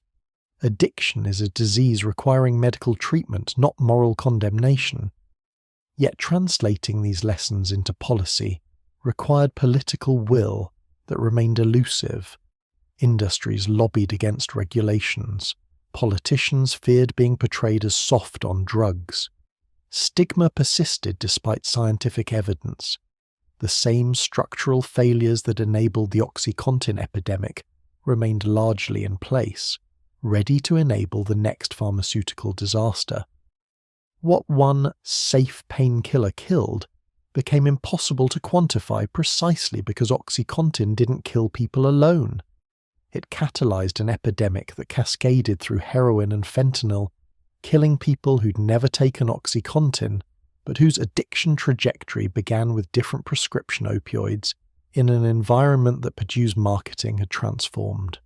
Addiction is a disease requiring medical treatment, not moral condemnation. Yet translating these lessons into policy required political will that remained elusive. Industries lobbied against regulations. Politicians feared being portrayed as soft on drugs. Stigma persisted despite scientific evidence. The same structural failures that enabled the OxyContin epidemic remained largely in place, ready to enable the next pharmaceutical disaster. What one safe painkiller killed became impossible to quantify precisely because OxyContin didn't kill people alone. It catalyzed an epidemic that cascaded through heroin and fentanyl, killing people who'd never taken OxyContin, but whose addiction trajectory began with different prescription opioids in an environment that Purdue's marketing had transformed.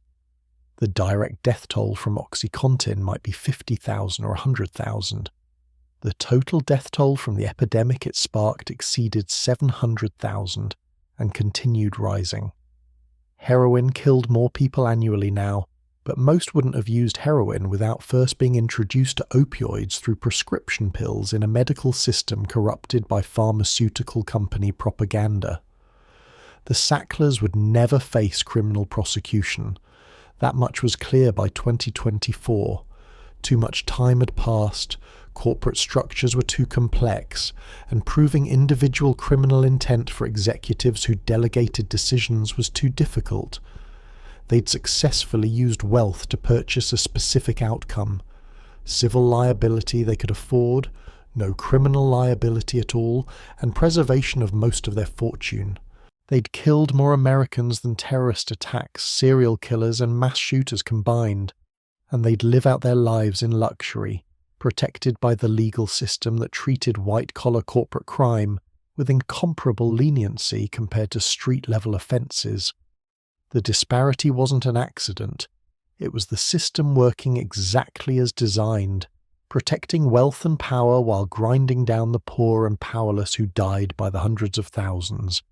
The direct death toll from OxyContin might be 50,000 or 100,000. The total death toll from the epidemic it sparked exceeded 700,000 and continued rising. Heroin killed more people annually now, but most wouldn't have used heroin without first being introduced to opioids through prescription pills in a medical system corrupted by pharmaceutical company propaganda. The Sacklers would never face criminal prosecution. That much was clear by 2024. Too much time had passed, corporate structures were too complex, and proving individual criminal intent for executives who delegated decisions was too difficult. They'd successfully used wealth to purchase a specific outcome: civil liability they could afford, no criminal liability at all, and preservation of most of their fortune. They'd killed more Americans than terrorist attacks, serial killers, and mass shooters combined, and they'd live out their lives in luxury, protected by the legal system that treated white-collar corporate crime with incomparable leniency compared to street-level offences. The disparity wasn't an accident. It was the system working exactly as designed, protecting wealth and power while grinding down the poor and powerless who died by the hundreds of thousands.